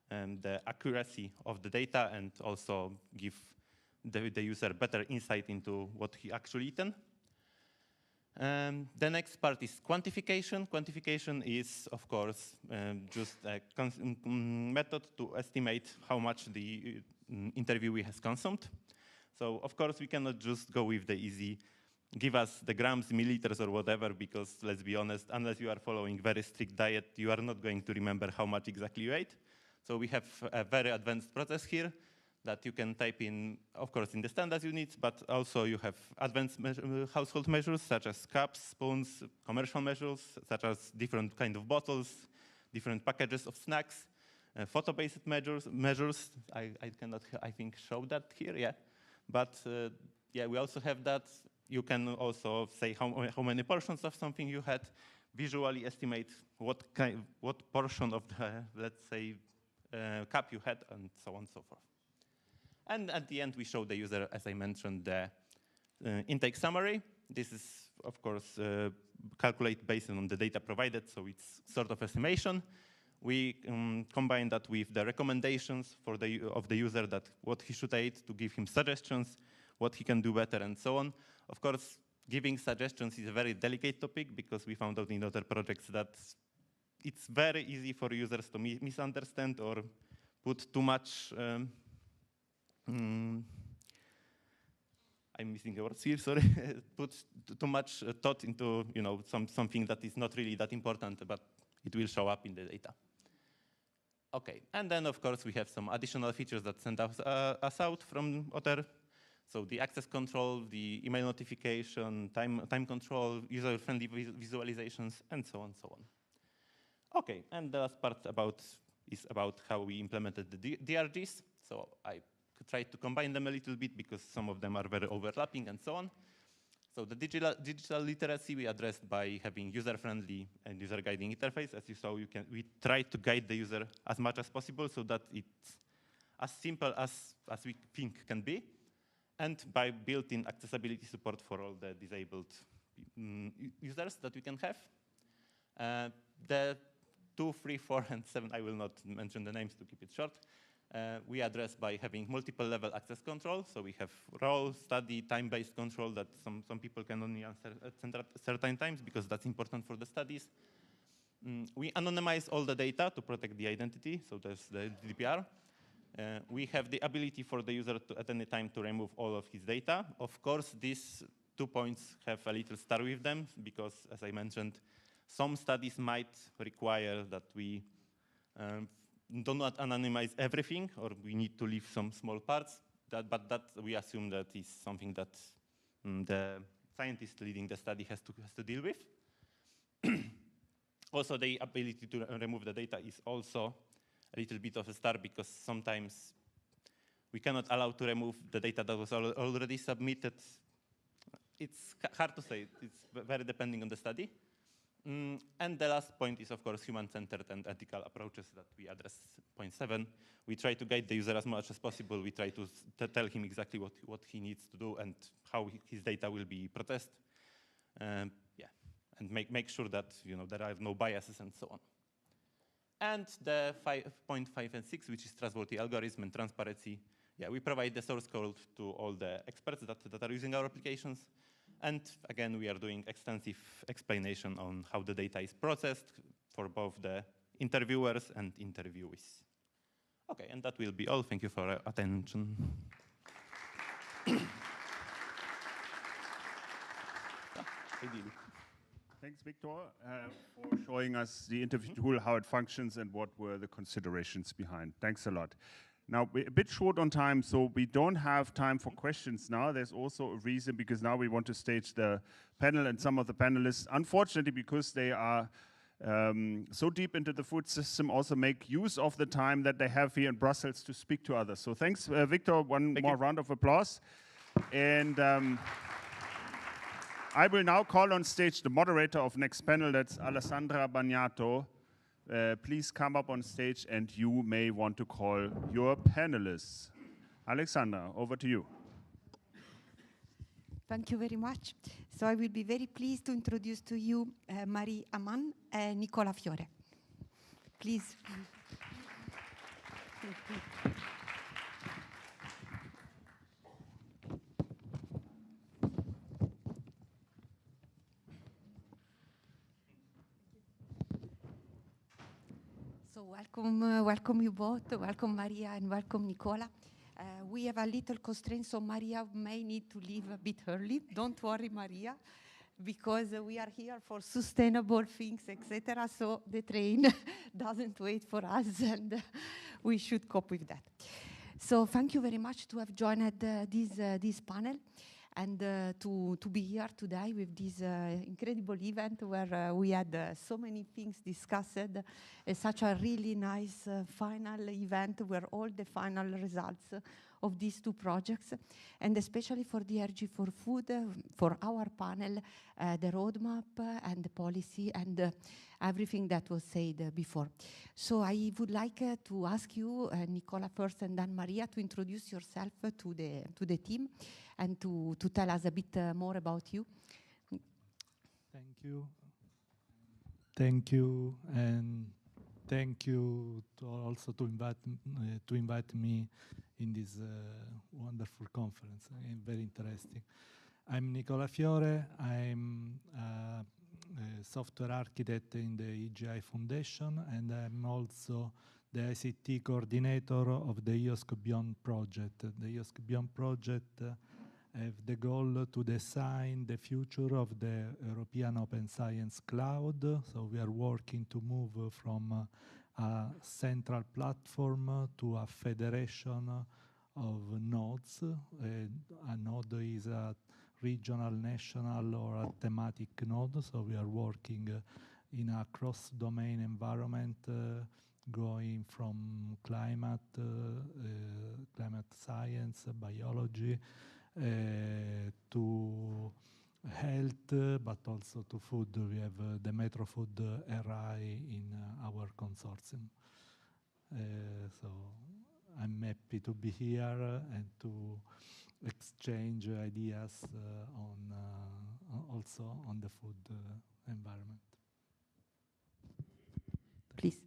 the accuracy of the data, and also give the user better insight into what he actually eaten. The next part is quantification. Quantification is, of course, just a method to estimate how much the interviewee has consumed. So, of course, we cannot just go with the easy, give us the grams, milliliters, or whatever, because, let's be honest, unless you are following very strict diet, you are not going to remember how much exactly you ate. So we have a very advanced process here that you can type in, of course, in the standard units, but also you have advanced household measures, such as cups, spoons, commercial measures, such as different kind of bottles, different packages of snacks, photo-based measures. I cannot, I think, show that here, yeah. But yeah, we also have that. You can also say how many portions of something you had, visually estimate what portion of the, let's say, cup you had, and so on and so forth. And at the end, we show the user, as I mentioned, the intake summary. This is, of course, calculated based on the data provided, so it's sort of estimation. We combine that with the recommendations of the user, that what he should eat, to give him suggestions, what he can do better, and so on. Of course, giving suggestions is a very delicate topic, because we found out in other projects that it's very easy for users to misunderstand or put too much. I'm missing a word here, sorry. Put too much thought into something that is not really that important, but it will show up in the data. Okay, and then of course we have some additional features that send us out from other. So the access control, the email notification, time control, user-friendly visualizations, and so on, so on. Okay, and the last part is about how we implemented the DRGs. So I tried to combine them a little bit because some of them are very overlapping and so on. So the digital literacy we addressed by having user-friendly and user-guiding interface. As you saw, we try to guide the user as much as possible so that it's as simple as we think can be, and by built-in accessibility support for all the disabled users that we can have. The 2, 3, 4, and 7, I will not mention the names to keep it short. We address by having multiple level access control. So we have role, study, time-based control that some people can only answer at certain times because that's important for the studies. We anonymize all the data to protect the identity. So there's the GDPR. We have the ability for the user to, at any time, to remove all of his data. Of course, these 2 points have a little star with them because, as I mentioned, some studies might require that we do not anonymize everything, or we need to leave some small parts. But that we assume that is something that the scientist leading the study has to deal with. Also, the ability to remove the data is also a little bit of a star because sometimes we cannot allow to remove the data that was already submitted. It's hard to say. It's very depending on the study. And the last point is, of course, human-centered and ethical approaches that we address. Point 7, we try to guide the user as much as possible. We try to tell him exactly what he needs to do and how his data will be processed. Yeah, and make sure that there are no biases and so on. And the 5.5 and 6, which is trustworthy algorithm and transparency. Yeah, we provide the source code to all the experts that are using our applications. And again, we are doing extensive explanation on how the data is processed for both the interviewers and interviewees. Okay, and that will be all. Thank you for your attention. Thanks, Victor, for showing us the interview tool, how it functions, and what were the considerations behind. Thanks a lot. Now, we're a bit short on time, so we don't have time for questions now. There's also a reason, because now we want to stage the panel, and some of the panelists, unfortunately, because they are so deep into the food system, also make use of the time that they have here in Brussels to speak to others. So thanks, Victor. One more round of applause. And I will now call on stage the moderator of next panel, that's Alessandra Bagnato. Please come up on stage, and you may want to call your panelists. Alexandra, over to you. Thank you very much. So I will be very pleased to introduce to you Marie Aman and Nicola Fiore. Please. So welcome you both. Welcome Maria and welcome Nicola. We have a little constraint, so Maria may need to leave a bit early. Don't worry, Maria, because we are here for sustainable things, etc. So the train doesn't wait for us, and we should cope with that. So thank you very much to have joined this panel, and to be here today with this incredible event where we had so many things discussed, such a really nice final event where all the final results of these 2 projects, and especially for DRG4Food, for our panel, the roadmap and the policy and everything that was said before. So I would like to ask you, Nicola first and then Maria, to introduce yourself to the team and to tell us a bit more about you. Thank you. Thank you, and thank you also to invite me in this wonderful conference. Very interesting. I'm Nicola Fiore. I'm a software architect in the EGI Foundation, and I'm also the ICT coordinator of the IOSC Beyond project. The IOSC Beyond project have the goal to design the future of the European Open Science Cloud. So we are working to move from a central platform to a federation of nodes. A node is a regional, national, or a thematic node. So we are working in a cross-domain environment, going from climate science, biology, to health, but also to food. We have the Metro Food RI in our consortium. So I'm happy to be here and to exchange ideas also on the food environment. Please.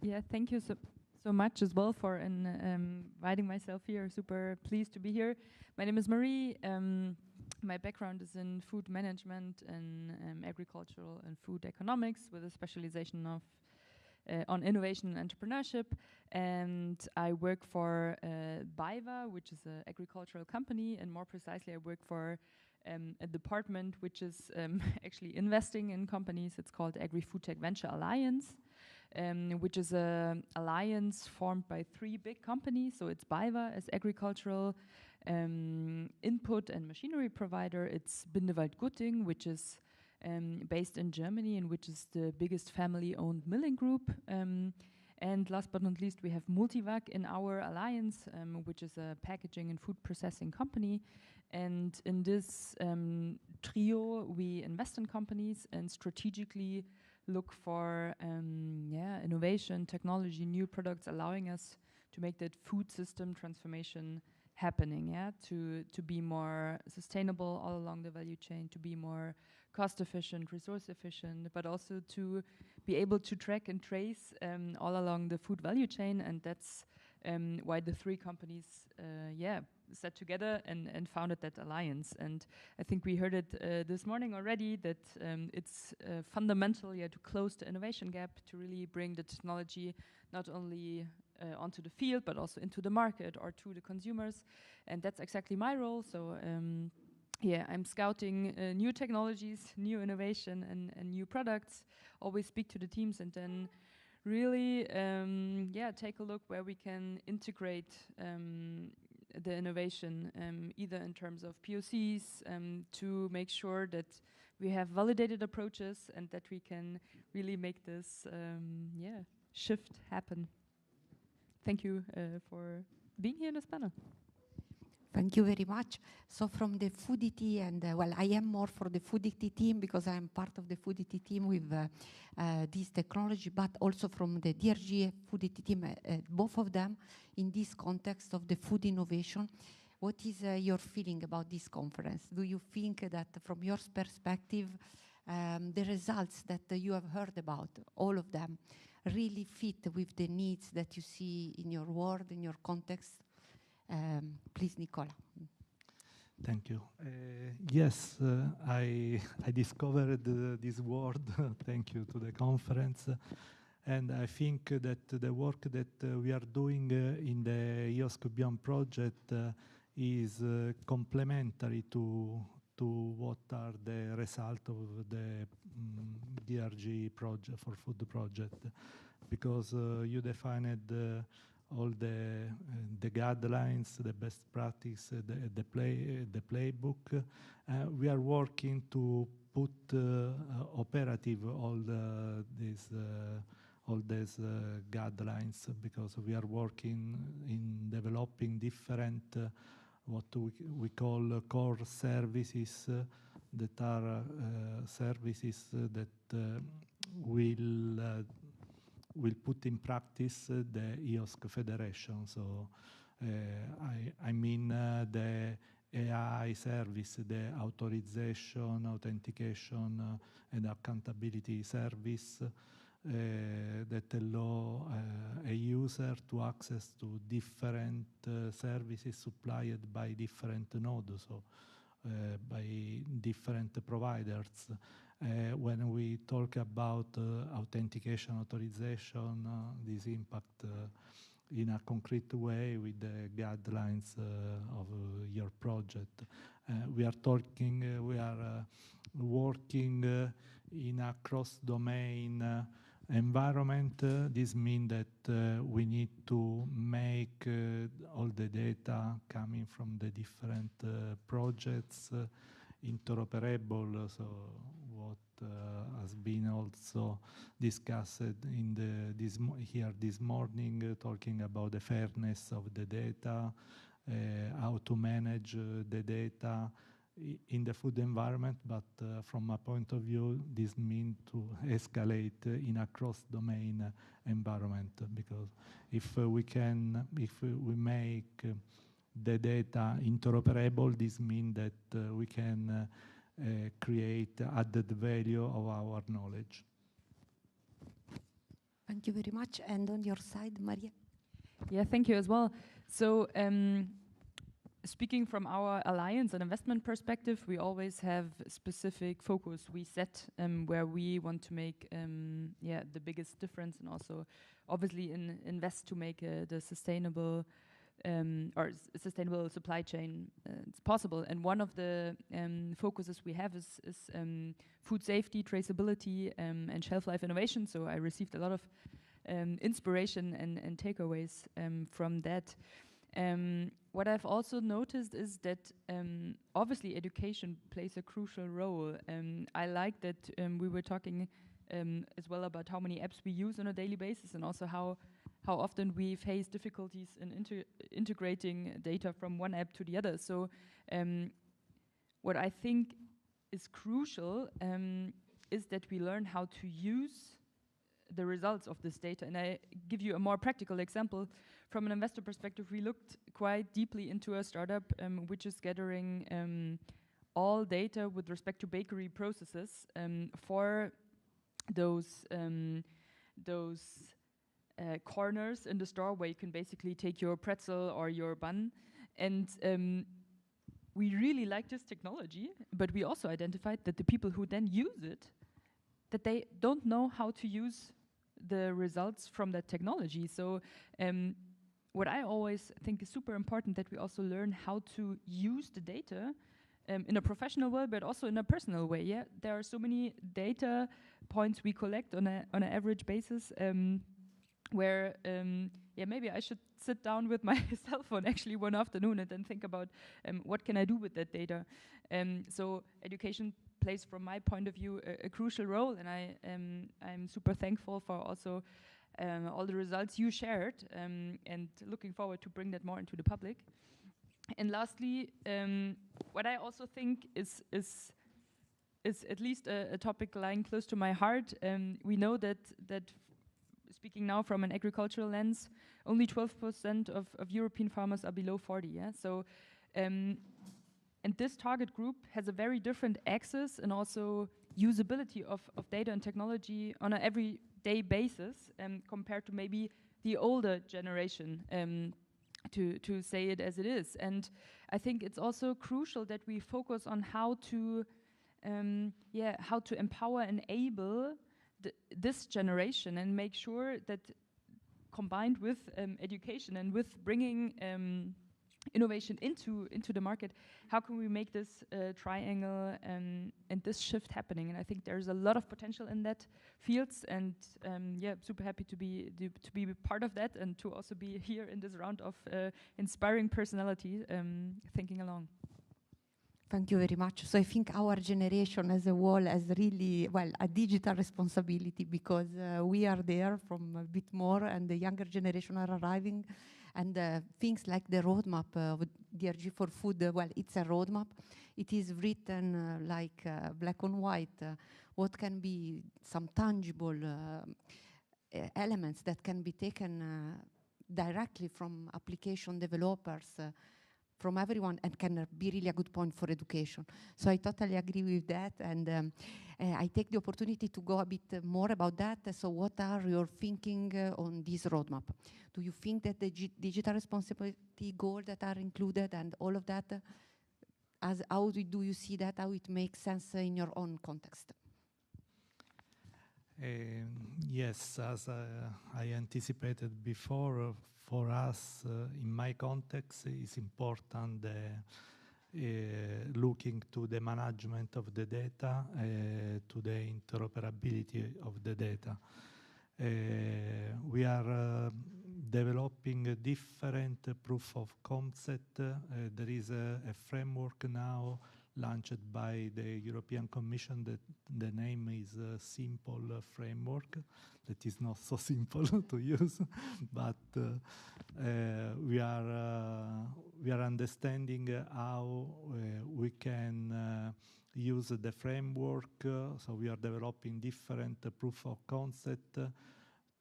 Yeah, thank you so much as well for inviting myself here. Super pleased to be here. My name is Marie. My background is in food management and agricultural and food economics with a specialization on innovation and entrepreneurship. And I work for BayWa, which is an agricultural company, and more precisely I work for a department which is actually investing in companies. It's called Agri-Food Tech Venture Alliance, which is an alliance formed by 3 big companies. So it's BayWa as agricultural input and machinery provider. It's Bindewald Gutting, which is based in Germany and which is the biggest family-owned milling group. And last but not least, we have Multivac in our alliance, which is a packaging and food processing company. And in this trio, we invest in companies and strategically look for innovation, technology, new products, allowing us to make that food system transformation happening, to be more sustainable all along the value chain, to be more cost efficient, resource efficient, but also to be able to track and trace all along the food value chain. And that's why the 3 companies sat together and founded that alliance. And I think we heard it this morning already that it's fundamental to close the innovation gap, to really bring the technology not only onto the field, but also into the market or to the consumers. And that's exactly my role. So I'm scouting new technologies, new innovation, and new products. Always speak to the teams and then really take a look where we can integrate the innovation, either in terms of POCs, to make sure that we have validated approaches and that we can really make this shift happen. Thank you for being here in this panel. Thank you very much. So from the FOODITY, and I am more for the FOODITY team because I am part of the FOODITY team with this technology, but also from the DRG4FOOD team, both of them in this context of the food innovation. What is your feeling about this conference? Do you think that from your perspective, the results that you have heard about, all of them, really fit with the needs that you see in your world, in your context? Please, Nicola. Thank you. Yes, I discovered this word. Thank you to the conference. And I think that the work that we are doing in the IOSC Beyond project is complementary to what are the results of the DRG project for food project, because you defined all the guidelines, the best practice, the playbook. We are working to put operative all these guidelines, because we are working in developing different what we call core services that are services that will put in practice the IOSC Federation. So I mean the AI service, the authorization, authentication, and accountability service that allow a user to access to different services supplied by different nodes. So by different providers. When we talk about authentication authorization, this impact in a concrete way with the guidelines of your project. We are working in a cross-domain environment. This means that we need to make all the data coming from the different projects interoperable. So what has been also discussed in this morning, talking about the fairness of the data, how to manage the data in the food environment, but from my point of view, this means to escalate in a cross-domain environment, because if we make the data interoperable, this means that we can create added value of our knowledge. Thank you very much. And on your side, Maria? Yeah, thank you as well. So speaking from our alliance and investment perspective, we always have specific focus we set where we want to make the biggest difference, and also obviously invest to make the sustainable sustainable supply chain it's possible. And one of the focuses we have is food safety, traceability, and shelf life innovation. So I received a lot of inspiration and takeaways from that. What I've also noticed is that obviously education plays a crucial role. I like that we were talking as well about how many apps we use on a daily basis, and also how often we face difficulties in integrating data from one app to the other. So what I think is crucial is that we learn how to use the results of this data. And I give you a more practical example. From an investor perspective, we looked quite deeply into a startup which is gathering all data with respect to bakery processes for those corners in the store where you can basically take your pretzel or your bun. And we really like this technology, but we also identified that the people who then use it, that they don't know how to use the results from that technology. So what I always think is super important, that we also learn how to use the data in a professional way, but also in a personal way. Yeah, there are so many data points we collect on an average basis, where maybe I should sit down with my cell phone actually one afternoon and then think about what can I do with that data. So education plays, from my point of view, a crucial role, and I'm super thankful for also all the results you shared, and looking forward to bring that more into the public. And lastly, what I also think is at least a topic lying close to my heart. We know that speaking now from an agricultural lens, only 12% of European farmers are below 40. Yeah, so and this target group has a very different access and also usability of data and technology on an everyday basis compared to maybe the older generation, to say it as it is. And I think it's also crucial that we focus on how to empower and enable this generation, and make sure that, combined with education and with bringing innovation into the market, how can we make this triangle and this shift happening? And I think there's a lot of potential in that fields, and super happy to be part of that, and to also be here in this round of inspiring personality thinking along. Thank you very much. So I think our generation as a whole has really, a digital responsibility, because we are there from a bit more, and the younger generation are arriving. And things like the roadmap of DRG4Food, it's a roadmap. It is written like black on white. What can be some tangible elements that can be taken directly from application developers, from everyone, and can be really a good point for education. So I totally agree with that, and I take the opportunity to go a bit more about that. So what are your thinking on this roadmap? Do you think that the digital responsibility goals that are included and all of that how do you see that, how it makes sense in your own context? Yes, as I anticipated before, for us, in my context, it's important looking to the management of the data, to the interoperability of the data. We are developing a different proof of concept. There is a framework now launched by the European Commission that the name is Simple Framework. That is not so simple to use, but we are understanding how we can use the framework. So we are developing different proof of concept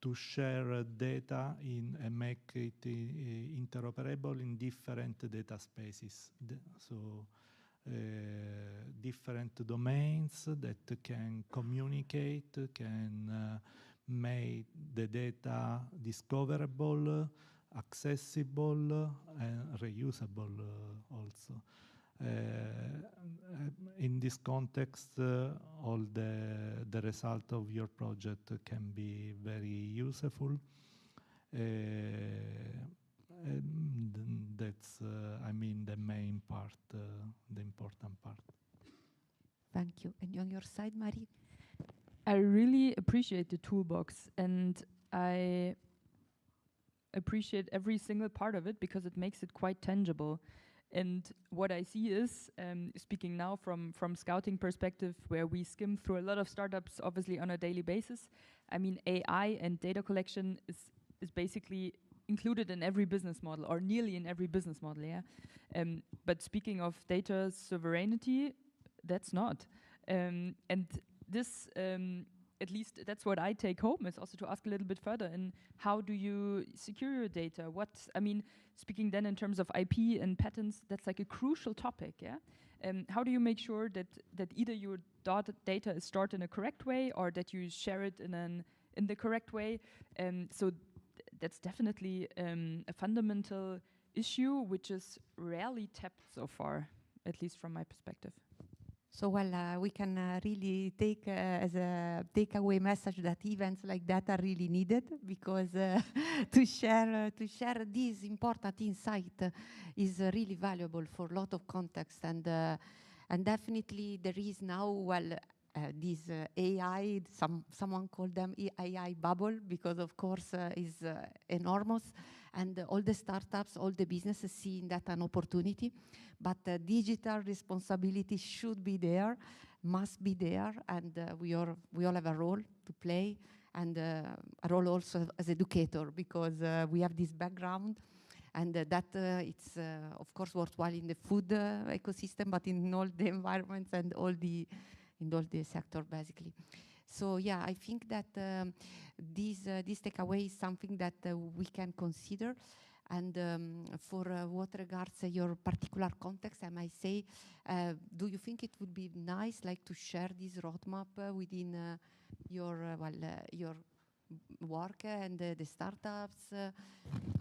to share data and make it interoperable in different data spaces. Different domains that can communicate, can make the data discoverable, accessible, and reusable also. In this context, all the result of your project can be very useful. That's, I mean, the main part, the important part. Thank you. And on your side, Marie? I really appreciate the toolbox, and I appreciate every single part of it because it makes it quite tangible. And what I see is, speaking now from scouting perspective, where we skim through a lot of startups, obviously on a daily basis. I mean, AI and data collection is basically included in every business model, or nearly in every business model, yeah. But speaking of data sovereignty, that's not. And this, at least that's what I take home, is also to ask a little bit further in how do you secure your data? I mean, speaking then in terms of IP and patents, that's like a crucial topic, yeah? How do you make sure that either your data is stored in a correct way or that you share it in the correct way? So that's definitely a fundamental issue which is rarely tapped so far, at least from my perspective. So we can really take as a takeaway message that events like that are really needed, because to share this important insight is really valuable for a lot of context, and definitely there is now this AI, someone called them AI bubble, because of course is enormous, and all the startups, all the businesses see in that an opportunity, but digital responsibility should be there, must be there, and we all have a role to play, and a role also as educator, because we have this background, and that it's of course worthwhile in the food ecosystem, but in all the environments and in all the sector, basically. So yeah, I think that this takeaway is something that we can consider. And for what regards your particular context, I might say, do you think it would be nice, like, to share this roadmap within your work and the startups, to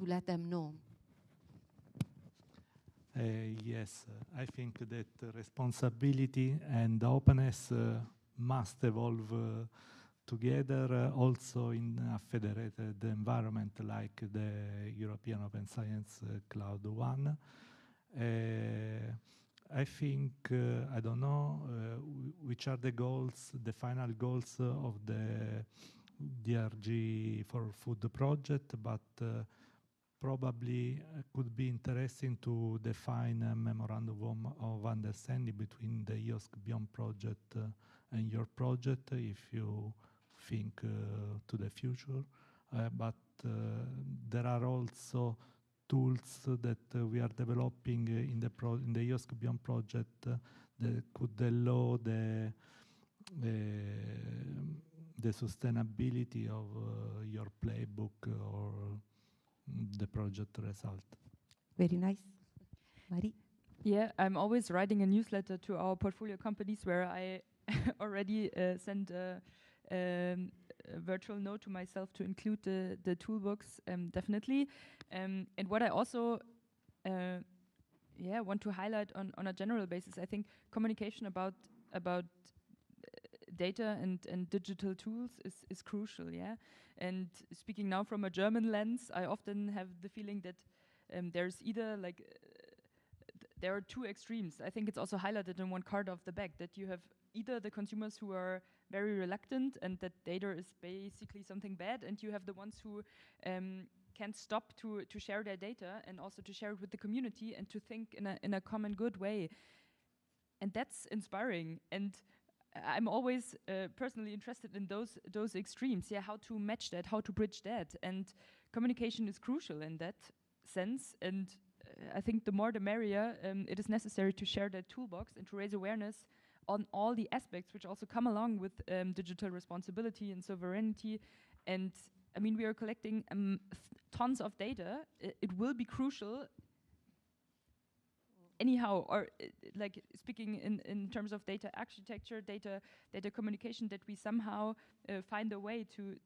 let them know? Yes, I think that responsibility and openness must evolve together, also in a federated environment like the European Open Science Cloud One. I think, I don't know which are the goals, the final goals of the DRG4FOOD project, but probably could be interesting to define a memorandum of understanding between the IOSC Beyond project and your project, if you think to the future. But there are also tools that we are developing in the IOSC Beyond project that could allow the sustainability of your playbook or the project result. Very nice. Marie? Yeah, I'm always writing a newsletter to our portfolio companies where I already send a virtual note to myself to include the toolbox, definitely. And what I also want to highlight on a general basis. I think communication about data and digital tools is crucial, yeah. And speaking now from a German lens, I often have the feeling that there's either like there are two extremes. I think it's also highlighted in one card of the back that you have either the consumers who are very reluctant and that data is basically something bad, and you have the ones who can't stop to share their data and also to share it with the community and to think in a common good way. And that's inspiring. And I'm always personally interested in those extremes. Yeah, how to match that, how to bridge that, and communication is crucial in that sense. And I think the more the merrier. It is necessary to share that toolbox and to raise awareness on all the aspects which also come along with digital responsibility and sovereignty. And I mean, we are collecting tons of data. It will be crucial. Anyhow, or like speaking in terms of data architecture, data communication, that we somehow find a way to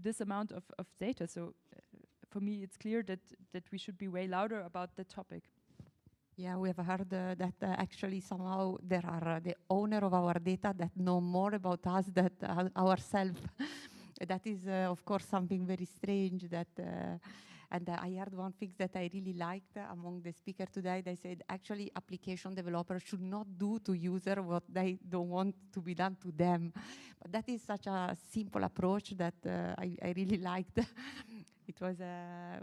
this amount of data. So for me, it's clear that we should be way louder about the topic. Yeah, we have heard that actually somehow there are the owner of our data that know more about us than ourselves. That is, of course, something very strange that. And I heard one thing that I really liked among the speakers today. They said actually application developers should not do to user what they don't want to be done to them. But that is such a simple approach that I really liked. It was, I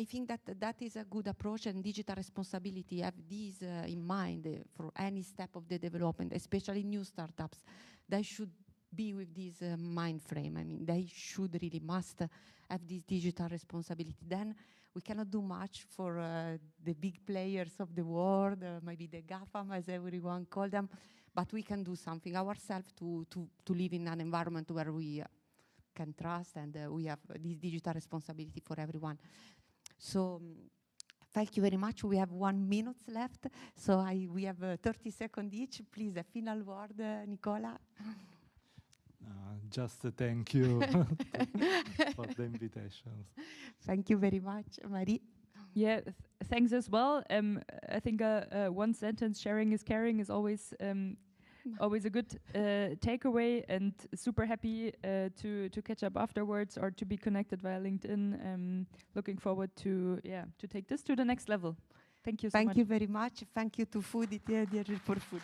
think that is a good approach, and digital responsibility have this in mind for any step of the development, especially new startups. They should be with this mind frame. I mean, they should really must have this digital responsibility. Then we cannot do much for the big players of the world, maybe the GAFAM, as everyone call them, but we can do something ourselves to live in an environment where we can trust and we have this digital responsibility for everyone. So thank you very much. We have 1 minute left, so we have 30 seconds each. Please, a final word, Nicola. Just thank you for the invitations. Thank you very much, Marie. Yeah, thanks as well. I think one sentence, sharing is caring, is always a good takeaway, and super happy to catch up afterwards or to be connected via LinkedIn. Looking forward to take this to the next level. Thank you so much. Thank you very much. Thank you to FOODITY, DRG4FOOD.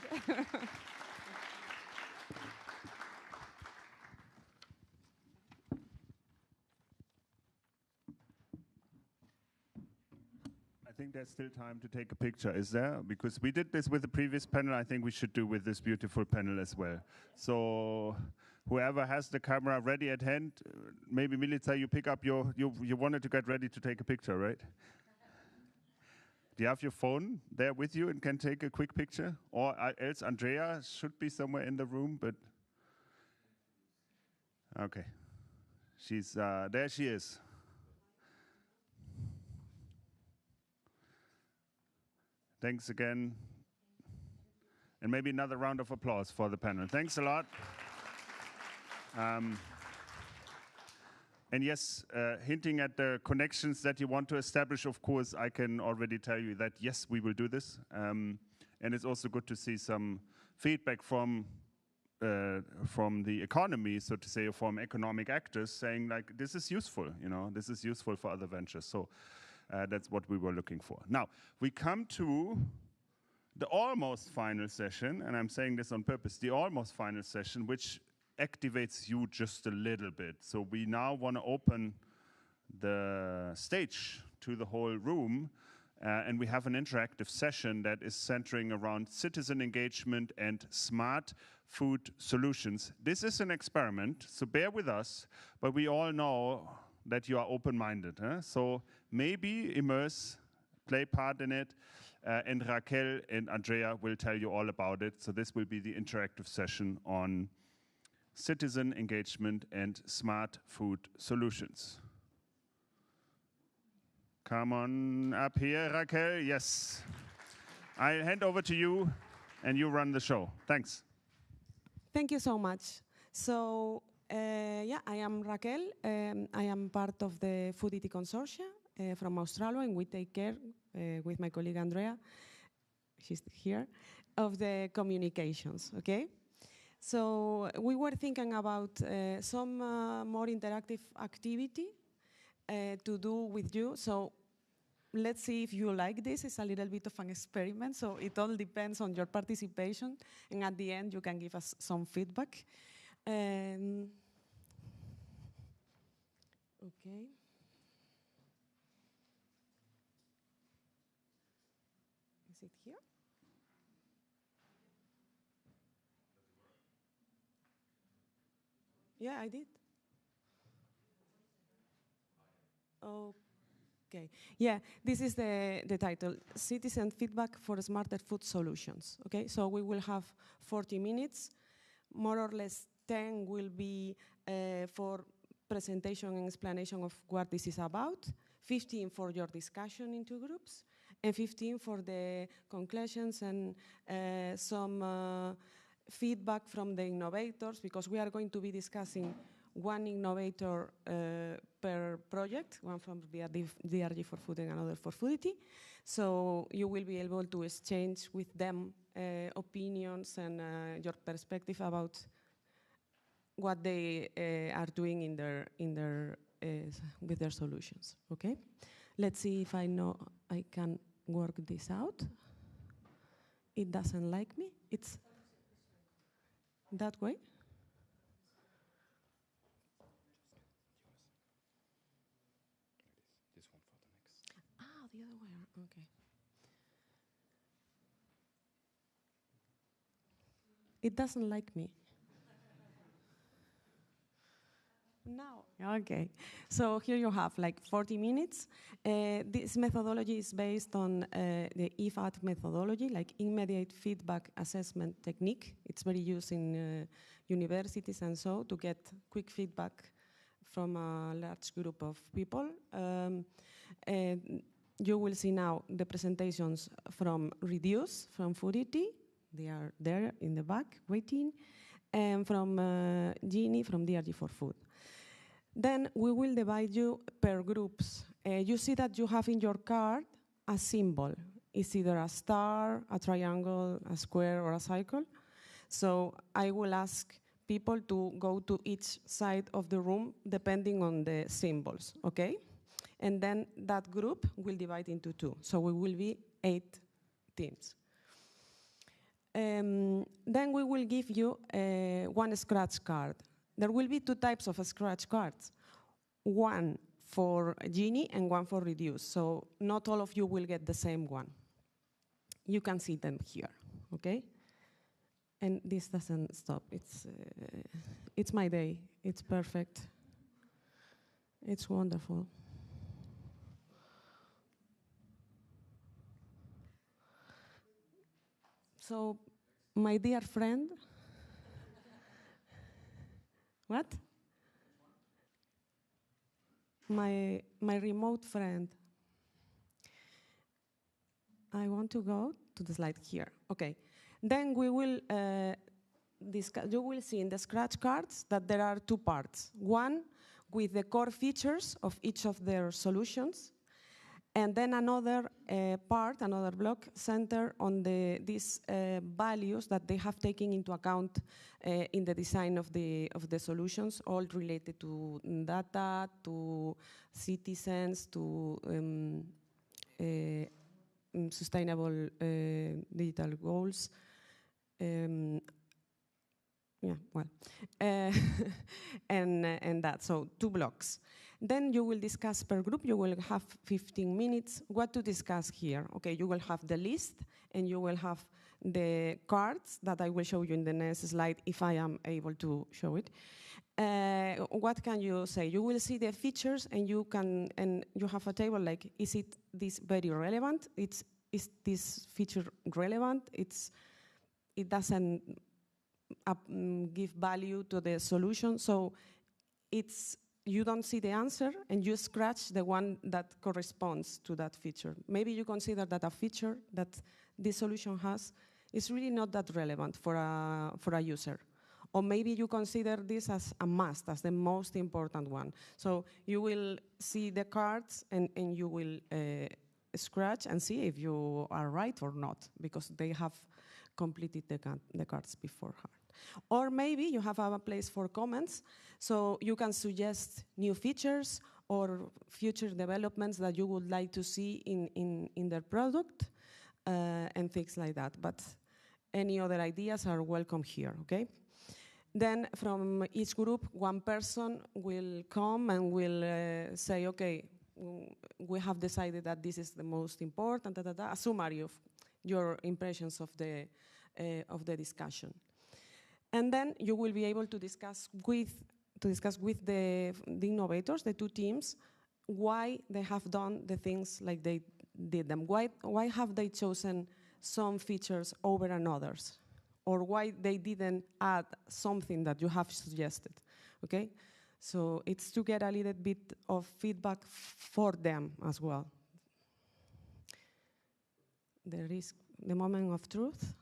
I think there's still time to take a picture, is there? Because we did this with the previous panel. I think we should do with this beautiful panel as well. So whoever has the camera ready at hand, maybe Milica, you pick up you wanted to get ready to take a picture, right? Do you have your phone there with you and can take a quick picture? Or else Andrea should be somewhere in the room, but okay. She's there she is. Thanks again. And maybe another round of applause for the panel. Thanks a lot. And yes, hinting at the connections that you want to establish, of course, I can already tell you that, yes, we will do this. And it's also good to see some feedback from the economy, so to say, from economic actors saying, like, this is useful, this is useful for other ventures. So that's what we were looking for. Now, we come to the almost final session, and I'm saying this on purpose, the almost final session, which activates you just a little bit. So we now want to open the stage to the whole room, and we have an interactive session that is centering around citizen engagement and smart food solutions. This is an experiment, so bear with us, but we all know that you are open-minded. So maybe immerse, play part in it, and Raquel and Andrea will tell you all about it. So this will be the interactive session on citizen engagement and smart food solutions. Come on up here, Raquel. Yes. I'll hand over to you, and you run the show. Thanks. Thank you so much. So, I am Raquel. I am part of the FOODITY consortia from Australia, and we take care with my colleague Andrea, she's here, of the communications, okay? So we were thinking about some more interactive activity to do with you. So let's see if you like this. It's a little bit of an experiment, so it all depends on your participation. And at the end, you can give us some feedback. Okay. Is it here? Yeah, I did. Okay. Yeah, this is the title, Citizen Feedback for Smarter Food Solutions. Okay, so we will have 40 minutes. More or less 10 will be for presentation and explanation of what this is about, 15 for your discussion in 2 groups, and 15 for the conclusions and some feedback from the innovators, because we are going to be discussing one innovator per project, one from the DRG4FOOD and another for FOODITY. So you will be able to exchange with them opinions and your perspective about what they are doing in their with their solutions. Okay, let's see if I can work this out. It doesn't like me. It's that way. The other way, okay. It doesn't like me. Now, okay. So here you have like 40 minutes. This methodology is based on the IFAD methodology, like immediate feedback assessment technique. It's very used in universities and so to get quick feedback from a large group of people. You will see now the presentations from Reduce, from FOODITY. They are there in the back waiting. And from Jeannie from DRG4FOOD. Then we will divide you per groups. You see that you have in your card a symbol. It's either a star, a triangle, a square, or a circle. So I will ask people to go to each side of the room depending on the symbols, okay? And then that group will divide into 2. So we will be 8 teams. Then we will give you one scratch card. There will be 2 types of scratch cards. One for Genie and one for Reduce. So not all of you will get the same one. You can see them here, okay? And this doesn't stop. It's my day. It's perfect. It's wonderful. So, my dear friend, what? My remote friend. I want to go to the slide here. Okay. Then we will discuss. You will see in the scratch cards that there are 2 parts. One with the core features of each of their solutions, and then another part, another block, centered on these values that they have taken into account in the design of the solutions, all related to data, to citizens, to sustainable digital goals. Yeah, well, and that, so 2 blocks. Then you will discuss per group. You will have 15 minutes. What to discuss here? Okay, you will have the list, and you will have the cards that I will show you in the next slide if I am able to show it. What can you say? You will see the features, and you have a table like, is this very relevant? Is this feature relevant? It doesn't give value to the solution, so you don't see the answer, and you scratch the one that corresponds to that feature. Maybe you consider that a feature that this solution has is really not that relevant for a user. Or maybe you consider this as a must, as the most important one. So you will see the cards, and you will scratch and see if you are right or not, because they have completed the cards beforehand. Or maybe you have a place for comments, so you can suggest new features or future developments that you would like to see in their product and things like that. But any other ideas are welcome here, okay? Then from each group, one person will come and will say, okay, we have decided that this is the most important, a summary of your impressions of the discussion. And then you will be able to discuss with the innovators, the two teams, why they have done the things like they did them. Why have they chosen some features over others? Or why they didn't add something that you have suggested, okay? So it's to get a little bit of feedback for them as well. There is the moment of truth.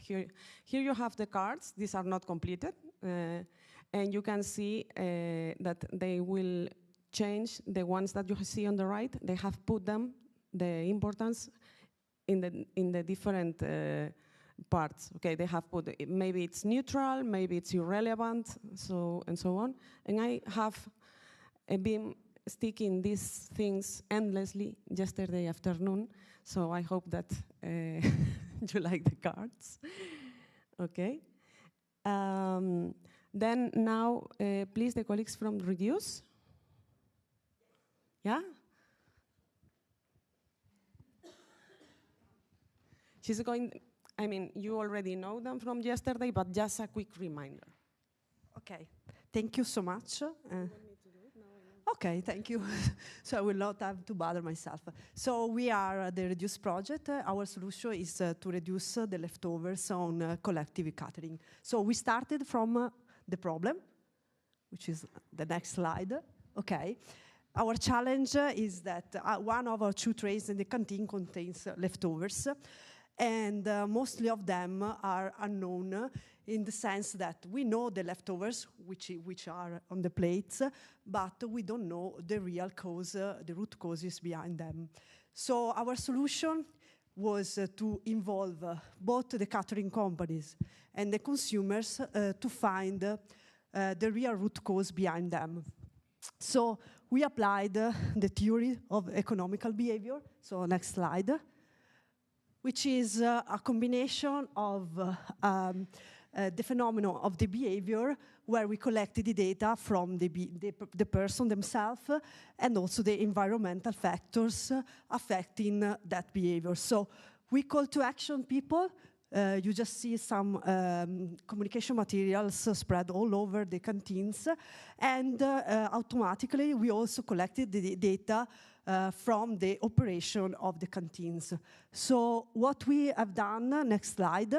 Here you have the cards. These are not completed. And you can see that they will change the ones that you see on the right. They have put them, the importance, in the different parts. Okay, they have put, maybe it's neutral, maybe it's irrelevant, and so on. And I have been sticking these things endlessly yesterday afternoon, so I hope that you like the cards. Okay. Then now, please, the colleagues from Reduce. Yeah? She's going, I mean, you already know them from yesterday, but just a quick reminder. Okay, thank you so much. Okay, thank you. So I will not have to bother myself. So we are the Reduce project. Our solution is to reduce the leftovers on collective catering. So we started from the problem, which is the next slide. Okay. Our challenge is that one of our 2 trays in the canteen contains leftovers, and mostly of them are unknown in the sense that we know the leftovers, which are on the plates, but we don't know the real cause, the root causes behind them. So our solution was to involve both the catering companies and the consumers to find the real root cause behind them. So we applied the theory of economical behavior, so next slide, which is a combination of the phenomenon of the behavior, where we collected the data from the person themselves and also the environmental factors affecting that behavior. So we call to action people. You just see some communication materials spread all over the canteens, and automatically we also collected the data from the operation of the canteens. So what we have done, next slide,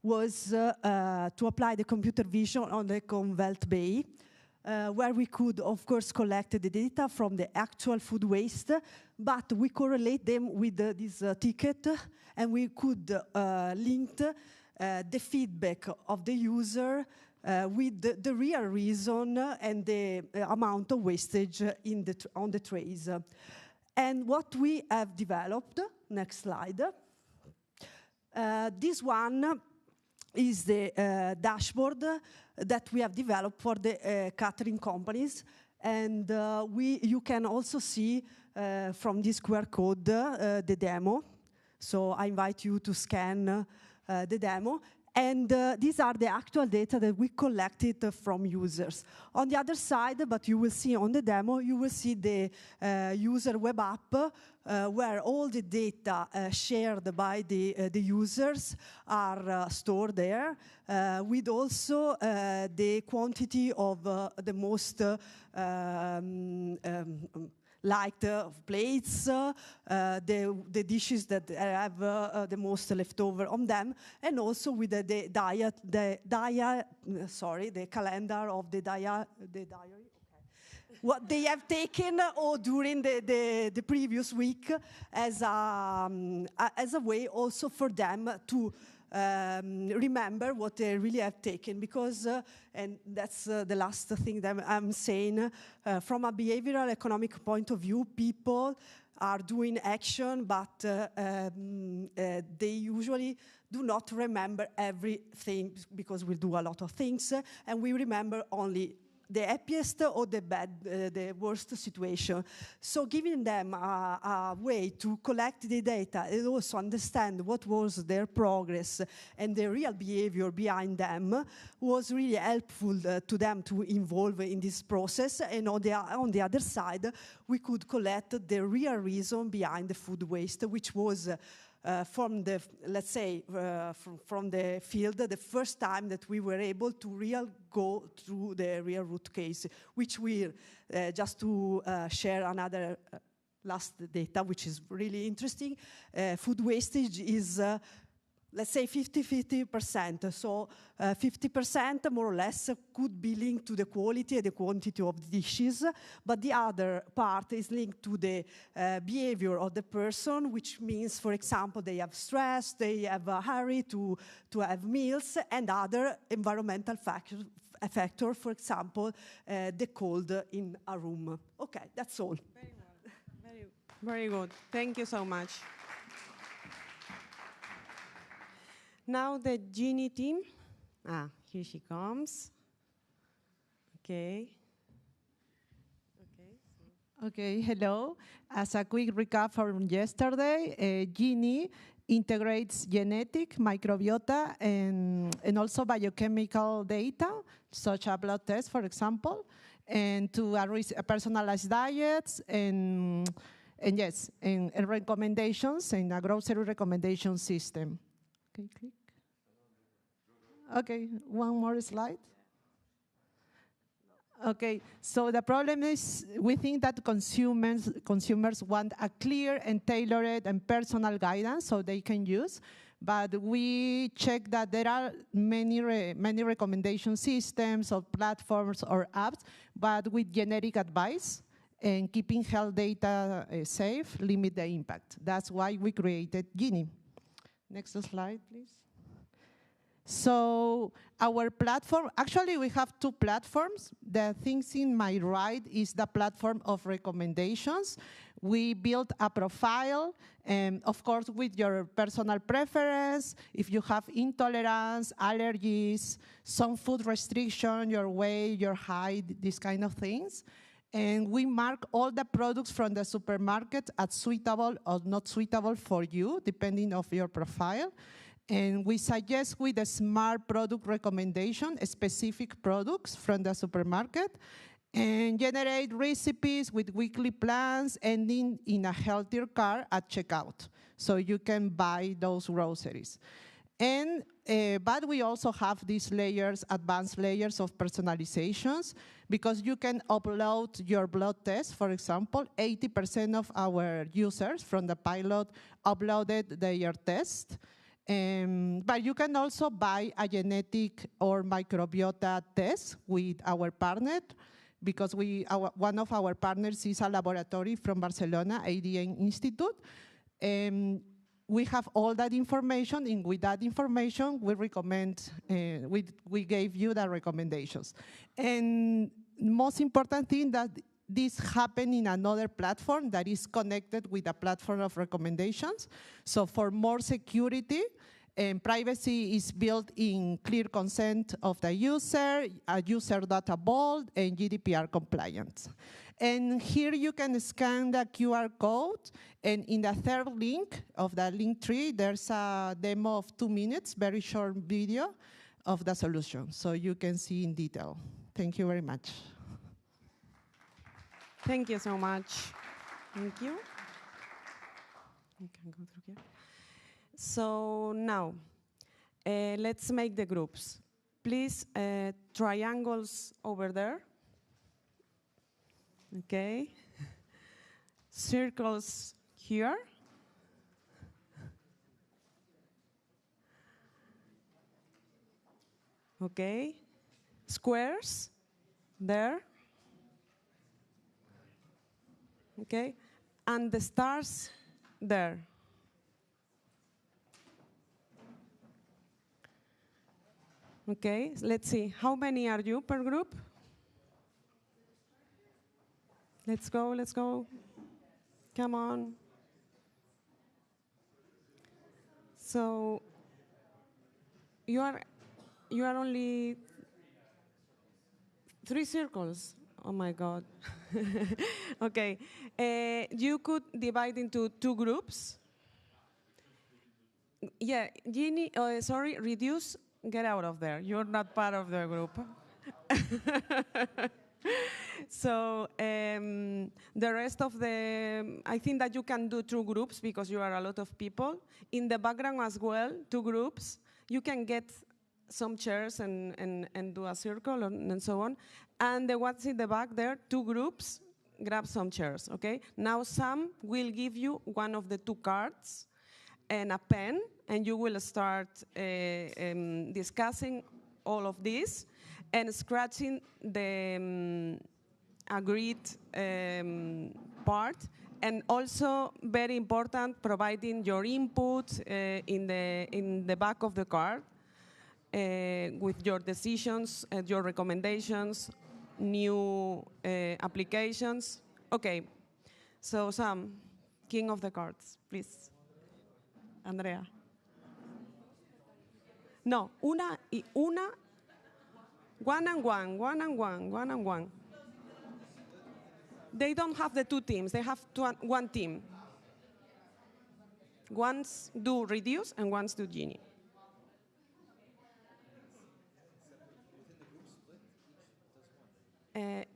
was to apply the computer vision on the Convelt Bay, where we could, of course, collect the data from the actual food waste, but we correlate them with this ticket, and we could link the feedback of the user with the real reason and the amount of wastage on the trays. And what we have developed, next slide, this one is the dashboard that we have developed for the catering companies. And you can also see from this QR code the demo. So I invite you to scan the demo. And these are the actual data that we collected from users. On the other side, but you will see on the demo, you will see the user web app where all the data shared by the users are stored there, with also the quantity of the most liked plates, the dishes that have the most leftover on them, and also with the calendar of the diary. What they have taken or during the previous week as a way also for them to remember what they really have taken, because, and that's the last thing that I'm saying, from a behavioral economic point of view, people are doing action, but they usually do not remember everything because we do a lot of things, and we remember only the happiest or the bad, the worst situation. So giving them a way to collect the data and also understand what was their progress and the real behavior behind them was really helpful to them to involve in this process. And on the other side, we could collect the real reason behind the food waste, which was from the, let's say, from the field, the first time that we were able to go through the real root case, which we, just to share another last data, which is really interesting, food wastage is, let's say 50-50%. So 50% more or less could be linked to the quality and the quantity of the dishes, but the other part is linked to the behavior of the person, which means, for example, they have stress, they have a hurry to have meals, and other environmental factor, for example, the cold in a room. Okay, that's all. Very well. Very good. Thank you so much. Now the Genie team. Here she comes. Okay. Okay, hello. As a quick recap from yesterday, Genie integrates genetic, microbiota, and also biochemical data, such as blood tests, for example, and to personalized diets and recommendations in a grocery recommendation system. Okay, click. Okay, one more slide. Okay, so the problem is we think that consumers want a clear and tailored and personal guidance so they can use, but we check that there are many recommendation systems or platforms or apps, but with generic advice and keeping health data safe, limit the impact. That's why we created Genie. Next slide, please. So our platform, actually we have two platforms. The things in my right is the platform of recommendations. We built a profile, and of course with your personal preference, if you have intolerance, allergies, some food restriction, your weight, your height, these kind of things. And we mark all the products from the supermarket as suitable or not suitable for you, depending on your profile. And we suggest with a smart product recommendation, specific products from the supermarket, and generate recipes with weekly plans ending in a healthier cart at checkout. So you can buy those groceries. And, but we also have these layers, advanced layers of personalizations, because you can upload your blood test. For example, 80% of our users from the pilot uploaded their test. But you can also buy a genetic or microbiota test with our partner, because one of our partners is a laboratory from Barcelona, ADN Institute. We have all that information, and with that information, we recommend, we gave you the recommendations. And most important thing that this happened in another platform that is connected with a platform of recommendations. So for more security, and privacy is built in clear consent of the user, a user data vault, and GDPR compliance. And here you can scan the QR code, and in the third link of the link tree, there's a demo of 2 minutes, very short video of the solution, so you can see in detail. Thank you very much. Thank you so much. Thank you. You can go through here. So now, let's make the groups. Please, triangles over there. Okay. Circles here. Okay. Squares there. Okay. And the stars there. Okay, let's see. How many are you per group? Let's go, let's go. Come on. So you are only 3 circles. Oh my God. Okay. You could divide into 2 groups. Yeah, Ginny, sorry, reduce, get out of there. You're not part of the group. So the rest of I think that you can do 2 groups because you are a lot of people. In the background as well, 2 groups. You can get some chairs and do a circle and so on. And the ones in the back there, 2 groups, grab some chairs, okay? Now Sam will give you one of the 2 cards and a pen, and you will start discussing all of this and scratching the agreed part, and also very important, providing your input in the back of the card with your decisions and your recommendations, new applications. Okay, so Sam, king of the cards, please. Andrea. No, una y una, one and one. They don't have the 2 teams, they have 1 team. Ones do reduce and ones do Gini.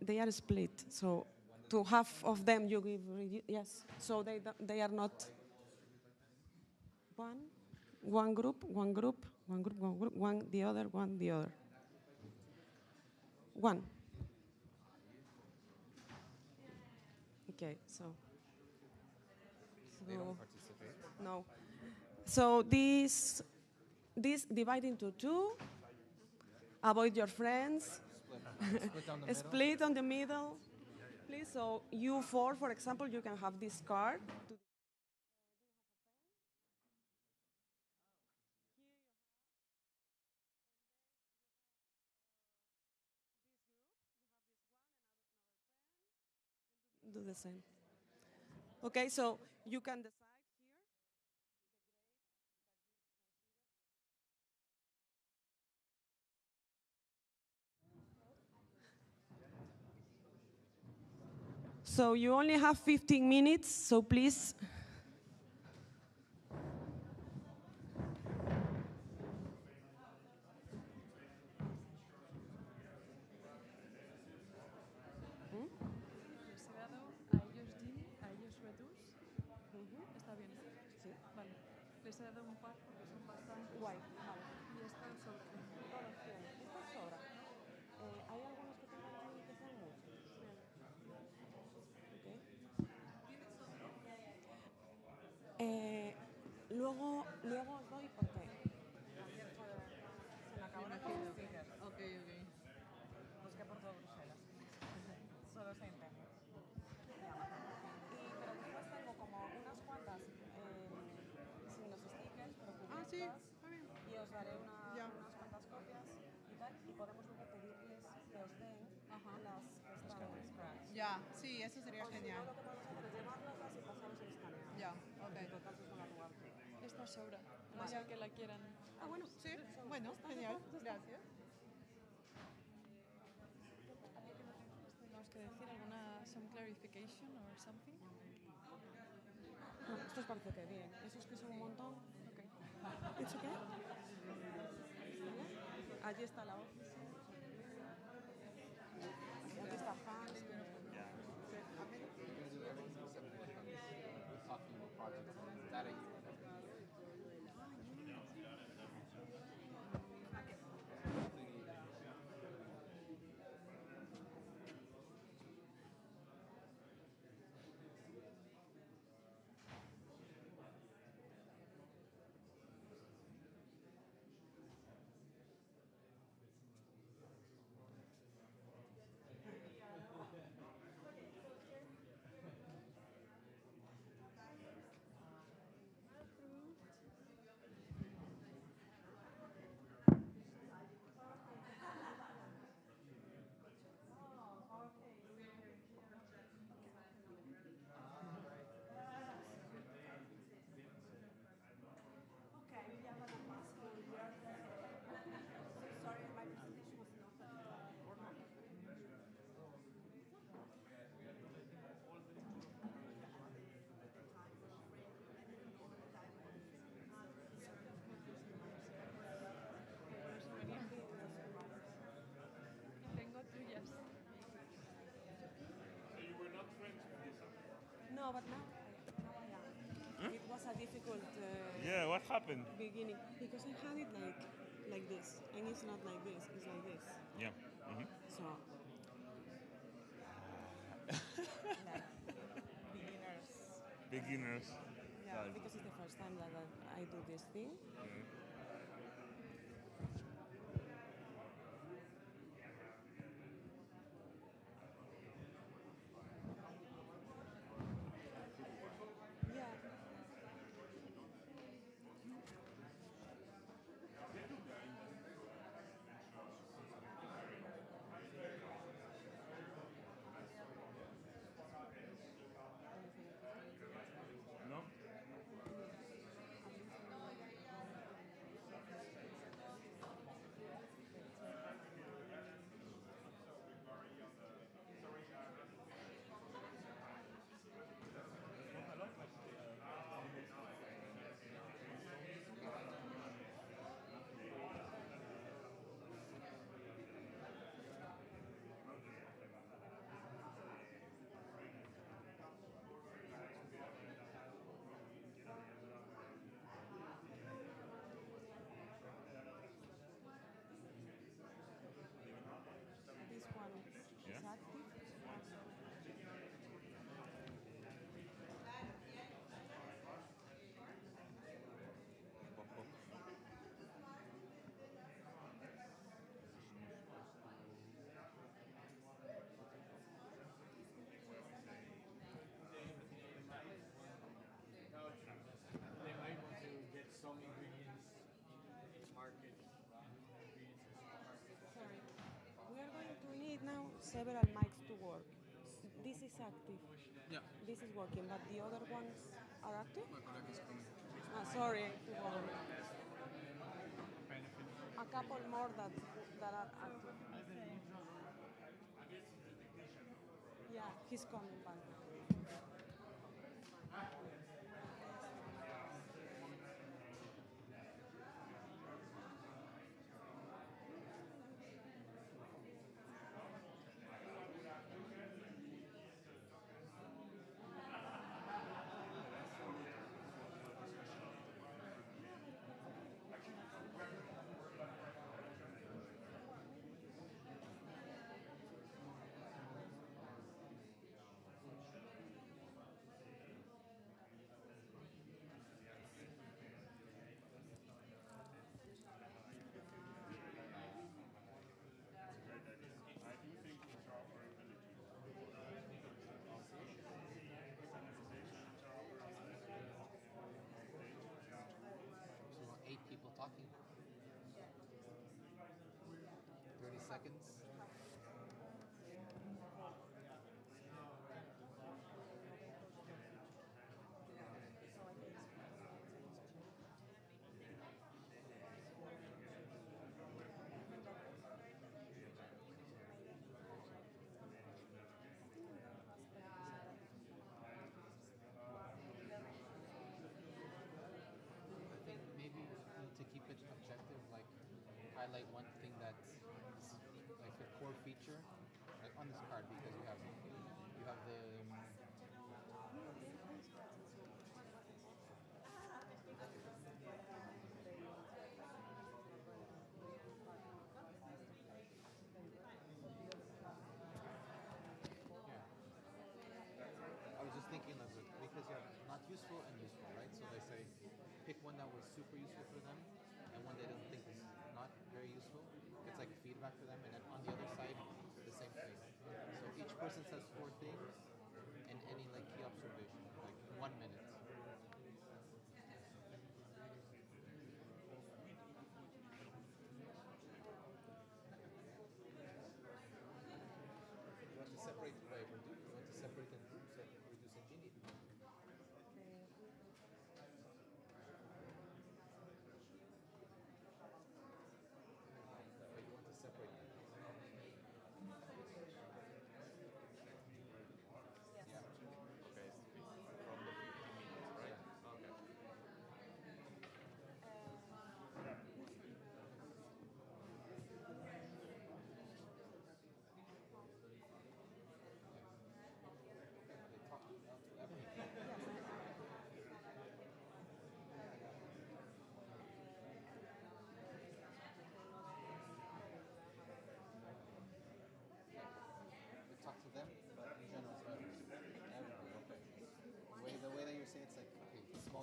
They are split, so to half of them you give reduce, yes. So they are not one group, one the other, one the other. One. Okay, so they don't participate? No. So this divide into 2. Avoid your friends. Split down the middle. Split on the middle. Please, so you 4, for example, you can have this card. Do the same. Okay, so you can decide here. So you only have 15 minutes, so please. Está bien. Sí. Vale. Les he dado un par porque son bastante. Guay. Vale. Y esta sobra. Esta sobra. ¿Hay algunos que tengan que sean muchos? Okay. Luego os doy porque ayer se me acabaron los stickers. Ok. Busqué por todo Bruselas. Solo se internet. Pero después tengo como unas cuantas sin los stickers, pero cubiertas. Sí, está bien. Y os daré unas cuantas copias y tal. Y podemos luego pedirles que os den las que están en scratch. Ya, sí, eso sería genial. Lo que podemos hacer es llevárnoslas y pasarnos el escaneo. Ya, ok. En total se van a jugar. Esta sobra. No Vale. sé que la quieran. Ah, bueno. Sí, bueno, genial. Gracias. Tenemos que decir alguna, some clarification or something. No, esto os parece que bien. Esos que son un montón. Okay. ¿It's okay? Allí está la office. Aquí está Hans. happened? beginning, because I had it like this, and it's not like this, it's like this. Yeah. So, like beginners. Beginners. Yeah, Nice. because it's the first time that I do this thing. Yeah. No? This one is active. They might want to get some ingredients in each market. Sorry. We are going to need now several mics to work. This is active. Yeah. This is working, but the other ones are active? My colleague is coming. Sorry. A couple more that are active. Yeah, he's coming back. Talking. 30 seconds. I think maybe to keep it objective, like highlight one thing that's like a core feature, like on this card, because you have the I was just thinking of it because you have not useful and useful, right? So they say pick one that was super useful for them and one they don't think is not very useful. It's like feedback for them, and then on the other side, the same thing. So each person says 4 things and any like key observation, like 1 minute. You want to separate by reduce? You want to separate and reduce and genie? But you want to separate them.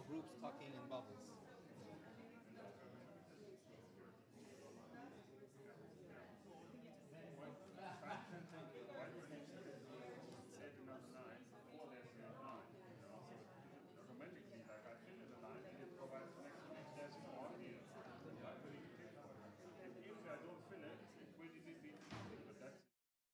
groups talking in bubbles. Automatically, like I fill in the line and it provides the next image. There's more here. I really need to click for it. And if I don't fill it, it will be but that's not working.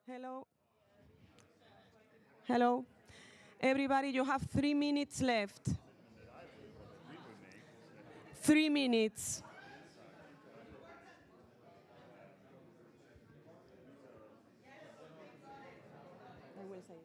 Hello. Hello. Everybody, you have 3 minutes left. 3 minutes. I will say it.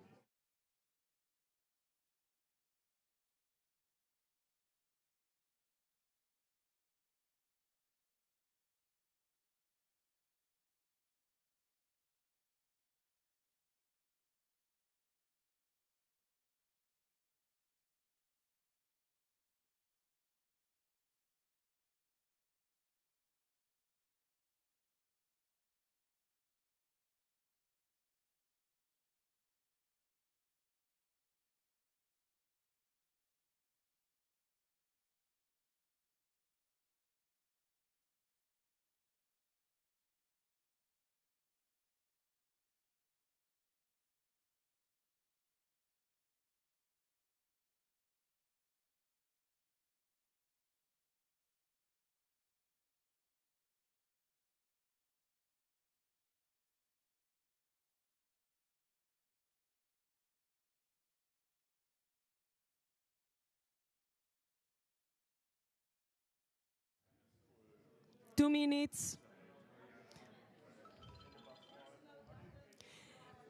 Two minutes.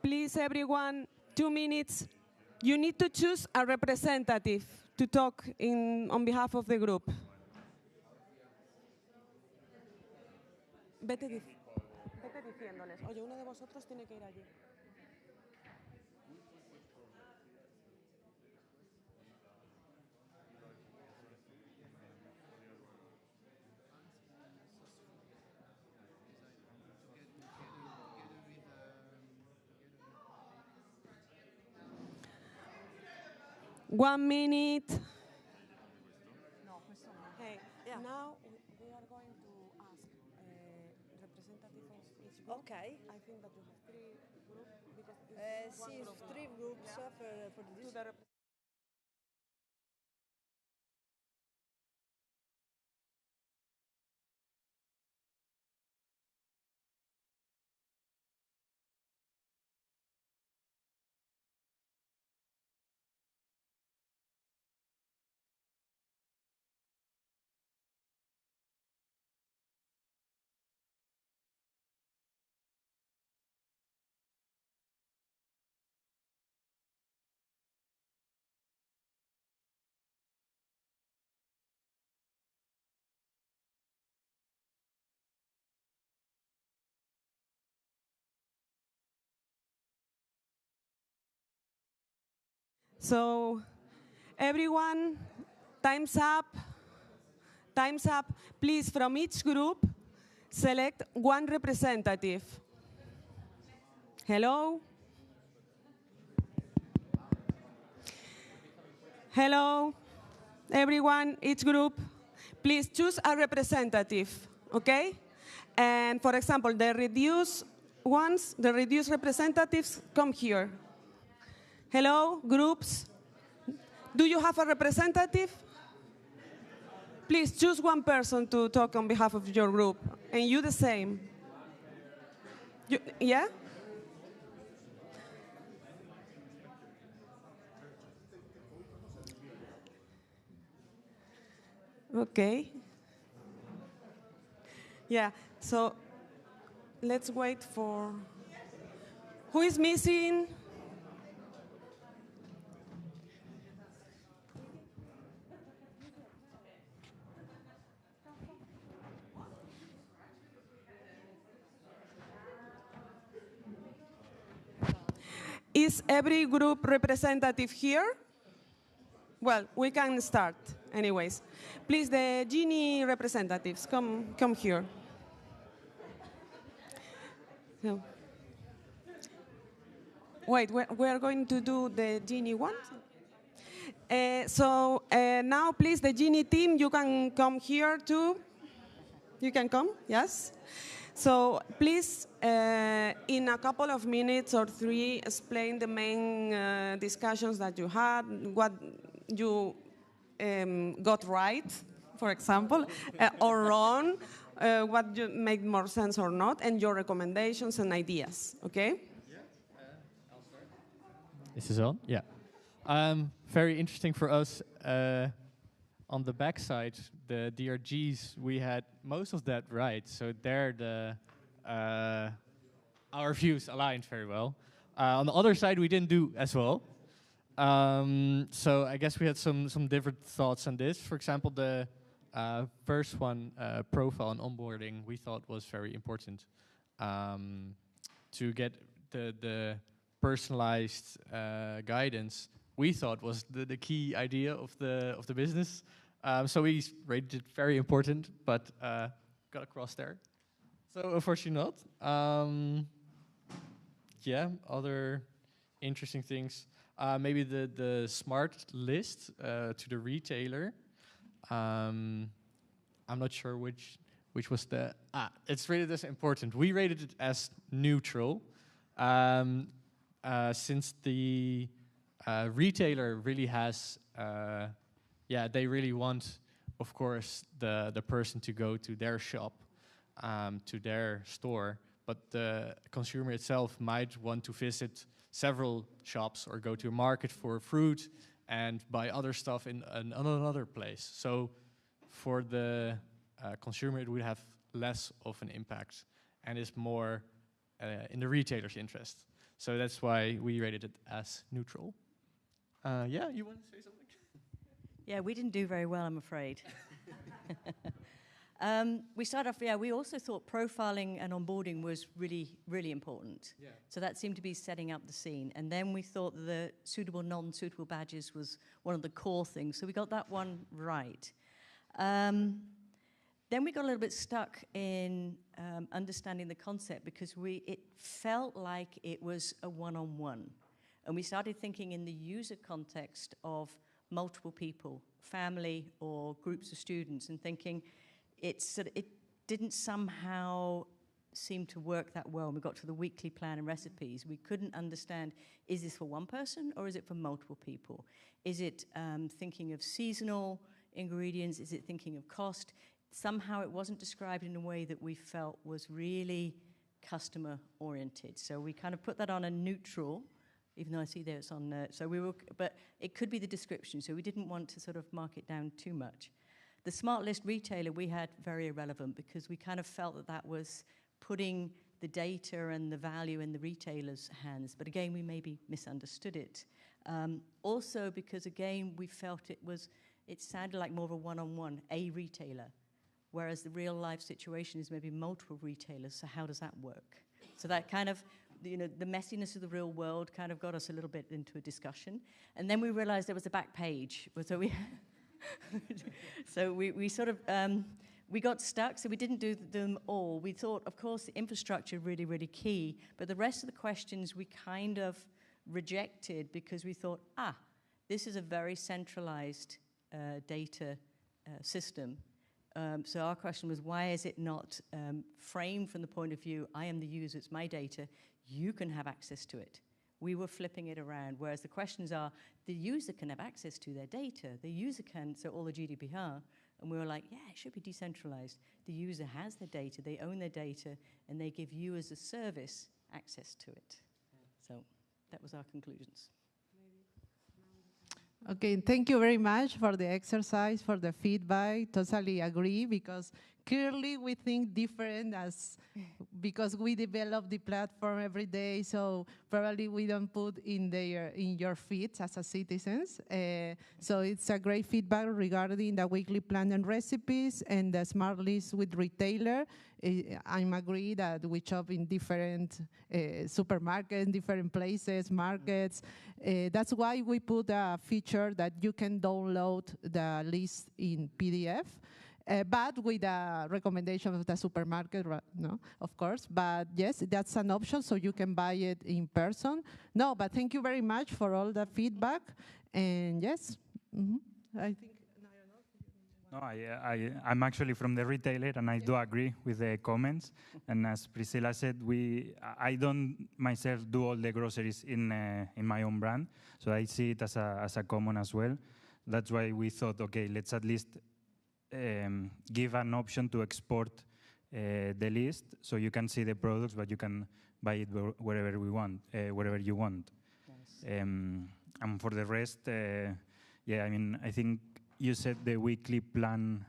Please, everyone, 2 minutes. You need to choose a representative to talk on behalf of the group. Vete diciéndoles, oye, uno de vosotros tiene que ir allí. One minute. Now we are going to ask representative of each group. Okay. I think that you have 3 groups because it's one See, group. 3 groups for this. So, everyone, time's up. Time's up. Please, from each group, select 1 representative. Hello? Hello? Everyone, each group, please choose a representative, okay? And for example, the reduced ones, the reduced representatives, come here. Hello, groups? Do you have a representative? Please choose 1 person to talk on behalf of your group, and you the same. Yeah? Okay. Yeah, so let's wait for... Who is missing? Is every group representative here? Well, we can start anyways. Please, the Genie representatives, come here. So, wait, we're going to do the Genie one? Now, please, the Genie team, you can come here too. You can come, yes? So please, in a couple of minutes or 3, explain the main discussions that you had, what you got right, for example, or wrong, what you made more sense or not, and your recommendations and ideas, okay? Yeah, I'll start. This is on? Yeah. Very interesting for us. On the backside, the DRGs, we had most of that right. So there, our views aligned very well. On the other side, we didn't do as well. So I guess we had some different thoughts on this. For example, the first one, profile and onboarding, we thought was very important to get the personalized guidance. We thought was the key idea of the business. So we rated it very important, but got across there. So unfortunately not. Yeah, other interesting things. Maybe the smart list to the retailer. I'm not sure which was the... it's rated as important. We rated it as neutral. Since the retailer really has... they really want, of course, the person to go to their shop, to their store, but the consumer itself might want to visit several shops or go to a market for fruit and buy other stuff in another place. So for the consumer, it would have less of an impact and is more in the retailer's interest. So that's why we rated it as neutral. Yeah, you want to say something? Yeah, we didn't do very well, I'm afraid. We started off, we also thought profiling and onboarding was really, really important. Yeah. So that seemed to be setting up the scene. And then we thought the suitable, non-suitable badges was one of the core things. So we got that one right. Then we got a little bit stuck in understanding the concept because it felt like it was a one-on-one. And we started thinking in the user context of multiple people family or groups of students and thinking it didn't somehow seem to work that well. When we got to the weekly plan and recipes, we couldn't understand, is this for one person or is it for multiple people? Is it thinking of seasonal ingredients? Is it thinking of cost? Somehow it wasn't described in a way that we felt was really customer oriented. So we kind of put that on a neutral, even though I see there it's on, but it could be the description, so we didn't want to sort of mark it down too much. The smart list retailer we had very irrelevant because we kind of felt that that was putting the data and the value in the retailer's hands, but again, we maybe misunderstood it. Also because again, we felt it sounded like more of a one-on-one, a retailer, whereas the real life situation is maybe multiple retailers, so how does that work? So that kind of, the messiness of the real world kind of got us a little bit into a discussion. And then we realized there was a back page. So we sort of, we got stuck, so we didn't do them all. We thought, of course, the infrastructure really, really key, but the rest of the questions we kind of rejected because we thought, this is a very centralized data system. So our question was, why is it not framed from the point of view, I am the user, it's my data, you can have access to it. We were flipping it around, whereas the questions are, the user can have access to their data, the user can, so all the GDPR, and we were like, yeah, it should be decentralized. The user has their data, they own their data, and they give you as a service access to it. So that was our conclusions. Okay, thank you very much for the exercise, for the feedback. Totally agree, because clearly we think different because we develop the platform every day, so probably we don't put in your feeds as a citizens. So it's a great feedback regarding the weekly plan and recipes and the smart list with retailer. I'm agree that we shop in different supermarkets, different places, markets. That's why we put a feature that you can download the list in PDF. But with a recommendation of the supermarket, no, of course. But yes, that's an option, so you can buy it in person. No, but thank you very much for all the feedback. And yes, I think. No, I'm actually from the retailer, and I do agree with the comments. And as Priscilla said, I don't myself do all the groceries in my own brand, so I see it as a common as well. That's why we thought, okay, let's at least give an option to export the list, so you can see the products, but you can buy it wherever you want. Nice. And for the rest, yeah, I mean, I think you said the weekly plan.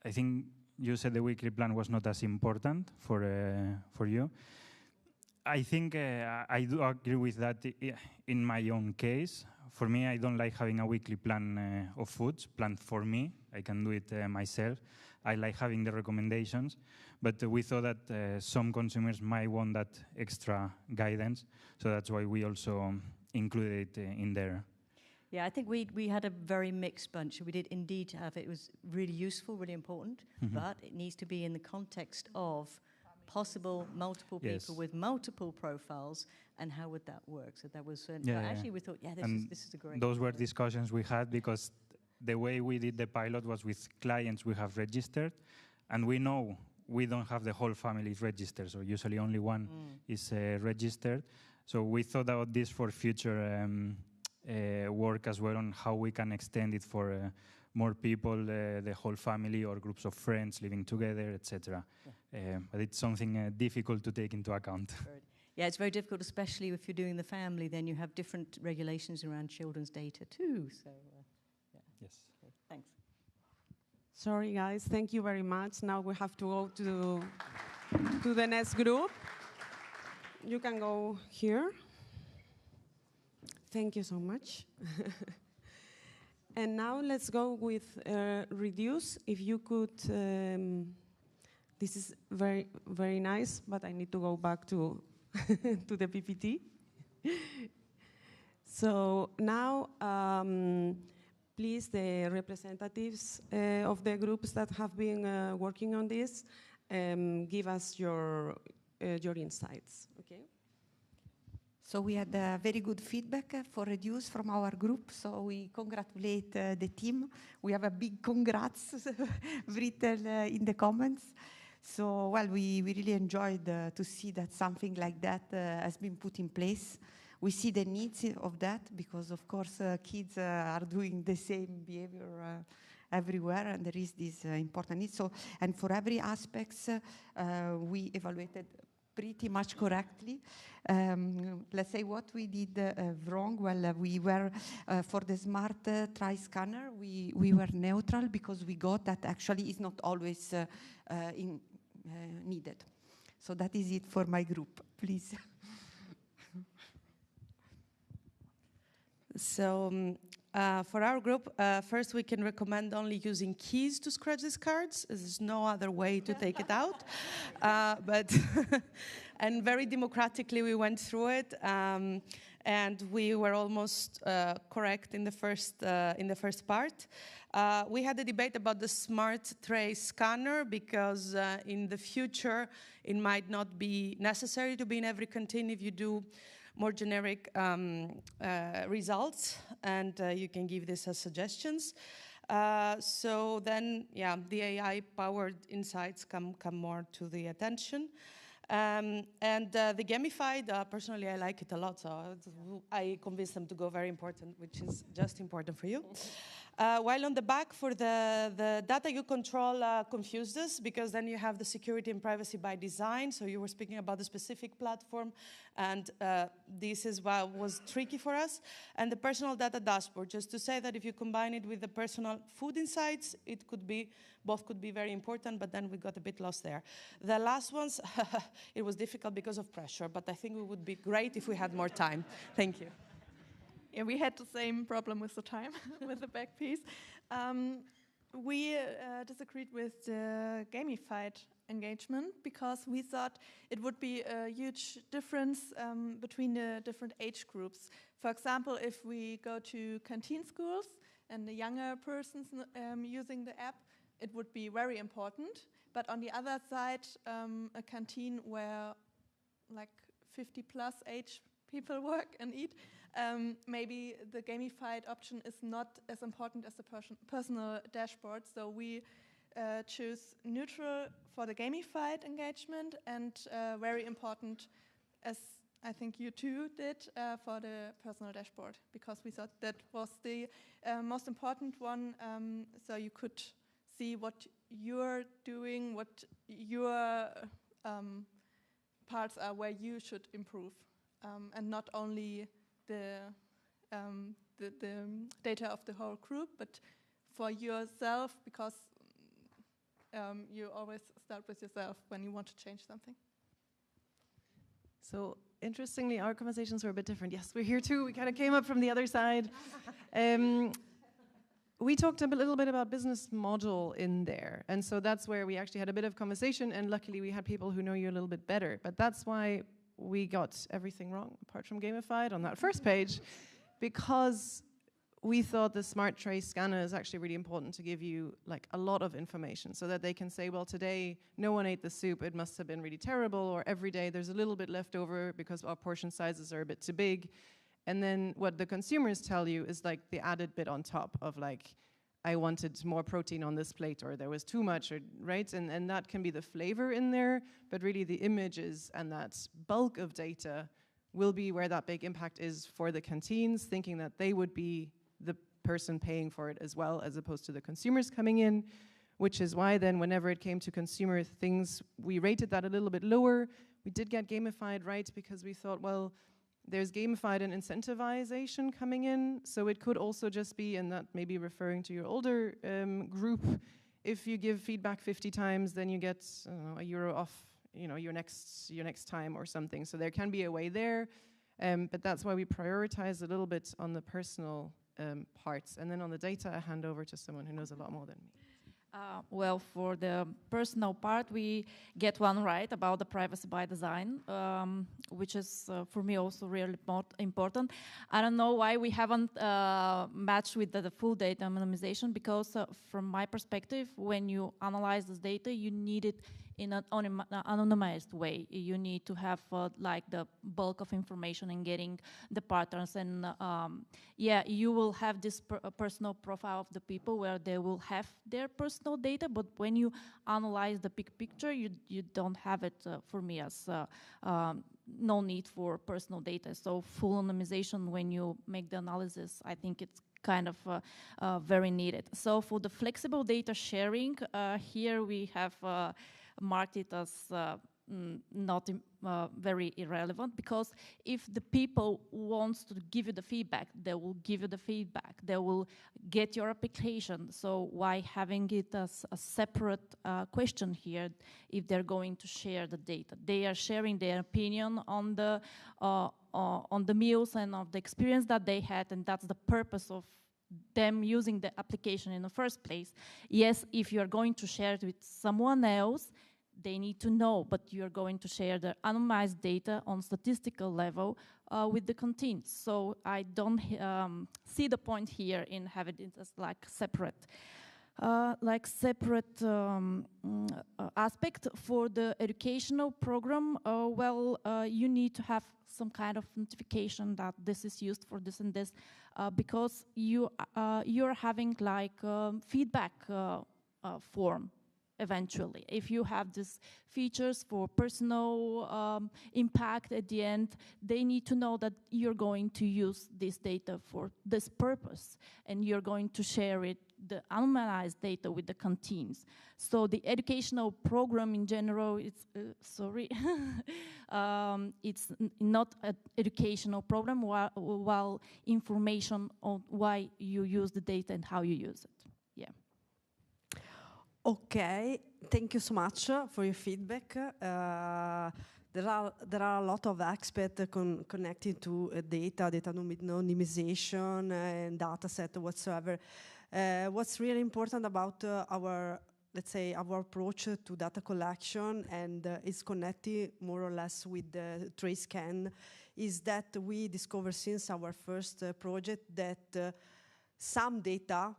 I think you said the weekly plan was not as important for you. I think I do agree with that in my own case. For me, I don't like having a weekly plan of foods planned for me. I can do it myself. I like having the recommendations, but we thought that some consumers might want that extra guidance, so that's why we also included it in there. Yeah, I think we had a very mixed bunch. We did indeed have, it was really useful, really important, but it needs to be in the context of possible multiple people with multiple profiles, and how would that work? So that was, actually we thought, yeah, this is a great. Those were discussions we had, because the way we did the pilot was with clients we have registered, and we know we don't have the whole family registered, so usually only one is registered. So we thought about this for future work as well, on how we can extend it for more people, the whole family or groups of friends living together, etc. But it's something difficult to take into account. Yeah, it's very difficult, especially if you're doing the family, then you have different regulations around children's data too. So, yeah. Yes. Okay, thanks. Sorry, guys. Thank you very much. Now we have to go to the next group. You can go here. Thank you so much. And now let's go with reduce. If you could, this is very, very nice, but I need to go back to, to the PPT. So now, please, the representatives of the groups that have been working on this, give us your insights, okay? So we had very good feedback for Reduce from our group, so we congratulate the team. We have a big congrats written in the comments. So, well, we really enjoyed to see that something like that has been put in place. We see the needs of that because, of course, kids are doing the same behavior everywhere, and there is this important need. So, and for every aspects, we evaluated pretty much correctly. Let's say what we did wrong. Well, we were, for the smart try scanner, we were neutral because we got that actually is not always needed. So that is it for my group, please. So for our group, first we can recommend only using keys to scratch these cards. There's no other way to take it out. And very democratically we went through it, and we were almost correct in the first part. We had a debate about the smart tray scanner because in the future it might not be necessary to be in every canteen if you do more generic results, and you can give this as suggestions. So then, yeah, the AI-powered insights come more to the attention. And the gamified, personally, I like it a lot, so I convinced them to go very important, which is just important for you. While on the back, for the data you control confused us, because then you have the security and privacy by design. So you were speaking about the specific platform, and this is what was tricky for us. And the personal data dashboard, just to say that if you combine it with the personal food insights, it could be, both could be very important, but then we got a bit lost there. The last ones, it was difficult because of pressure, but I think it would be great if we had more time. Thank you. Yeah, we had the same problem with the time, with the back piece. We disagreed with the gamified engagement because we thought it would be a huge difference between the different age groups. For example, if we go to canteen schools and the younger persons using the app, it would be very important. But on the other side, a canteen where like 50+ age people work and eat, maybe the gamified option is not as important as the personal dashboard. So we choose neutral for the gamified engagement and very important, as I think you too did, for the personal dashboard, because we thought that was the most important one, so you could see what you're doing, what your parts are where you should improve, and not only the data of the whole group, but for yourself, because you always start with yourself when you want to change something. So interestingly, our conversations were a bit different. Yes, we're here too. We kind of came up from the other side. We talked a little bit about business model in there. And so that's where we actually had a bit of conversation, and luckily we had people who know you a little bit better. But that's why we got everything wrong, apart from gamified, on that first page, because we thought the smart tray scanner is actually really important to give you like a lot of information so that they can say, well, today no one ate the soup, it must have been really terrible, or every day there's a little bit left over because our portion sizes are a bit too big. And then what the consumers tell you is like the added bit on top of like, I wanted more protein on this plate, or there was too much, or, right? And that can be the flavor in there, but really the images and that bulk of data will be where that big impact is for the canteens, thinking that they would be the person paying for it as well, as opposed to the consumers coming in, which is why then whenever it came to consumer things, we rated that a little bit lower. We did get gamified right because we thought, well, there's gamified and incentivization coming in, so it could also just be, and that may be referring to your older group, if you give feedback 50 times, then you get €1 off, your next time or something. So there can be a way there, but that's why we prioritize a little bit on the personal parts, and then on the data, I hand over to someone who knows a lot more than me. Well, for the personal part, we get one right about the privacy by design, which is for me also really important. I don't know why we haven't matched with the full data anonymization, because from my perspective, when you analyze this data, you need it in an anonymized way. You need to have like the bulk of information and getting the patterns, and yeah, you will have this personal profile of the people where they will have their personal data, but when you analyze the big picture, you don't have it for me as no need for personal data. So full anonymization when you make the analysis, I think it's kind of very needed. So for the flexible data sharing, here we have marked it as not very irrelevant, because if the people wants to give you the feedback, they will give you the feedback. They will get your application. So why having it as a separate question here if they're going to share the data? They are sharing their opinion on the meals and of the experience that they had, and that's the purpose of them using the application in the first place. Yes, if you're going to share it with someone else, they need to know, but you're going to share the anonymized data on statistical level with the canteens. So I don't see the point here in having it as like separate. Aspect for the educational program. You need to have some kind of notification that this is used for this and this, because you're having like feedback form. Eventually, if you have these features for personal impact at the end, they need to know that you're going to use this data for this purpose, and you're going to share it, the anonymized data, with the canteens. So the educational program in general, it's it's not an educational program, while information on why you use the data and how you use it. Yeah. Okay, thank you so much for your feedback. There are a lot of aspects connected to data anonymization and data set whatsoever. What's really important about our approach to data collection, and is connected more or less with the trace scan, is that we discovered since our first project that some data,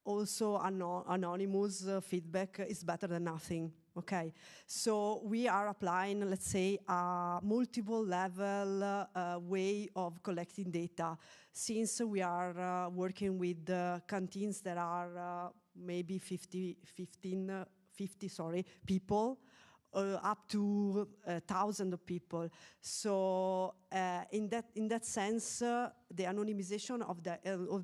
also anonymous feedback, is better than nothing, okay? So we are applying, let's say, a multiple level way of collecting data. Since we are working with canteens that are maybe 50 people, up to 1,000 people. So in that sense, the anonymization of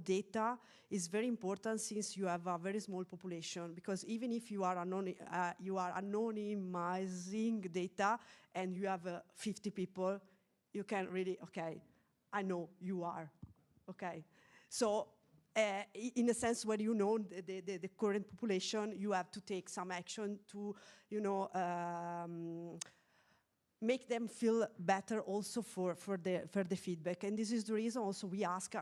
data is very important, since you have a very small population. Because even if you are anonymizing data and you have 50 people, you can really, okay, I know you are, okay. So in a sense, when you know the current population, you have to take some action to, make them feel better also for the feedback. And this is the reason also we ask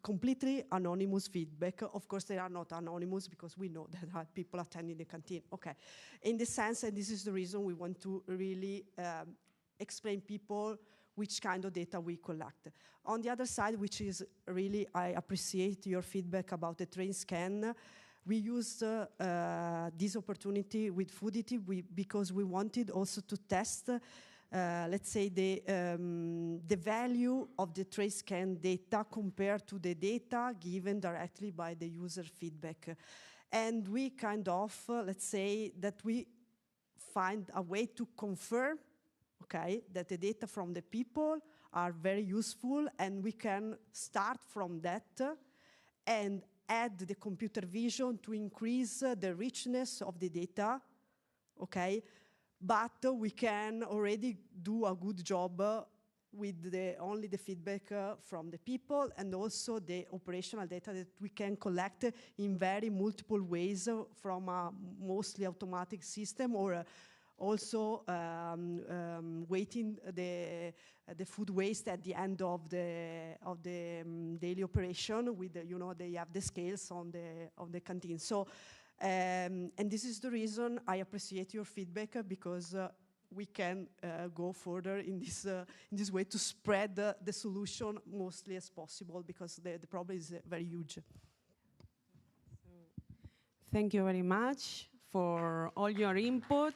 completely anonymous feedback. Of course, they are not anonymous, because we know that there are people attending the canteen. Okay. In this sense, and this is the reason we want to really explain people which kind of data we collect. On the other side, which is really, I appreciate your feedback about the train scan. We used this opportunity with Foodity because we wanted also to test, let's say, the value of the trace scan data compared to the data given directly by the user feedback. And we kind of, let's say, that we find a way to confirm, okay, that the data from the people are very useful, and we can start from that and add the computer vision to increase the richness of the data, okay? But we can already do a good job with only the feedback from the people, and also the operational data that we can collect in very multiple ways from a mostly automatic system, or also weighting the food waste at the end of the daily operation with they have the scales on the canteen. So and this is the reason I appreciate your feedback, because we can go further in this way to spread the solution mostly as possible, because the problem is very huge. Thank you very much for all your input.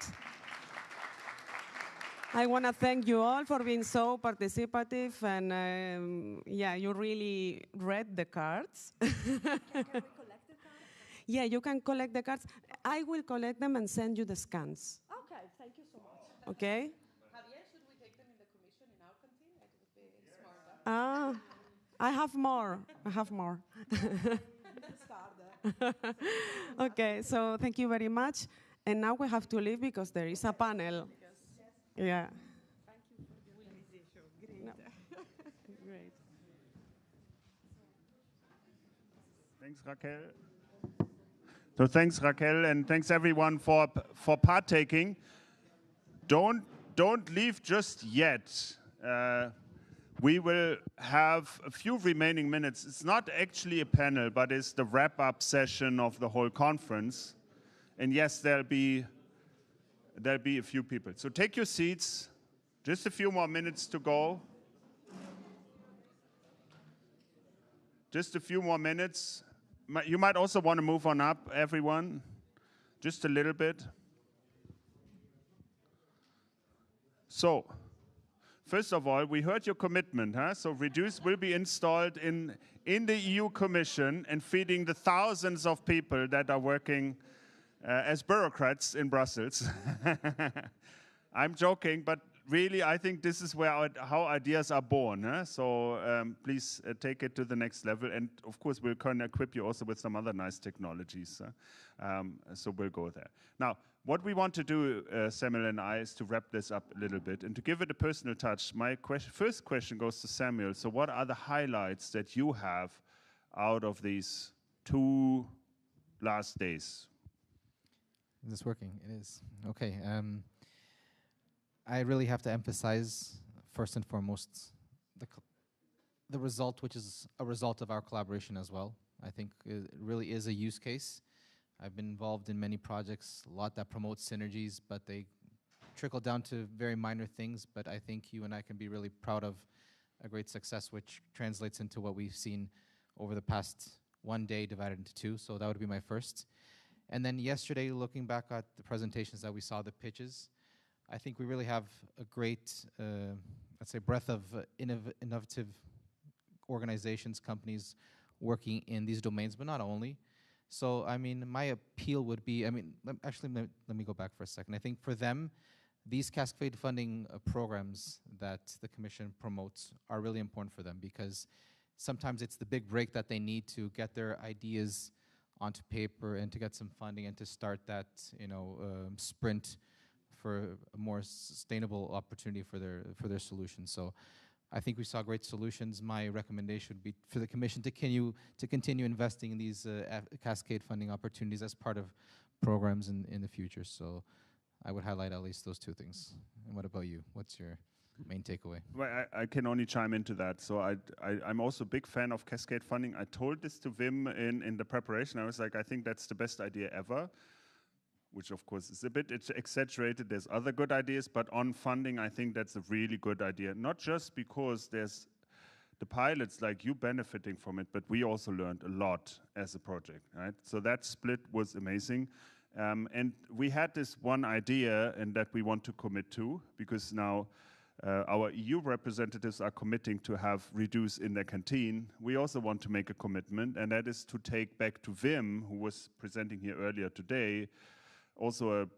I want to thank you all for being so participative, and yeah, you really read the cards. Can we collect the cards? Yeah, you can collect the cards. I will collect them and send you the scans. Okay, thank you so much. Okay? Javier, should we take them in the commission in our canteen? It would be smarter. I have more. I have more. Okay, so thank you very much. And now we have to leave because there is a panel. Yeah. Thank you for the organization. Great. No. Great. Thanks, Raquel. So thanks, Raquel, and thanks everyone for partaking. Don't leave just yet. We will have a few remaining minutes. It's not actually a panel, but it's the wrap-up session of the whole conference. And yes, there'll be a few people. So take your seats. Just a few more minutes to go. Just a few more minutes. You might also want to move on up, everyone. Just a little bit. So, first of all, we heard your commitment, huh? So Reduce will be installed in the EU Commission and feeding the thousands of people that are working as bureaucrats in Brussels. I'm joking, but really, I think this is where how ideas are born. Huh? So please take it to the next level. And of course, we'll kind of equip you also with some other nice technologies. So we'll go there. Now, what we want to do, Samuel and I, is to wrap this up a little bit. And to give it a personal touch, my first question goes to Samuel. So what are the highlights that you have out of these 2 last days? Is this working? It is. Okay. I really have to emphasize, first and foremost, the result, which is a result of our collaboration as well. I think it really is a use case. I've been involved in many projects, a lot that promote synergies, but they trickle down to very minor things. But I think you and I can be really proud of a great success, which translates into what we've seen over the past 1 day divided into 2. So that would be my first. And then yesterday, looking back at the presentations that we saw, the pitches, I think we really have a great, let's say, breadth of innovative organizations, companies working in these domains, but not only. So, I mean, my appeal would be, let me go back for a second. I think for them, these cascade funding programs that the Commission promotes are really important for them because sometimes it's the big break that they need to get their ideas onto paper and to get some funding and to start that, sprint for a more sustainable opportunity for their solutions. So I think we saw great solutions. My recommendation would be for the Commission to continue investing in these cascade funding opportunities as part of programs in the future. So I would highlight at least those 2 things. And what about you? What's your main takeaway? Well, I can only chime into that. So I'm also a big fan of cascade funding. I told this to Wim in the preparation. I was like, I think that's the best idea ever, which of course is a bit exaggerated. There's other good ideas, but on funding, I think that's a really good idea. Not just because there's the pilots like you benefiting from it, but we also learned a lot as a project, right? So that split was amazing. And we had this one idea and that we want to commit to because now our EU representatives are committing to have Reduce in their canteen. We also want to make a commitment, and that is to take back to Wim, who was presenting here earlier today, also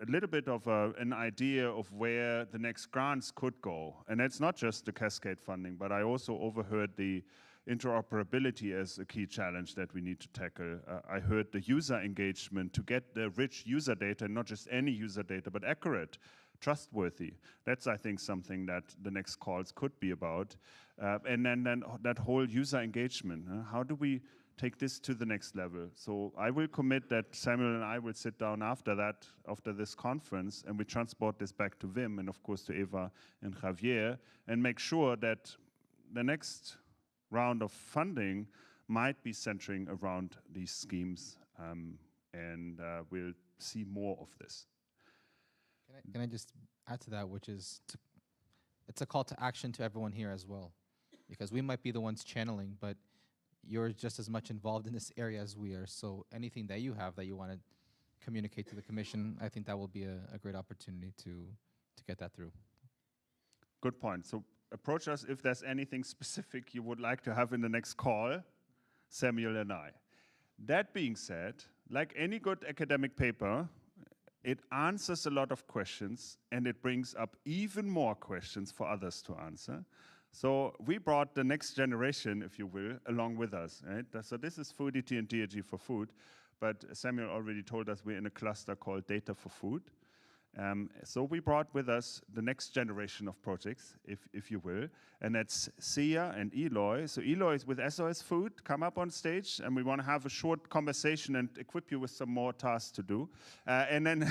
a little bit of an idea of where the next grants could go. And that's not just the cascade funding, but I also overheard the interoperability as a key challenge that we need to tackle. I heard the user engagement to get the rich user data, not just any user data, but accurate, trustworthy. That's, I think, something that the next calls could be about. And then that whole user engagement. How do we take this to the next level? So I will commit that Samuel and I will sit down after this conference, and we transport this back to Wim and of course to Eva and Javier, and make sure that the next round of funding might be centering around these schemes, and we'll see more of this. Can I just add to that, which is, it's a call to action to everyone here as well, because we might be the ones channeling, but you're just as much involved in this area as we are. So anything that you have that you want to communicate to the Commission, I think that will be a great opportunity to get that through. Good point. So approach us if there's anything specific you would like to have in the next call, Samuel and I. That being said, like any good academic paper, it answers a lot of questions and it brings up even more questions for others to answer. So we brought the next generation, if you will, along with us. Right? So this is FOODITY and DRG4FOOD, but Samuel already told us we're in a cluster called Data for Food. So we brought with us the next generation of projects, if you will, and that's Sia and Eloy. So Eloy is with SOS Food, come up on stage, and we want to have a short conversation and equip you with some more tasks to do. And then,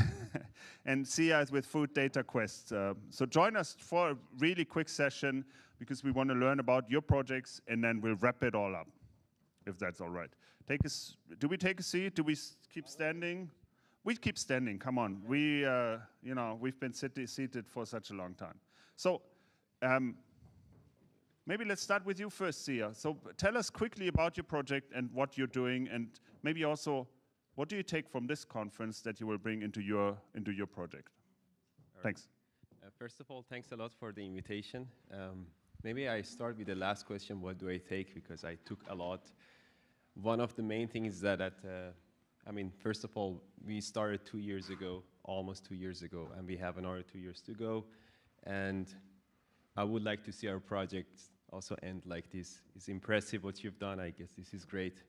and Sia is with Food Data Quest. So join us for a really quick session, because we want to learn about your projects, and then we'll wrap it all up, if that's all right. Do we take a seat? Do we keep standing? We keep standing, come on. We, you know, we've been seated for such a long time. So maybe let's start with you first, Sia. So tell us quickly about your project and what you're doing, and maybe also, what do you take from this conference that you will bring into your project? Right. Thanks. First of all, thanks a lot for the invitation. Maybe I start with the last question, what do I take? Because I took a lot. One of the main things is that I mean, first of all, we started 2 years ago, almost 2 years ago, and we have another 2 years to go. And I would like to see our project also end like this. It's impressive what you've done. I guess this is great.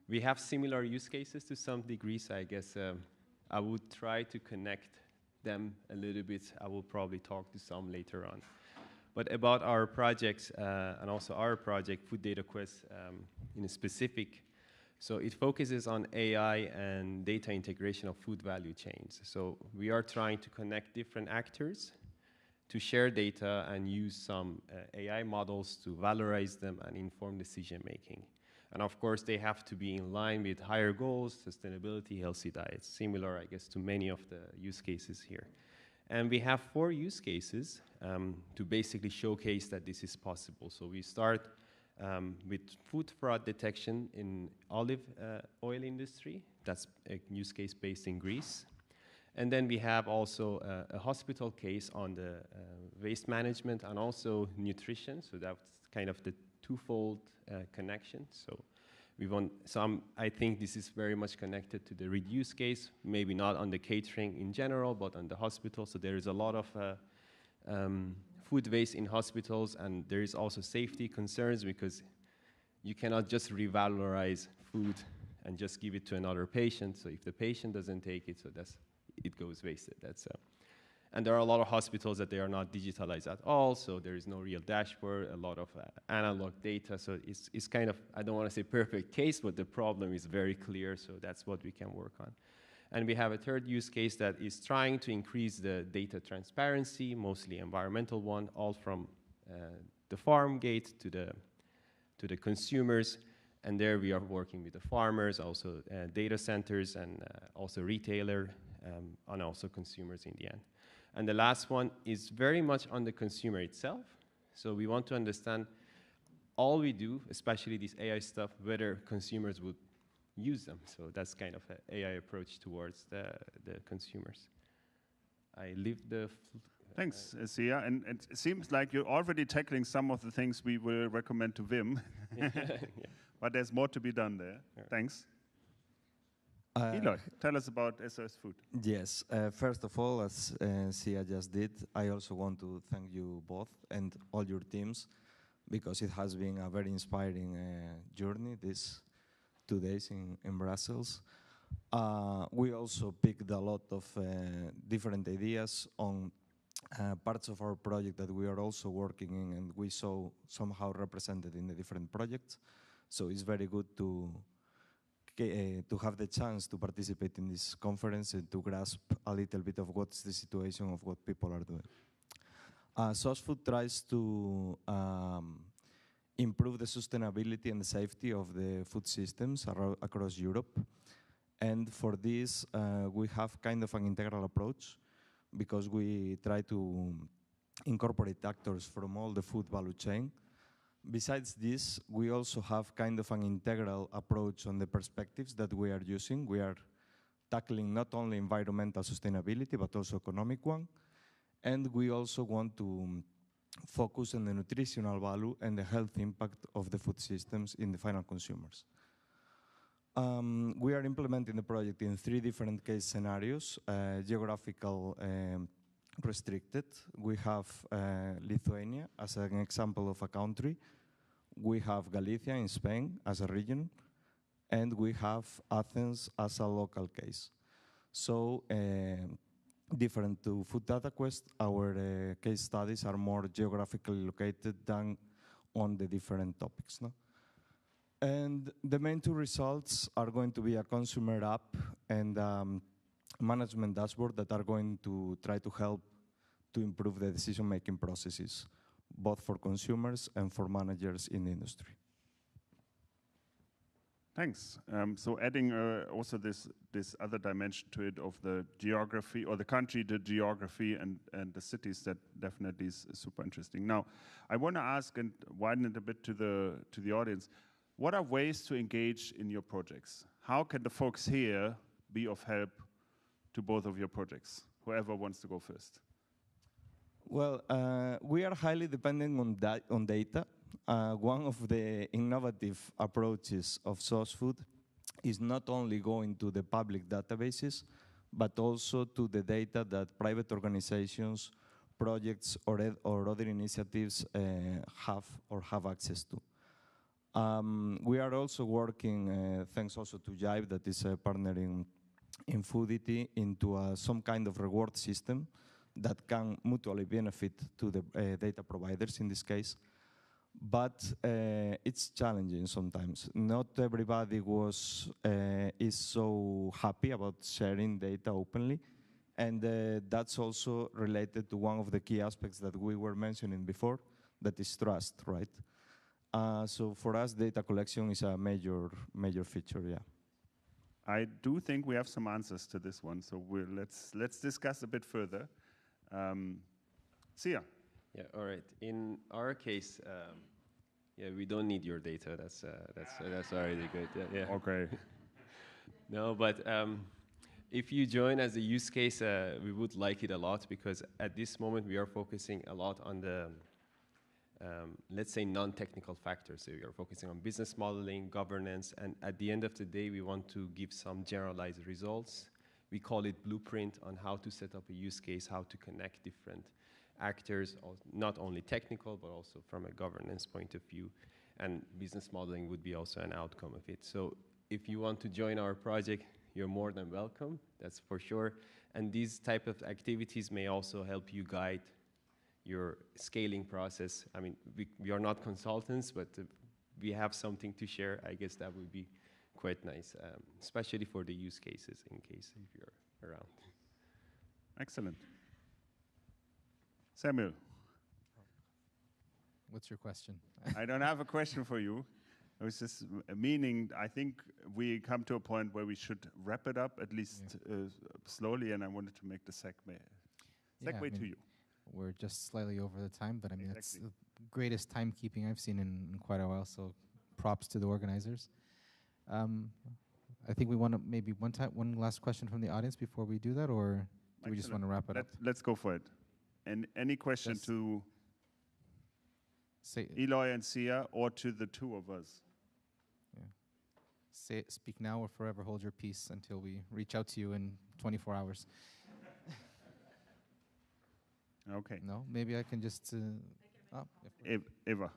We have similar use cases to some degrees. I guess I would try to connect them a little bit. I will probably talk to some later on. But about our projects, and also our project, Food Data Quest, in a specific, so it focuses on AI and data integration of food value chains. So we are trying to connect different actors to share data and use some AI models to valorize them and inform decision making. And of course, they have to be in line with higher goals, sustainability, healthy diets, similar, I guess, to many of the use cases here. And we have 4 use cases to basically showcase that this is possible. So we start with food fraud detection in olive oil industry. That's a use case based in Greece. And then we have also a hospital case on the waste management and also nutrition. So that's kind of the twofold connection. So we want some, I think this is very much connected to the reduce case, maybe not on the catering in general, but on the hospital. So there is a lot of food waste in hospitals, and there is also safety concerns because you cannot just revalorize food and just give it to another patient. So if the patient doesn't take it, so it goes wasted. And there are a lot of hospitals that they are not digitalized at all, so there is no real dashboard, a lot of analog data. So it's kind of, I don't want to say perfect case, but the problem is very clear, so that's what we can work on. And we have a third use case that is trying to increase the data transparency, mostly environmental one, all from the farm gate to the consumers. And there we are working with the farmers, also data centers, and also retailer, and also consumers in the end. And the last one is very much on the consumer itself. So we want to understand all we do, especially this AI stuff, whether consumers would use them. So that's kind of an AI approach towards the consumers. I leave the... Thanks, Sia. And it seems like you're already tackling some of the things we will recommend to Wim. Yeah. But there's more to be done there. Yeah. Thanks. Eloy, tell us about SOS Food. Yes, first of all, as Sia just did, I also want to thank you both and all your teams, because it has been a very inspiring journey these 2 days in Brussels. We also picked a lot of different ideas on parts of our project that we are also working in, and we saw somehow represented in the different projects. So it's very good to have the chance to participate in this conference and to grasp a little bit of what's the situation of what people are doing. SOS Food tries to improve the sustainability and the safety of the food systems across Europe. And for this, we have kind of an integral approach, because we try to incorporate actors from all the food value chain. Besides this, we also have kind of an integral approach on the perspectives that we are using. We are tackling not only environmental sustainability, but also economic one. And we also want to focus on the nutritional value and the health impact of the food systems in the final consumers. We are implementing the project in 3 different case scenarios, geographical restricted. We have Lithuania as an example of a country. We have Galicia in Spain as a region, and we have Athens as a local case. So different to Food Data Quest, our case studies are more geographically located than on the different topics. No? And the main 2 results are going to be a consumer app and management dashboard that are going to try to help to improve the decision-making processes, both for consumers and for managers in the industry. Thanks. So adding also this other dimension to it of the geography or the country, the geography and the cities, that definitely is super interesting. Now, I want to ask and widen it a bit to the audience. What are ways to engage in your projects? How can the folks here be of help to both of your projects? Whoever wants to go first. Well, we are highly dependent on data. One of the innovative approaches of source food is not only going to the public databases, but also to the data that private organizations, projects, or other initiatives have access to. We are also working, thanks also to Jive, that is a partner in FOODITY, into some kind of reward system that can mutually benefit to the data providers in this case. But it's challenging sometimes. Not everybody is so happy about sharing data openly. And that's also related to one of the key aspects that we were mentioning before, that is trust, right? So for us, data collection is a major feature, yeah. I do think we have some answers to this one, so let's discuss a bit further. Sia. Yeah, all right. In our case, yeah, we don't need your data. That's already good. Yeah. Okay. No, but if you join as a use case, we would like it a lot, because at this moment we are focusing a lot on the let's say non-technical factors. So we are focusing on business modeling, governance, and at the end of the day, we want to give some generalized results. We call it blueprint on how to set up a use case, how to connect different actors, not only technical, but also from a governance point of view. And business modeling would be also an outcome of it. So if you want to join our project, you're more than welcome, that's for sure. And these type of activities may also help you guide your scaling process. I mean, we are not consultants, but we have something to share. I guess that would be quite nice, especially for the use cases, in case if you're around. Excellent. Samuel. What's your question? I don't have a question for you. It was just meaning, I think we come to a point where we should wrap it up, at least slowly, and I wanted to make the segue to you. We're just slightly over the time, but I mean, it's the greatest timekeeping I've seen in quite a while, so props to the organizers. I think we want to maybe one last question from the audience before we do that, or do we just want to wrap it up? Let's go for it. And any question to Eloy and Sia, or to the two of us? Yeah. Speak now or forever hold your peace until we reach out to you in 24 hours. Okay. No, maybe I can just... Eva.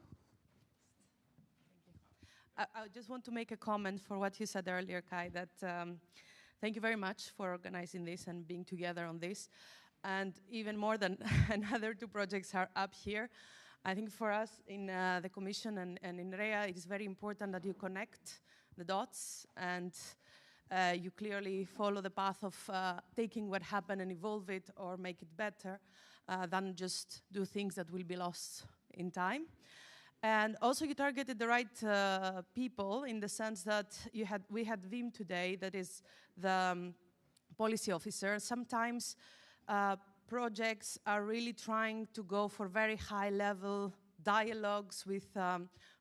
I just want to make a comment for what you said earlier, Kai, that thank you very much for organizing this and being together on this. And even more than another 2 projects are up here, I think for us in the Commission and in REA, it is very important that you connect the dots and you clearly follow the path of taking what happened and evolve it or make it better than just do things that will be lost in time. And also you targeted the right people, in the sense that we had Wim today, that is the policy officer. Sometimes projects are really trying to go for very high-level dialogues with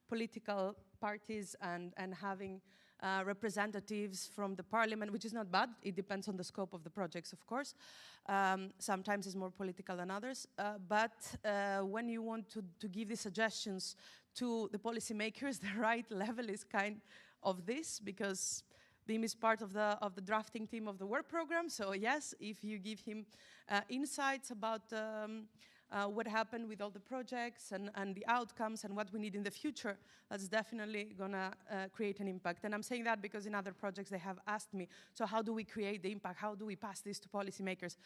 political parties and having representatives from the parliament, which is not bad. It depends on the scope of the projects, of course. Sometimes it's more political than others. But when you want to give the suggestions to the policymakers, the right level is kind of this, because Wim is part of the drafting team of the work program. So yes, if you give him insights about what happened with all the projects and the outcomes and what we need in the future, that's definitely gonna create an impact. And I'm saying that because in other projects they have asked me, so how do we create the impact? How do we pass this to policymakers?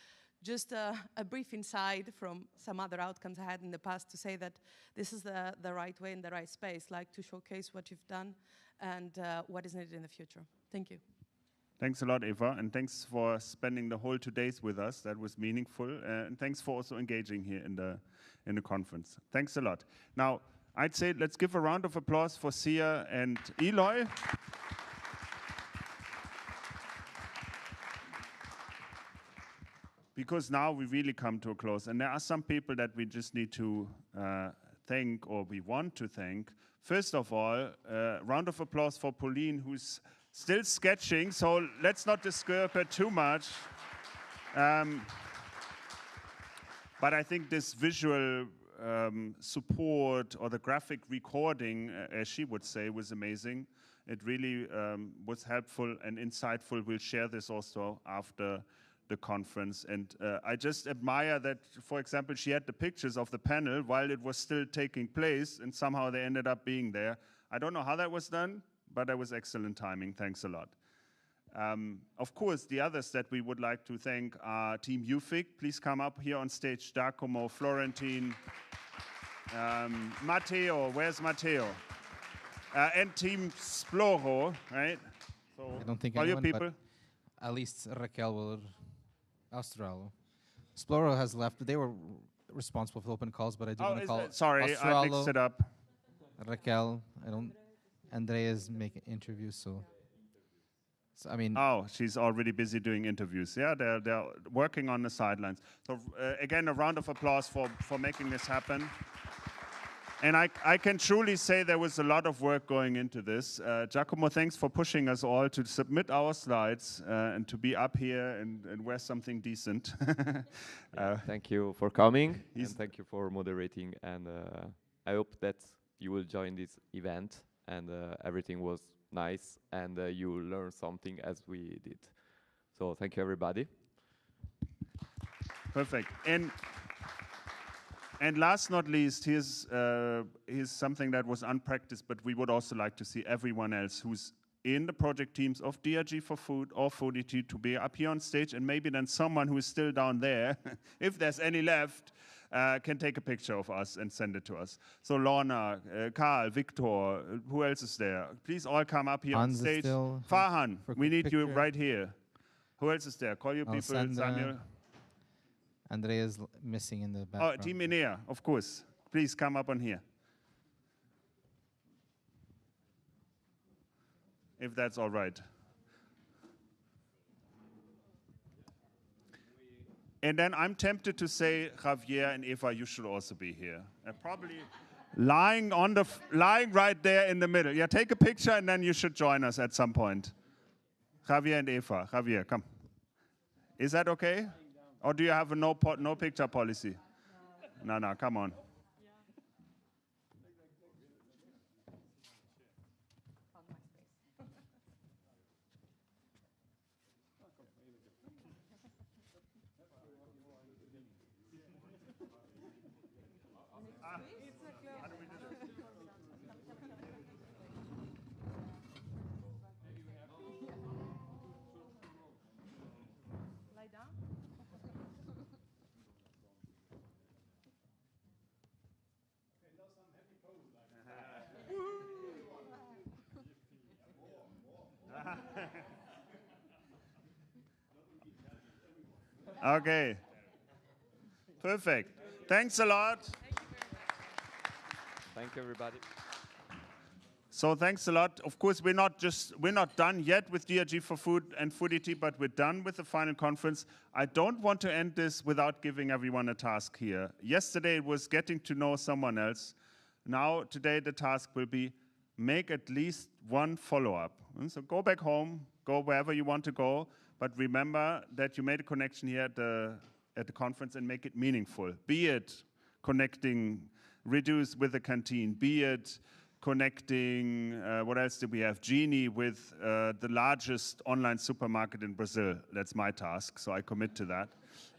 Just a brief insight from some other outcomes I had in the past to say that this is the right way and the right space, like to showcase what you've done and what is needed in the future. Thank you. Thanks a lot, Eva, and thanks for spending the whole 2 days with us. That was meaningful, and thanks for also engaging here in the conference. Thanks a lot. Now, I'd say let's give a round of applause for Sia and Eloy. Because now we really come to a close, and there are some people that we just need to thank, or we want to thank. First of all, round of applause for Pauline, who's still sketching, so let's not disturb her too much. But I think this visual support, or the graphic recording, as she would say, was amazing. It really was helpful and insightful. We'll share this also after the conference. And I just admire that, for example, she had the pictures of the panel while it was still taking place, and somehow they ended up being there. I don't know how that was done, but that was excellent timing. Thanks a lot. Of course, the others that we would like to thank are Team UFIC. Please come up here on stage. Giacomo, Florentine, Matteo. Where's Matteo? And Team Sploro, right? So I don't think all anyone, your people. But at least Raquel will. Australo. Sploro has left. They were responsible for open calls, but I do want to call. Sorry, Australo, I mixed it up. Raquel. I don't. Andrea's making interviews, so I mean. Oh, she's already busy doing interviews. Yeah, they're working on the sidelines. So again, a round of applause for making this happen. And I can truly say there was a lot of work going into this. Giacomo, thanks for pushing us all to submit our slides and to be up here and wear something decent. Thank you for coming, and thank you for moderating. And I hope that you will join this event, and everything was nice, and you learned something as we did. So thank you, everybody. Perfect. And last not least, here's something that was unpracticed, but we would also like to see everyone else who's in the project teams of DRG4Food or FOODITY to be up here on stage, and maybe then someone who is still down there, if there's any left, can take a picture of us and send it to us. So Lorna, Karl, Victor, who else is there? Please all come up here Hans on stage. still Farhan, we need you right here. Who else is there? Call your people, send, Samuel. Andrea's missing in the background. Oh, Team Enea, of course. Please come up on here. If that's all right. And then I'm tempted to say, Javier and Eva, you should also be here. Probably lying right there in the middle. Yeah, take a picture and then you should join us at some point. Javier and Eva. Javier, come. Is that okay? Or do you have a no picture policy? No, come on. Okay. Perfect. Thanks a lot. Thank you, everybody. So thanks a lot. Of course, we're not done yet with DRG4Food and FOODITY, but we're done with the final conference. I don't want to end this without giving everyone a task here. Yesterday it was getting to know someone else. Now, today the task will be make at least one follow-up. So go back home, go wherever you want to go, but remember that you made a connection here at the conference and make it meaningful. Be it connecting Reduce with the canteen, be it connecting, what else do we have? Genie with the largest online supermarket in Brazil. That's my task, so I commit to that.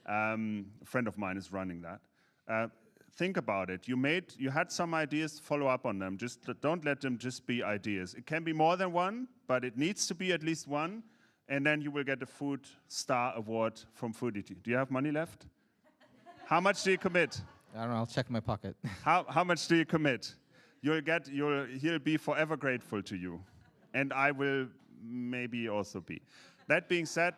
A friend of mine is running that. Think about it. You had some ideas, follow up on them. Just don't let them just be ideas. It can be more than one, but it needs to be at least one, and then you will get a Food Star Award from Foodity. Do you have money left? How much do you commit? I don't know, I'll check my pocket. How much do you commit? He'll be forever grateful to you. And I will maybe also be. That being said,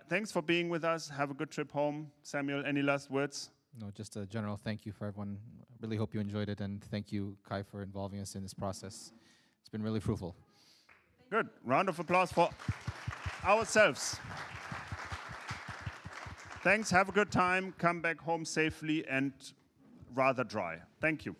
thanks for being with us. Have a good trip home. Samuel, any last words? No, just a general thank you for everyone. Really hope you enjoyed it, and thank you, Kai, for involving us in this process. It's been really fruitful. Good. Round of applause for ourselves. Thanks. Have a good time. Come back home safely and rather dry. Thank you.